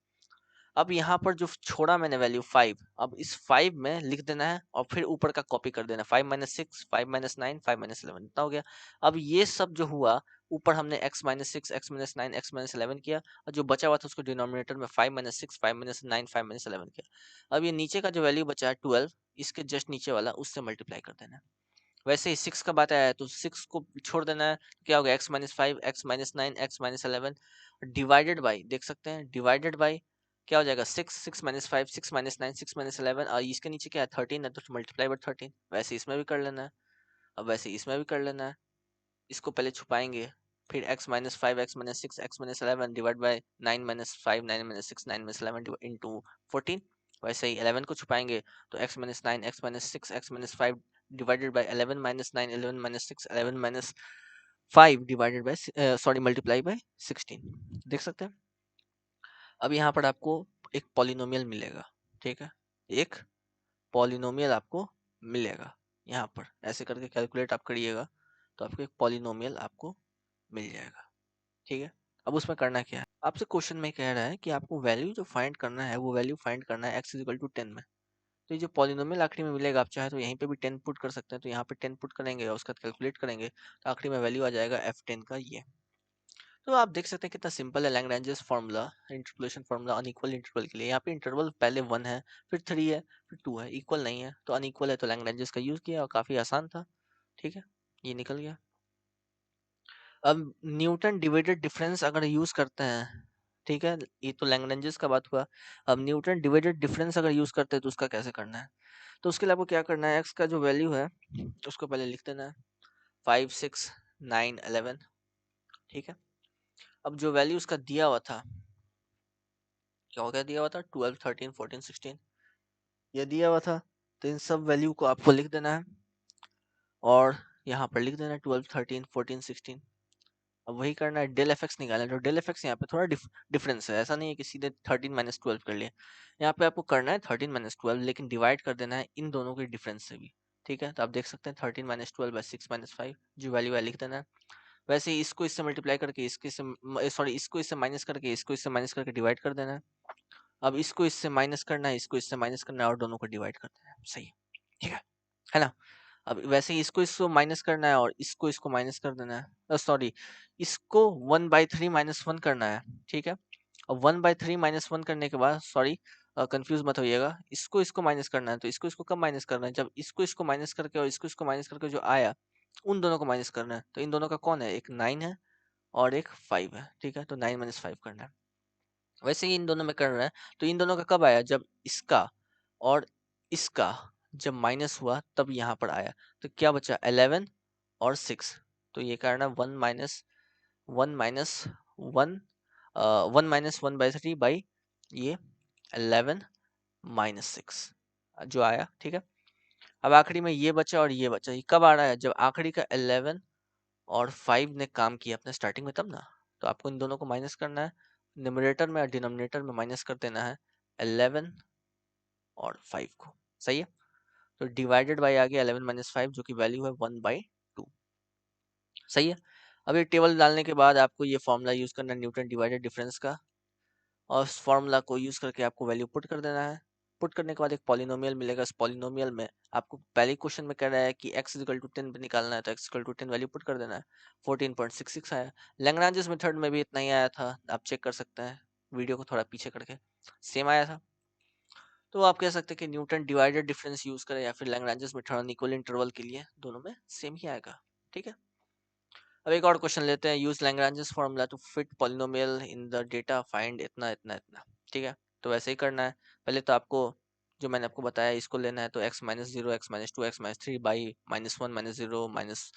अब यहाँ पर जो छोड़ा मैंने वैल्यू 5, अब इस 5 में लिख देना है और फिर ऊपर का कॉपी कर देना, 5 माइनस 6, 5 माइनस 9, 5 माइनस 11, इतना हो गया। अब ये सब जो हुआ ऊपर हमने x minus 6, x minus 9, x minus 11 किया, और जो बचा हुआ था उसको डिनोमिनेटर में 5 माइनस 6, 5 माइनस 9, 5 माइनस 11 किया। अब ये नीचे का जो वैल्यू बचा है 12, इसके जस्ट नीचे वाला उससे मल्टीप्लाई कर देना है। वैसे ही 6 का बात आया है तो 6 को छोड़ देना है, क्या होगा x minus 5, x minus 9, x minus 11 divided by, देख सकते हैं डिवाइडेड बाई क्या हो जाएगा 6, 6 माइनस 5, 6 माइनस 9, 6 माइनस 11, और इसके नीचे क्या है 13 है तो मल्टीप्लाई बाई 13। वैसे इसमें भी कर लेना है, अब वैसे इसमें भी कर लेना है, इसको पहले छुपाएंगे, फिर x minus 5, x minus 6, x minus 11 divide by 9 minus 5, 9 minus 6, 9 minus 11 into 14। वैसे ही 11 को छुपाएंगे तो x minus 9, x minus 6, x minus 5 divided by 11 minus 9, 11 minus 6, 11 minus 5 divided by sorry multiply by 16। देख सकते हैं। अब यहाँ पर आपको एक पॉलिनोमियल मिलेगा, ठीक है, एक पॉलिनोमियल आपको मिलेगा। यहाँ पर ऐसे करके कैलकुलेट आप करिएगा तो आपको एक पॉलिनोमियल आपको मिल जाएगा, ठीक है। अब उसमें करना क्या है, आपसे क्वेश्चन में कह रहा है कि आपको वैल्यू जो फाइंड करना है वो वैल्यू फाइंड करना है x इज इक्वल टू 10 में। तो ये जो पॉलिनोमियल आखिरी में मिलेगा, आप चाहे तो यहीं पे भी 10 पुट कर सकते हैं, तो यहाँ पे 10 पुट करेंगे और उसका कैलकुलेट करेंगे तो आखिरी में वैल्यू आ जाएगा f10 का ये। तो आप देख सकते हैं कितना सिंपल है Lagrange's formula, interpolation formula unequal interval के लिए। यहाँ पे इंटरवल पहले 1 है, फिर 3 है, फिर 2 है, इक्वल नहीं है तो अनइक्वल है, तो लैग्रेंजेस का यूज किया और काफी आसान था, ठीक है, ये निकल गया। अब न्यूटन डिवाइडेड डिफरेंस अगर यूज करते हैं, ठीक है, ये तो लैग्रेंजेस का बात हुआ। अब न्यूटन डिवाइडेड डिफरेंस अगर यूज करते हैं तो उसका कैसे करना है, तो उसके लिए आपको क्या करना है, एक्स का जो वैल्यू है उसको पहले लिख देना है 5, 6, 9, 11, ठीक है। अब जो वैल्यू उसका दिया हुआ था, क्या क्या दिया हुआ था 12, 13, 14, 16, ये दिया हुआ था, तो इन सब वैल्यू को आपको लिख देना है और यहाँ पर लिख देना है 12, 13, 14, 16। अब वही करना है, डेल एफ एक्स निकालना है, तो डेल एफ एक्स यहाँ पे थोड़ा डिफरेंस है, ऐसा नहीं है कि सीधे 13 माइनस 12 कर लिए। यहाँ पे आपको करना है 13 माइनस 12, लेकिन डिवाइड कर देना है इन दोनों के डिफरेंस से भी, ठीक है। तो आप देख सकते हैं 13 माइनस 12 बाई 6 माइनस 5, जो वैल्यू है लिख देना है। वैसे ही इसको इससे मल्टीप्लाई करके इसके सॉरी इसको इससे माइनस करके इसको इससे माइनस करके डिवाइड कर देना है। अब इसको इससे माइनस करना है, इसको इससे माइनस करना है और दोनों को डिवाइड कर देना है, सही है, ठीक है ना। अब वैसे ही इसको इसको माइनस करना है और इसको इसको माइनस कर देना है, सॉरी इसको 1/3 माइनस 1 करना है, ठीक है। अब 1/3 माइनस 1 करने के बाद, सॉरी कंफ्यूज मत होइएगा, इसको इसको माइनस करना है, तो इसको इसको कब माइनस करना है, जब इसको इसको माइनस करके और इसको इसको माइनस करके जो आया उन दोनों को माइनस करना है। तो इन दोनों का कौन है, एक 9 है और एक 5 है, ठीक है, तो 9 माइनस 5 करना है। वैसे ही इन दोनों में कर रहा है, तो इन दोनों का कब आया, जब इसका और इसका जब माइनस हुआ तब यहाँ पर आया, तो क्या बचा 11 और 6। तो ये करना 1 माइनस 1 माइनस 1 1/3 बाई ये 11 माइनस 6 जो आया, ठीक है। अब आखिरी में ये बचा और ये बचा, ये कब आ रहा है, जब आखिरी का 11 और 5 ने काम किया अपने स्टार्टिंग में तब ना। तो आपको इन दोनों को माइनस करना है, न्यूमरेटर में और डिनोमिनेटर में माइनस कर देना है 11 और 5 को, सही है। तो डिवाइडेड बाई आ गया 11 माइनस 5, जो कि वैल्यू है 1/2, सही है। अब ये टेबल डालने के बाद आपको ये फॉर्मूला यूज करना है न्यूटन डिवाइडेड डिफरेंस का, और उस फॉर्मूला को यूज करके आपको वैल्यू पुट कर देना है। पुट करने के बाद एक पॉलिनोमियल मिलेगा, इस पॉलिनोमियल में आपको पहले क्वेश्चन में कह रहा है कि x इक्वल टू 10 पे निकालना है, तो x equal to 10 value put कर देना है, 14.66 आया। लैग्रांजेस मेथड में भी इतना ही आया था, आप चेक कर सकते हैं वीडियो को थोड़ा पीछे करके, सेम आया था। तो आप कह सकते हैं कि न्यूटन डिवाइडेड डिफरेंस यूज करें या फिर लैग्रांजेस मेथड अनइक्वल इंटरवल के लिए, दोनों में सेम ही आएगा, ठीक है। अब एक और क्वेश्चन लेते हैं, use Lagrange's formula to fit polynomial in the data, find इतना इतना इतना, ठीक है। तो वैसे ही करना है, पहले तो आपको जो मैंने आपको बताया इसको लेना है तो x minus zero, x minus two, x minus three by minus one minus zero minus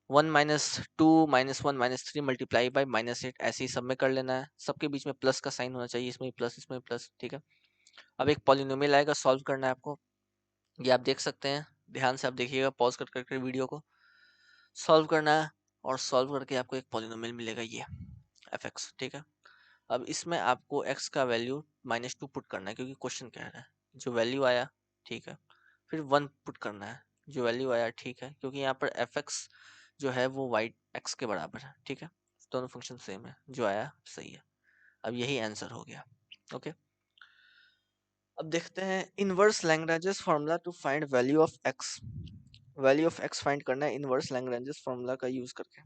one minus two minus one minus three multiply by minus eight, ऐसे ही सब में कर लेना है। सबके बीच में प्लस का साइन होना चाहिए, इसमें प्लस इसमें प्लस, ठीक है। अब एक पॉलिनोमियल आएगा, सॉल्व करना है आपको। ये आप देख सकते हैं, ध्यान से आप देखिएगा, पॉज कर करके वीडियो को सॉल्व करना है और सॉल्व करके आपको एक पॉलिनोमियल मिलेगा ये fx, ठीक है। अब इसमें आपको x का वैल्यू -2 पुट करना है क्योंकि क्वेश्चन कह रहा है। जो वैल्यू आया, ठीक है, फिर 1 पुट करना है, जो वैल्यू आया, ठीक है, क्योंकि यहाँ पर fx जो है वो y x के बराबर है, ठीक है, दोनों फंक्शन सेम है, जो आया सही है। अब यही आंसर हो गया, ओके। अब देखते हैं inverse Lagrange's formula to find value of x। Value of x find करना है इनवर्स लैग्रेंजेस फार्मूला का यूज करके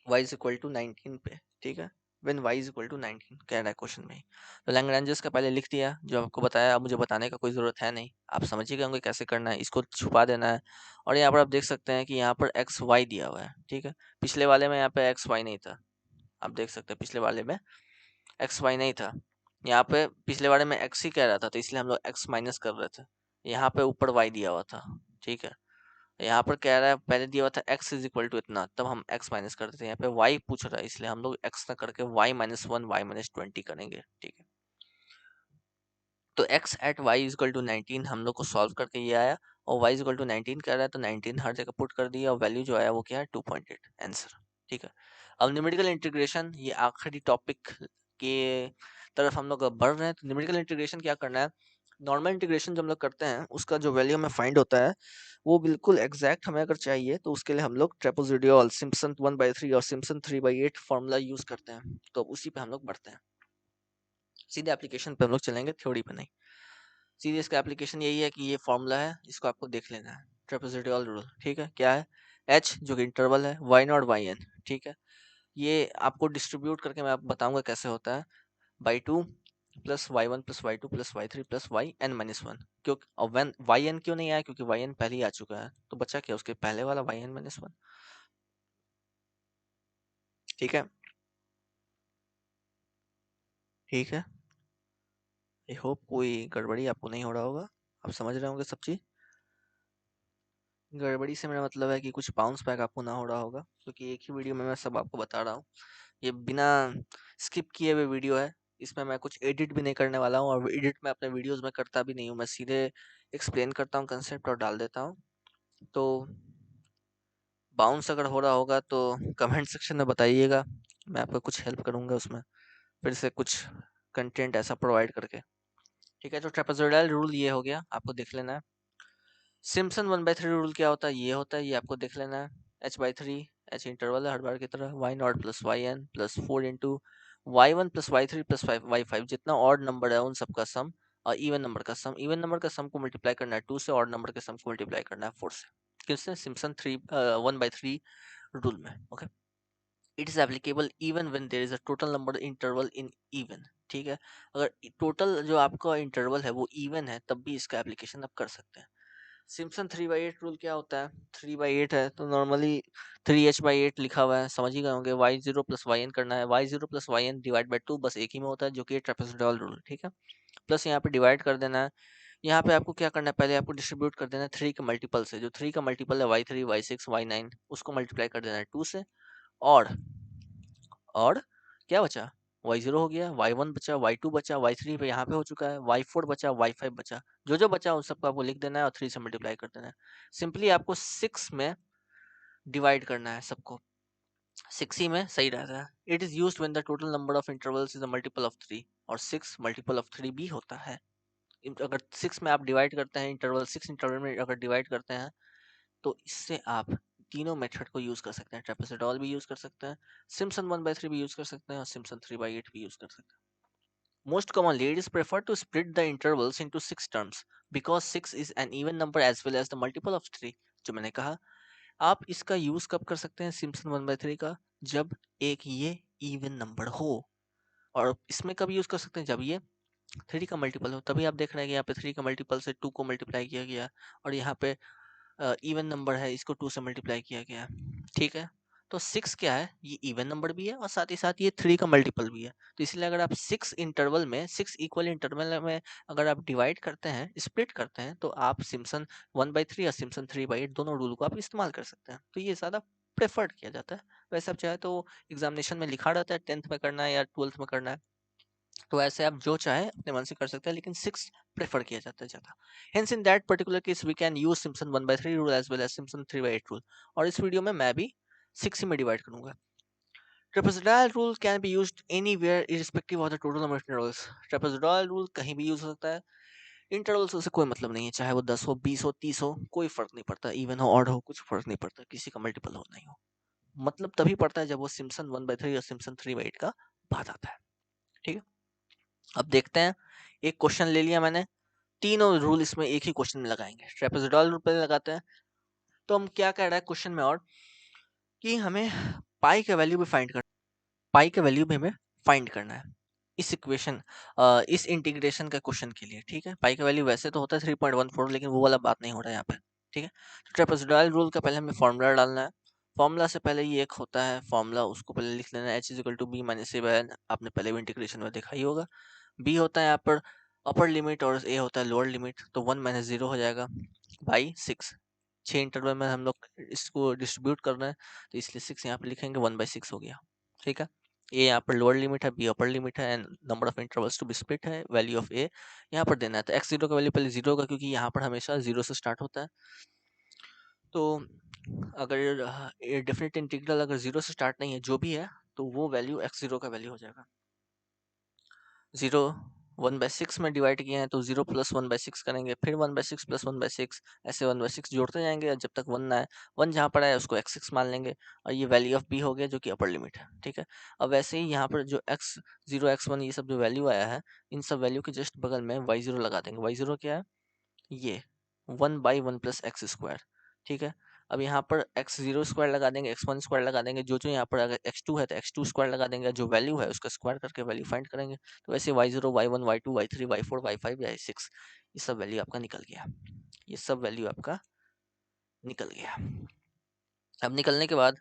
y इज इक्वल टू 19 पे, ठीक है, when y is equal to 19 कह रहा है क्वेश्चन में। तो लैग्रेंजेस का पहले लिख दिया, जो आपको बताया, अब मुझे बताने का कोई ज़रूरत है नहीं, आप समझिएगा होंगे कैसे करना है। इसको छुपा देना है और यहाँ पर आप देख सकते हैं कि यहाँ पर एक्स वाई दिया हुआ है, ठीक है। पिछले वाले में यहाँ पे एक्स वाई नहीं था, आप देख सकते हैं पिछले वाले में एक्स वाई नहीं था, यहाँ पे पिछले वाले में एक्स ही कह रहा था, तो इसलिए हम लोग एक्स माइनस कर रहे थे। यहाँ पे ऊपर वाई दिया हुआ था, ठीक है। यहाँ पर कह रहा है पहले दिया हुआ था x इज इक्वल टू इतना, तब हम x माइनस करते थे। यहाँ पे y पूछ रहा है, इसलिए हम लोग x ना करके y minus one, y minus 20 करेंगे, ठीक है। तो x at y is equal to 19 हम लोग को सॉल्व करके ये आया, और y इज इक्वल टू 19 कह रहा है, तो 19 हर जगह पुट कर दिया और वैल्यू जो आया वो क्या है 2.8 आंसर, ठीक है। अब न्यूमेरिकल इंटीग्रेशन, ये आखिरी टॉपिक के तरफ हम लोग बढ़ रहे हैं। तो न्यूमेरिकल इंटीग्रेशन क्या करना है, नॉर्मल इंटीग्रेशन जो हम लोग करते हैं उसका जो वैल्यू हमें फाइंड होता है वो बिल्कुल एग्जैक्ट हमें अगर चाहिए तो उसके लिए हम लोग ट्रेपेजोइडल, सिम्पसन 1/3 और सिम्पसन 3/8 फार्मूला यूज करते हैं। तो उसी पे हम लोग बढ़ते हैं, सीधे एप्लीकेशन पे हम लोग चलेंगे, थ्योरी पे नहीं। सीधे इसका एप्लीकेशन यही है कि ये फार्मूला है, इसको आपको देख लेना है, ट्रेपेजोइडल रूल, ठीक है। क्या है, h जो कि इंटरवल है, y0 yn, ठीक है। ये आपको डिस्ट्रीब्यूट करके मैं आपको बताऊंगा कैसे होता है, by 2 plus y1 plus y2 plus y3 plus yn-1, क्योंकि अब yn क्यों नहीं आया, क्योंकि yn पहले ही आ चुका है, तो बचा क्या उसके पहले वाला yn-1, ठीक है, ठीक है। आई होप कोई गड़बड़ी आपको नहीं हो रहा होगा, आप समझ रहे होंगे सब चीज़। गड़बड़ी से मेरा मतलब है कि कुछ बाउंस बैक आपको ना हो रहा होगा, क्योंकि एक ही वीडियो में मैं सब आपको बता रहा हूँ। ये बिना स्किप किए हुए वीडियो है, इसमें मैं कुछ एडिट भी नहीं करने वाला हूँ, और एडिट मैं अपने वीडियोस में करता भी नहीं हूँ, मैं सीधे एक्सप्लेन करता हूँ कंसेप्ट और डाल देता हूँ। तो बाउंस अगर हो रहा होगा तो कमेंट सेक्शन में बताइएगा, मैं आपका कुछ हेल्प करूँगा उसमें, फिर से कुछ कंटेंट ऐसा प्रोवाइड करके, ठीक है। तो ट्रेपेजोइडल रूल ये हो गया, आपको देख लेना है। सिम्पसन 1/3 रूल क्या होता है, ये होता है, ये आपको देख लेना है। h/3, h इंटरवल है हर बार की तरह, y0 plus yn plus 4 into y1 plus y3 plus y5, जितना ऑड नंबर है उन सबका सम, और इवन नंबर का सम, इवन नंबर का सम को मल्टीप्लाई करना है 2 से, ऑड नंबर के सम को मल्टीप्लाई करना है 4 से, किससे, सिम्पसन 1/3 रूल में, okay. It is applicable even when there is a total number interval in even, ठीक है। अगर टोटल जो आपका इंटरवल है वो इवन है तब भी इसका एप्लीकेशन आप कर सकते हैं। सिम्पसन 3/8 रूल क्या होता है, 3/8 है तो नॉर्मली 3h/8 लिखा हुआ है, समझ ही गए होंगे। y0 प्लस yn करना है, y0 plus yn divide by 2 बस एक ही में होता है, जो कि ट्रेपेजोइडल रूल, ठीक है। प्लस यहाँ पे डिवाइड कर देना है, यहाँ पे आपको क्या करना है, पहले आपको डिस्ट्रीब्यूट कर देना है 3 के मल्टीपल से, जो 3 का मल्टीपल है y3 y6 y9, उसको मल्टीप्लाई कर देना है 2 से, और क्या बचा, y0 हो गया, y1 बचा, y2 बचा, y3 पे यहाँ पे हो चुका है, y4 बचा, y5 बचा, जो जो बचा उन सबको आपको लिख देना है और 3 से मल्टीप्लाई कर देना है। सिंपली आपको 6 में डिवाइड करना है सबको, 6 ही में सही रहता है। It is used when the total number of intervals is a multiple of 3, और 6 मल्टीपल ऑफ 3 भी होता है। अगर 6 में आप डिवाइड करते हैं, इंटरवल 6 इंटरवल में अगर डिवाइड करते हैं, तो इससे आप तीनों मेथड को यूज कर सकते हैं, ट्रेपेजोइडल भी यूज कर सकते हैं, सिम्पसन 1/3 भी यूज कर सकते हैं, और सिम्पसन 3/8 भी यूज कर सकते हैं। Most commonly, it is preferred to split the intervals into 6 terms because 6 is an even number as well as the multiple of 3। जो मैंने कहा, आप इसका यूज कब कर सकते हैं सिम्पसन 1/3 का, जब एक ये इवन नंबर हो, और इसमें कब यूज कर सकते हैं, जब ये 3 का मल्टीपल हो। तभी आप देख रहे हैं कि यहाँ पे 3 का मल्टीपल से 2 को मल्टीप्लाई किया गया, और यहाँ पे इवन नंबर है, इसको 2 से मल्टीप्लाई किया गया, ठीक है। तो 6 क्या है, ये इवन नंबर भी है और साथ ही साथ ये 3 का मल्टीपल भी है। तो इसलिए अगर आप 6 इंटरवल में 6 इक्वल इंटरवल में अगर आप डिवाइड करते हैं, स्प्लिट करते हैं, तो आप सिम्पसन 1/3 या सिम्पसन 3/8 दोनों रूल को आप इस्तेमाल कर सकते हैं। तो ये ज़्यादा प्रेफर्ड किया जाता है। वैसे आप चाहे तो एग्जामिनेशन में लिखा रहता है 10th में करना है या 12th में करना है, तो ऐसे आप जो चाहे अपने मन से कर सकते हैं, लेकिन 6 प्रेफर किया जाता है ज़्यादा। Hence in that particular case we can use Simpson 1/3 rule as well as Simpson 3/8 rule. और इस वीडियो में मैं भी 6 ही में डिवाइड करूंगा। Trapezoidal rule can be used anywhere irrespective of the total number of intervals. Trapezoidal rule कहीं भी use हो सकता है। इंटरवल्स से कोई मतलब नहीं है, चाहे वो 10 हो, 20 हो, 30 हो, कोई फर्क नहीं पड़ता। इवन हो, ऑड हो, कुछ फर्क नहीं पड़ता, किसी का मल्टीपल हो नहीं हो। मतलब तभी पड़ता है जब वो सिम्पसन 1/3 या सिम्पसन 3/8 का बाद आता है। ठीक है, अब देखते हैं। एक क्वेश्चन ले लिया मैंने, तीनों रूल इसमें एक ही क्वेश्चन में लगाएंगे। ट्रेपेजोइडल रूल पहले लगाते हैं। तो हम क्या कह रहा है क्वेश्चन में, और कि हमें पाई का वैल्यू भी फाइंड करना, पाई का वैल्यू भी हमें फाइंड करना है इस इक्वेशन, इस इंटीग्रेशन का क्वेश्चन के लिए। ठीक है, पाई का वैल्यू वैसे तो होता है 3.14, लेकिन वो वाला बात नहीं हो रहा है यहाँ पे। ठीक है, तो ट्रेपेजोइडल रूल का पहले हमें फॉर्मूला डालना है। फॉर्मूला से पहले ये एक होता है फॉर्मूला, उसको पहले लिख लेना है, h=b-a। आपने पहले भी इंटीग्रेशन में देखा ही होगा। b होता है यहाँ पर अपर लिमिट और a होता है लोअर लिमिट, तो 1 - 0 हो जाएगा बाई 6। 6 इंटरवल में हम लोग इसको डिस्ट्रीब्यूट कर रहे हैं, तो इसलिए 6 यहाँ पे लिखेंगे, 1/6 हो गया। ठीक है, ए यहाँ पर लोअर लिमिट है, बी अपर लिमिट है, and number of intervals to be split है, वैल्यू ऑफ ए यहाँ पर देना है। तो x0 का वैल्यू पहले 0 होगा, क्योंकि यहाँ पर हमेशा 0 से स्टार्ट होता है। तो अगर डेफिनेट इंटीग्रल अगर 0 से स्टार्ट नहीं है, जो भी है, तो वो वैल्यू x0 का वैल्यू हो जाएगा। 0 1/6 में डिवाइड किए हैं, तो 0 + 1/6 करेंगे, फिर 1/6 + 1/6, ऐसे 1/6 जोड़ते जाएंगे जब तक 1 ना आए। 1 जहाँ पर आए उसको x6 मान लेंगे, और ये वैल्यू ऑफ b हो गया, जो कि अपर लिमिट है। ठीक है, अब वैसे ही यहाँ पर जो x0 x1 ये सब जो वैल्यू आया है, इन सब वैल्यू के जस्ट बगल में y0 लगा देंगे। y0 क्या है, ये 1/1 + x²। ठीक है, अब यहाँ पर x0 स्क्वायर लगा देंगे, x1 स्क्वायर लगा देंगे, जो जो यहाँ पर अगर x2 है तो x2 स्क्वायर लगा देंगे, जो वैल्यू है उसका स्क्वायर करके वैल्यू फाइंड करेंगे। तो वैसे y0 y1 y2 y3 y4 y5 y6 ये सब वैल्यू आपका निकल गया। ये सब वैल्यू आपका निकल गया। अब निकलने के बाद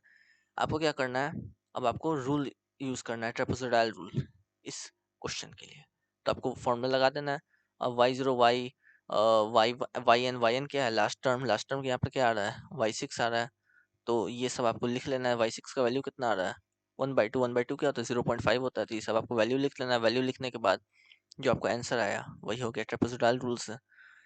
आपको क्या करना है, अब आपको रूल यूज करना है, ट्रेपेजोइडल रूल इस क्वेश्चन के लिए। तो आपको फॉर्मूला लगा देना है। अब y0 yn क्या है, लास्ट टर्म यहाँ पर क्या आ रहा है, y6 आ रहा है। तो ये सब आपको लिख लेना है। y6 का वैल्यू कितना आ रहा है, 1/2 क्या होता है, 0.5 होता है। तो ये सब आपको वैल्यू लिख लेना है। वैल्यू लिखने के बाद जो आपको आंसर आया वही हो गया। ट्रेपेजोइडल रूल से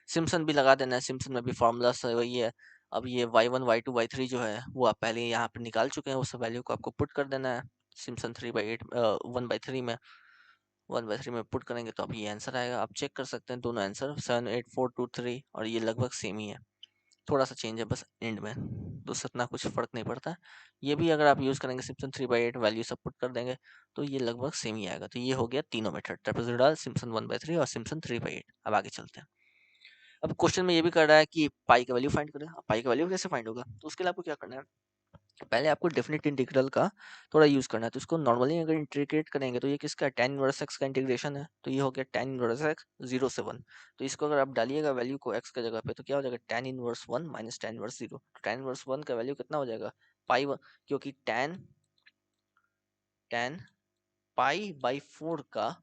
सिम्पसन भी लगा देना है, सिम्पसन में भी फॉर्मूला वही है। अब ये y1 y2 y3 जो है वो आप पहले यहाँ पे निकाल चुके हैं, उस वैल्यू को आपको पुट कर देना है सिम्पसन 3/8 1/3 में। 1/3 में पुट करेंगे तो अब ये आंसर आएगा। आप चेक कर सकते हैं दोनों आंसर 7 8 4 2 3, और ये लगभग सेम ही है, थोड़ा सा चेंज है बस एंड में, दूसरा इतना कुछ फर्क नहीं पड़ता। ये भी अगर आप यूज़ करेंगे सिम्पसन 3/8 वैल्यू सब पुट कर देंगे, तो ये लगभग सेम ही आएगा। तो ये हो गया तीनों मेथड, ट्रेपेजोइडल, सिम्पसन 1/3 और सिम्पसन 3/8। अब आगे चलते हैं। अब क्वेश्चन में ये भी कर रहा है कि पाई का वैल्यू फाइंड करें। अब पाई का वैल्यू कैसे फाइंड होगा, तो उसके लिए आपको क्या करना है, पहले आपको डेफिनेट इंटीग्रल का थोड़ा यूज करना है। तो इसको नॉर्मली अगर इंटीग्रेट करेंगे तो ये किसका tan इनवर्स x का इंटीग्रेशन है, तो ये हो गया tan इनवर्स x 0 से 1। तो इसको अगर आप डालिएगा वैल्यू को x की जगह पे, तो क्या हो जाएगा, tan इनवर्स 1 - tan इनवर्स 0। तो tan इनवर्स 1 का वैल्यू कितना हो जाएगा, पाई 1, क्योंकि tan पाई/4 का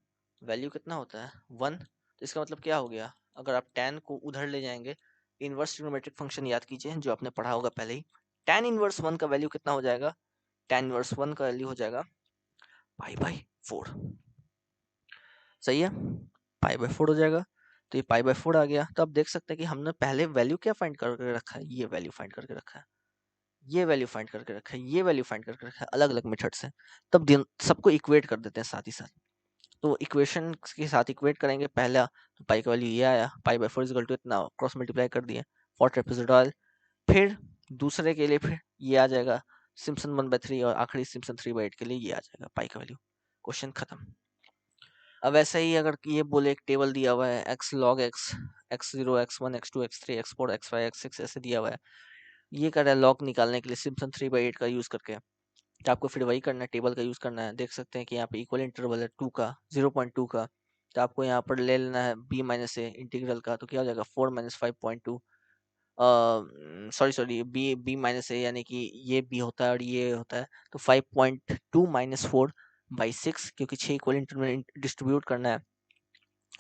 वैल्यू कितना होता है, 1। तो इसका मतलब क्या हो गया, अगर आप tan को उधर ले जाएंगे, इनवर्स ट्रिग्नोमेट्रिक फंक्शन याद कीजिए जो आपने पढ़ा होगा पहले ही। tan इनवर्स 1 का वैल्यू कितना हो जाएगा, tan इनवर्स 1 का वैल्यू हो जाएगा पाई/4। सही है, पाई/4 हो जाएगा। तो ये पाई/4 आ गया। तो आप देख सकते हैं कि हमने पहले वैल्यू क्या फाइंड करके रखा है, ये वैल्यू फाइंड करके रखा है, ये वैल्यू फाइंड करके रखा है, ये वैल्यू फाइंड करके रखा है, अलग अलग मेथड से। तब सबको इक्वेट कर देते हैं साथ ही साथ। तो इक्वेशन के साथ इक्वेट करेंगे, पहला तो पाई का वैल्यू ये आया, पाई/4 इक्वल टू इतना, क्रॉस मल्टीप्लाई कर दिए फॉर ट्रेपेजोइडल। फिर दूसरे के लिए फिर ये आ जाएगा सिम्पसन 1/3, और आखिरी सिम्पसन 3/8 के लिए ये आ जाएगा पाई का वैल्यू। क्वेश्चन खत्म। अब ऐसे ही अगर ये बोले एक टेबल दिया हुआ है x log x, x0 x1 x2 x3 x4 x5 x6 ऐसे दिया हुआ है, ये कर रहा है लॉग निकालने के लिए सिम्पसन 3/8 का यूज करके। तो आपको फिर वही करना है, टेबल का यूज करना है। देख सकते हैं कि यहाँ पे इक्वल इंटरवल है 2 का, 0.2 का। तो आपको यहाँ पर ले लेना है b - a इंटीग्रल का, तो क्या हो जाएगा 4 - 5.2 सॉरी बी बी माइनस ए, यानी कि ये बी होता है और ये होता है, तो 5.2 माइनस 4/6, क्योंकि 6 इक्वल इंटरवल में डिस्ट्रीब्यूट करना है।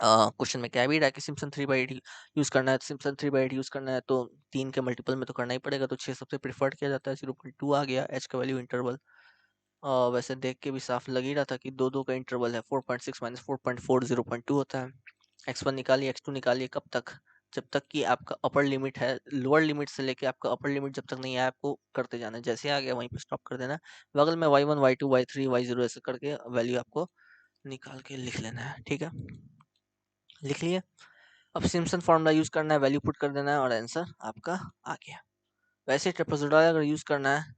क्वेश्चन में क्या भी रहा है कि सिम्पसन 3/8 यूज करना है, तो सिम्पसन 3/8 यूज करना है तो 3 के मल्टीपल में तो करना ही पड़ेगा, तो 6 सबसे प्रिफर्ड किया जाता है। 0.2 आ गया, एच का वैल्यू इंटरवल। वैसे देख के भी साफ लग ही रहा था कि दो दो का इंटरवल है। 4.6 माइनस 4.4 0.2 होता है। x1 निकालिए, x2 निकालिए, कब तक? जब तक कि आपका अपर लिमिट है, लोअर लिमिट से लेके आपका अपर लिमिट जब तक नहीं आया, आपको करते जाना है। जैसे आ गया वहीं पे स्टॉप कर देना है। बगल में y1 y2 y3 y0 ऐसे करके वैल्यू आपको निकाल के लिख लेना है। ठीक है, लिख लिए। अब सिम्पसन फॉर्मूला यूज करना है, वैल्यू पुट कर देना है और आंसर आपका आ गया। वैसे ट्रेपेजोइडल अगर यूज करना है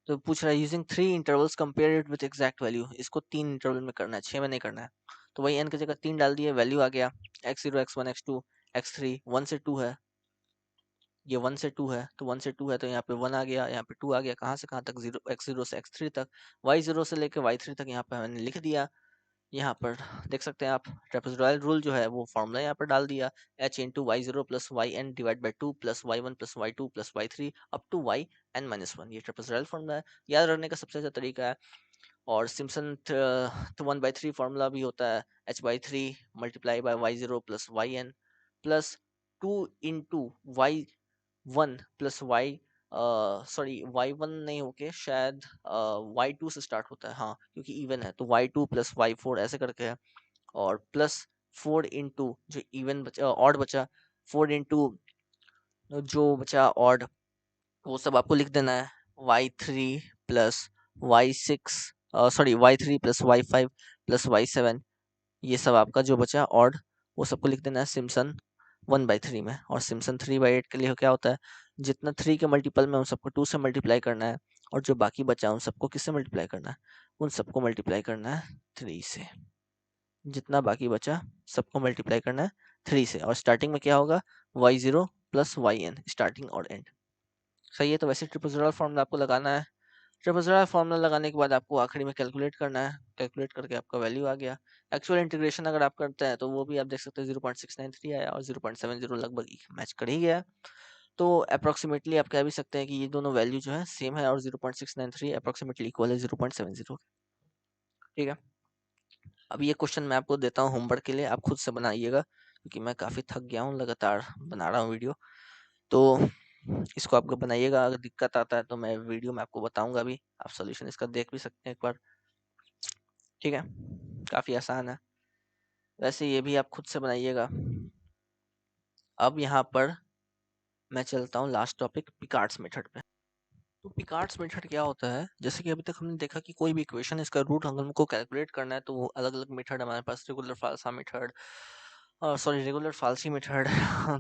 तो पूछ रहा है using 3 intervals compare it with exact value. इसको 3 इंटरवल में करना है, 6 में नहीं करना है। तो वही n की जगह 3 डाल दिए, वैल्यू आ गया x0 x1 x2 x3। 1 से 2 है, ये 1 से 2 है, तो 1 से 2 है तो यहाँ पे 1 आ गया, यहाँ पे 2 आ गया। कहाँ से कहाँ तक? 0 x0 से x3 तक, y0 से लेके y3 तक यहाँ पे मैंने लिख दिया। यहाँ पर देख सकते हैं आप, ट्रेपेजोइडल रूल जो है वो फॉर्मूला यहाँ पर डाल दिया। h into y0 plus y n divide by 2 plus y1 plus y2 plus y3 up to yn-1। ये ट्रेपेजोइडल फॉर्मूला है, याद रखने का सबसे अच्छा तरीका है। और सिम्पसन 1/3 फार्मूला भी होता है, h/3 multiply by y0 plus yn plus 2 into y1 plus y1 नहीं होके शायद y2 से स्टार्ट होता है, हाँ क्योंकि इवन है, तो y2 प्लस y4 ऐसे करके है। और प्लस 4 इंटू जो इवन बचा, ऑड बचा, 4 इंटू जो बचा ऑड, वो सब आपको लिख देना है। y3 plus y6 y3 plus y5 plus y7, ये सब आपका जो बचा ऑड, वो सबको लिख देना है सिम्पसन 1/3 में। और सिम्पसन 3/8 के लिए क्या होता है, जितना 3 के मल्टीपल में उन सबको 2 से मल्टीप्लाई करना है, और जो बाकी बचा उन सबको किससे मल्टीप्लाई करना है? उन सबको मल्टीप्लाई करना है 3 से। जितना बाकी बचा सबको मल्टीप्लाई करना है 3 से। और स्टार्टिंग में क्या होगा? y0 प्लस yn, स्टार्टिंग और एंड। सही है, तो वैसे ट्रिपेजोइडल फॉर्मूला आपको लगाना है। ट्रिपेजोइडल फॉर्मूला लगाने के बाद आपको आखिरी में कैलकुलेट करना है, कैलकुलेट करके आपका वैल्यू आ गया। एक्चुअल इंटीग्रेशन अगर आप करते हैं तो वो भी आप देख सकते हैं 0.693 आया और 0.70 लगभग मैच कर ही गया। तो अप्रोक्सीमेटली आप कह भी सकते हैं कि ये दोनों वैल्यू जो है सेम है, और 0.693 अप्रोक्सीमेटली इक्वल है 0.70। ठीक है, अब ये क्वेश्चन मैं आपको देता हूँ होमवर्क के लिए, आप खुद से बनाइएगा, क्योंकि मैं काफ़ी थक गया हूँ, लगातार बना रहा हूँ वीडियो। तो इसको आपको बनाइएगा, अगर दिक्कत आता है तो मैं वीडियो में आपको बताऊंगा भी, आप सॉल्यूशन इसका देख भी सकते हैं एक बार। ठीक है, काफ़ी आसान है, वैसे ये भी आप खुद से बनाइएगा। अब यहाँ पर मैं चलता हूँ लास्ट टॉपिक, पिकार्ड्स मेथड पे। तो पिकार्ड्स मेथड क्या होता है? जैसे कि अभी तक हमने देखा कि कोई भी इक्वेशन, इसका रूट अगर हमको कैलकुलेट करना है तो वो अलग अलग मेथड हमारे पास, regular falsa method, sorry regular falsi method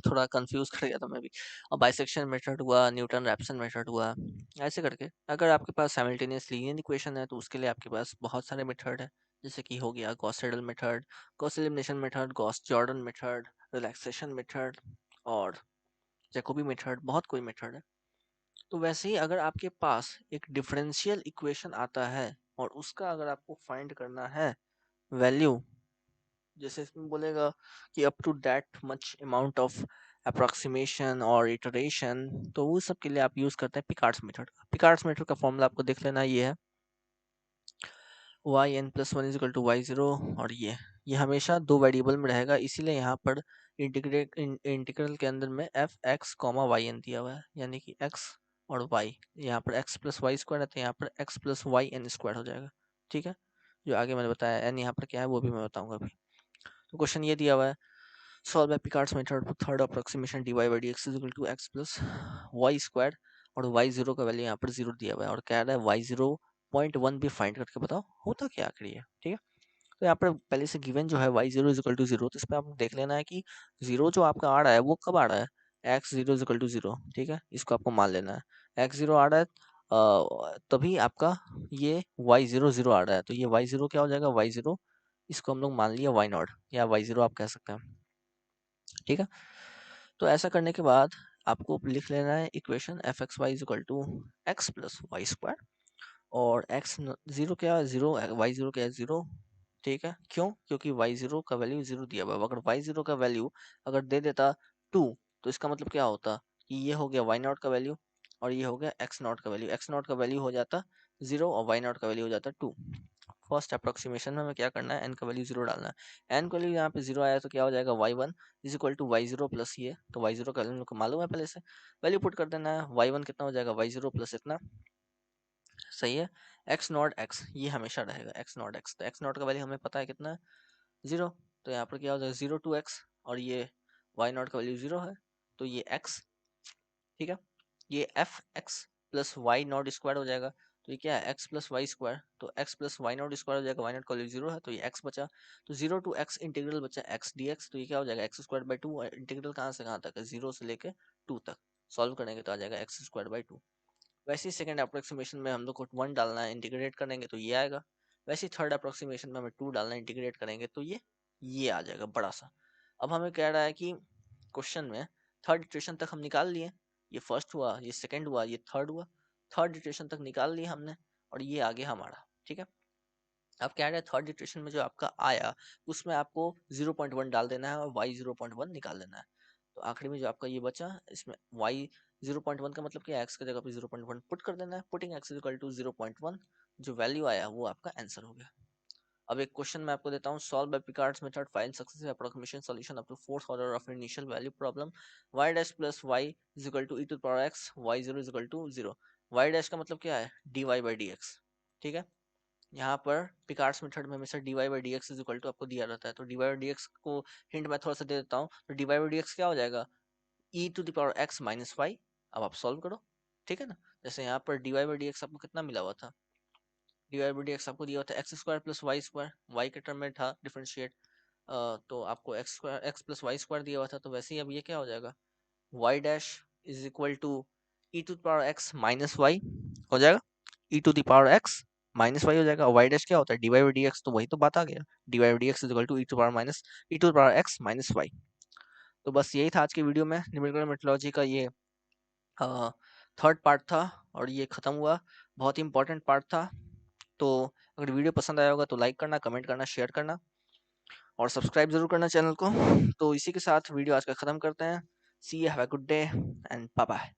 थोड़ा कंफ्यूज कर गया था मैं भी, और बाइसेक्शन मेथड हुआ, न्यूटन रैप्सन मेथड हुआ, ऐसे करके। अगर आपके पास साइमल्टेनियस लीनियर इक्वेशन है तो उसके लिए आपके पास बहुत सारे मेथड है, जैसे कि हो गया Gauss Seidel method, Gauss elimination method, Gauss Jordan method, relaxation method और जैकोबी मेथड, बहुत कोई मेथड है। तो वैसे ही अगर आपके पास एक डिफरेंशियल इक्वेशन आता है और उसका अगर आपको फाइंड करना है वैल्यू, जैसे इसमें बोलेगा कि up to that much amount of approximation और इटरेशन, तो वो सब के लिए आप यूज करते हैं पिकार्ड्स मेथड का। पिकार्ड्स मेथड का फॉर्मूला आपको देख लेना, ये है yn+1 = y0, और ये हमेशा दो वेरिएबल में रहेगा, इसीलिए यहाँ पर इंटीग्रल के अंदर में f(x, yn) दिया हुआ है, यानी कि x और y। यहाँ पर x + y² है तो यहाँ पर x + yn² हो जाएगा। ठीक है, जो आगे मैंने बताया n यहाँ पर क्या है वो भी मैं बताऊंगा अभी। तो क्वेश्चन ये दिया हुआ है, solve by Picard's method for third approximation dy/dx = x + y², और y0 का वैल्यू यहाँ पर 0 दिया हुआ है, और कह रहा है y0.1 भी फाइंड करके बताओ होता क्या आखिर ये। ठीक है, तो यहाँ पर पहले से गिवन जो है y0 = 0, तो इस पर आपको देख लेना है कि 0 जो आपका आ रहा है वो कब आ रहा है, x0 = 0। ठीक है, इसको आपको मान लेना है, x0 आ रहा है तभी आपका ये y0 0 आ रहा है, तो ये y0 क्या हो जाएगा, y0, इसको हम लोग मान लिया y0 या y0 आप कह सकते हैं। ठीक है, तो ऐसा करने के बाद आपको लिख लेना है equation f(x, y) = x + y², और x0 क्या है, 0, y0 क्या है, 0। ठीक है, क्यों? क्योंकि y0 का वैल्यू 0 दिया हुआ है। अगर y0 का वैल्यू अगर दे देता 2, तो इसका मतलब क्या होता कि ये हो गया वाई नॉट का वैल्यू और ये हो गया एक्स नॉट का वैल्यू। एक्स नॉट का वैल्यू हो जाता 0 और वाई नॉट का वैल्यू हो जाता 2। फर्स्ट अप्रोक्सीमेशन में हमें क्या करना है, एन का वैल्यू 0 डालना है। एन का वैल्यू यहाँ पे 0 आया तो क्या हो जाएगा, y1 is equal to y0 plus ये, तो y0 का वैल्यू को मालूम है पहले से, वैल्यू पुट कर देना है। y1 कितना हो जाएगा, y0 प्लस इतना, सही है। एक्स नॉट एक्स ये हमेशा रहेगा एक्स नॉट एक्स, तो एक्स नॉट का वैल्यू हमें पता है कितना है, 0। तो यहाँ पर क्या हो जाएगा 0 टू एक्स, और ये वाई नॉट का वैल्यू 0 है, तो ये x, ठीक है, ये f x plus y not square हो जाएगा। तो ये क्या है, एक्स प्लस वाई स्क्वायर, तो x plus y not square हो जाएगा, वाई नॉट का वैल्यू 0 है तो ये एक्स बचा। तो 0 टू एक्स इंटीग्रल बचा एक्स डी एक्स, तो ये क्या हो जाएगा एक्स स्क्वायर बाई 2। इंटीग्रल कहाँ से कहाँ तक है, 0 से लेके 2 तक, सॉल्व करेंगे तो आ जाएगा एक्स स्क्वायर बाई 2। वैसे ही सेकंड अप्रोक्सीमेशन में हम लोग को 1 डालना है, इंटीग्रेट करेंगे तो ये आएगा। वैसे ही थर्ड अप्रोक्सीमेशन में हमें 2 डालना है, इंटीग्रेट करेंगे तो ये आ जाएगा बड़ा सा। अब हमें कह रहा है कि क्वेश्चन में थर्ड इटरेशन तक हम निकाल लिए, ये फर्स्ट हुआ, ये सेकंड हुआ, ये थर्ड हुआ, थर्ड इटरेशन तक निकाल लिया हमने, और ये आगे हमारा, ठीक है। अब क्या है, थर्ड इटरेशन में जो आपका आया उसमें आपको 0.1 डाल देना है और y 0.1 निकाल देना है। तो आखिरी में जो आपका ये बचा, इसमें y 0.1 का मतलब क्या है, x की जगह पे 0.1 पुट कर देना है। पुटिंग x इक्वल टू 0.1, जो वैल्यू आया वो आपका आंसर हो गया। अब एक क्वेश्चन मैं आपको देता हूँ, solve by Picard's method find successive approximation solution up to fourth order of initial value problem y dash plus y is equal to e to power x y0 is equal to 0। y dash का मतलब क्या है, dy by dx, ठीक है। यहाँ पर Picard's method में हमेशा dy by dx is equal to आपको दिया रहता है, तो dy बाई dx को हिंट मैं थोड़ा सा दे देता हूँ, तो dy बाई dx क्या हो जाएगा, e to the power x minus y। अब आप सॉल्व करो, ठीक है ना। जैसे यहाँ पर dy बाई dx आपको कितना मिला हुआ था, dy बाई dx आपको दिया हुआ था x square plus y square, y के टर्म में था डिफरेंशिएट, तो आपको x square x plus y square दिया हुआ था, तो वैसे ही अब ये क्या हो जाएगा, Y dash is equal to E to the power X minus Y हो जाएगा, E to the power X minus Y हो जाएगा। वाई डैश क्या होता है, D Y by D X, तो वही तो बात आ गया, D Y by D X is equal to E to power minus E to the power X minus Y. तो बस यही था आज की वीडियो में, न्यूमेरिकल मेथोडोलॉजी का ये थर्ड पार्ट था और ये ख़त्म हुआ, बहुत ही इंपॉर्टेंट पार्ट था। तो अगर वीडियो पसंद आया होगा तो लाइक करना, कमेंट करना, शेयर करना और सब्सक्राइब जरूर करना चैनल को। तो इसी के साथ वीडियो आज का ख़त्म करते हैं। See you, have a good day and bye bye.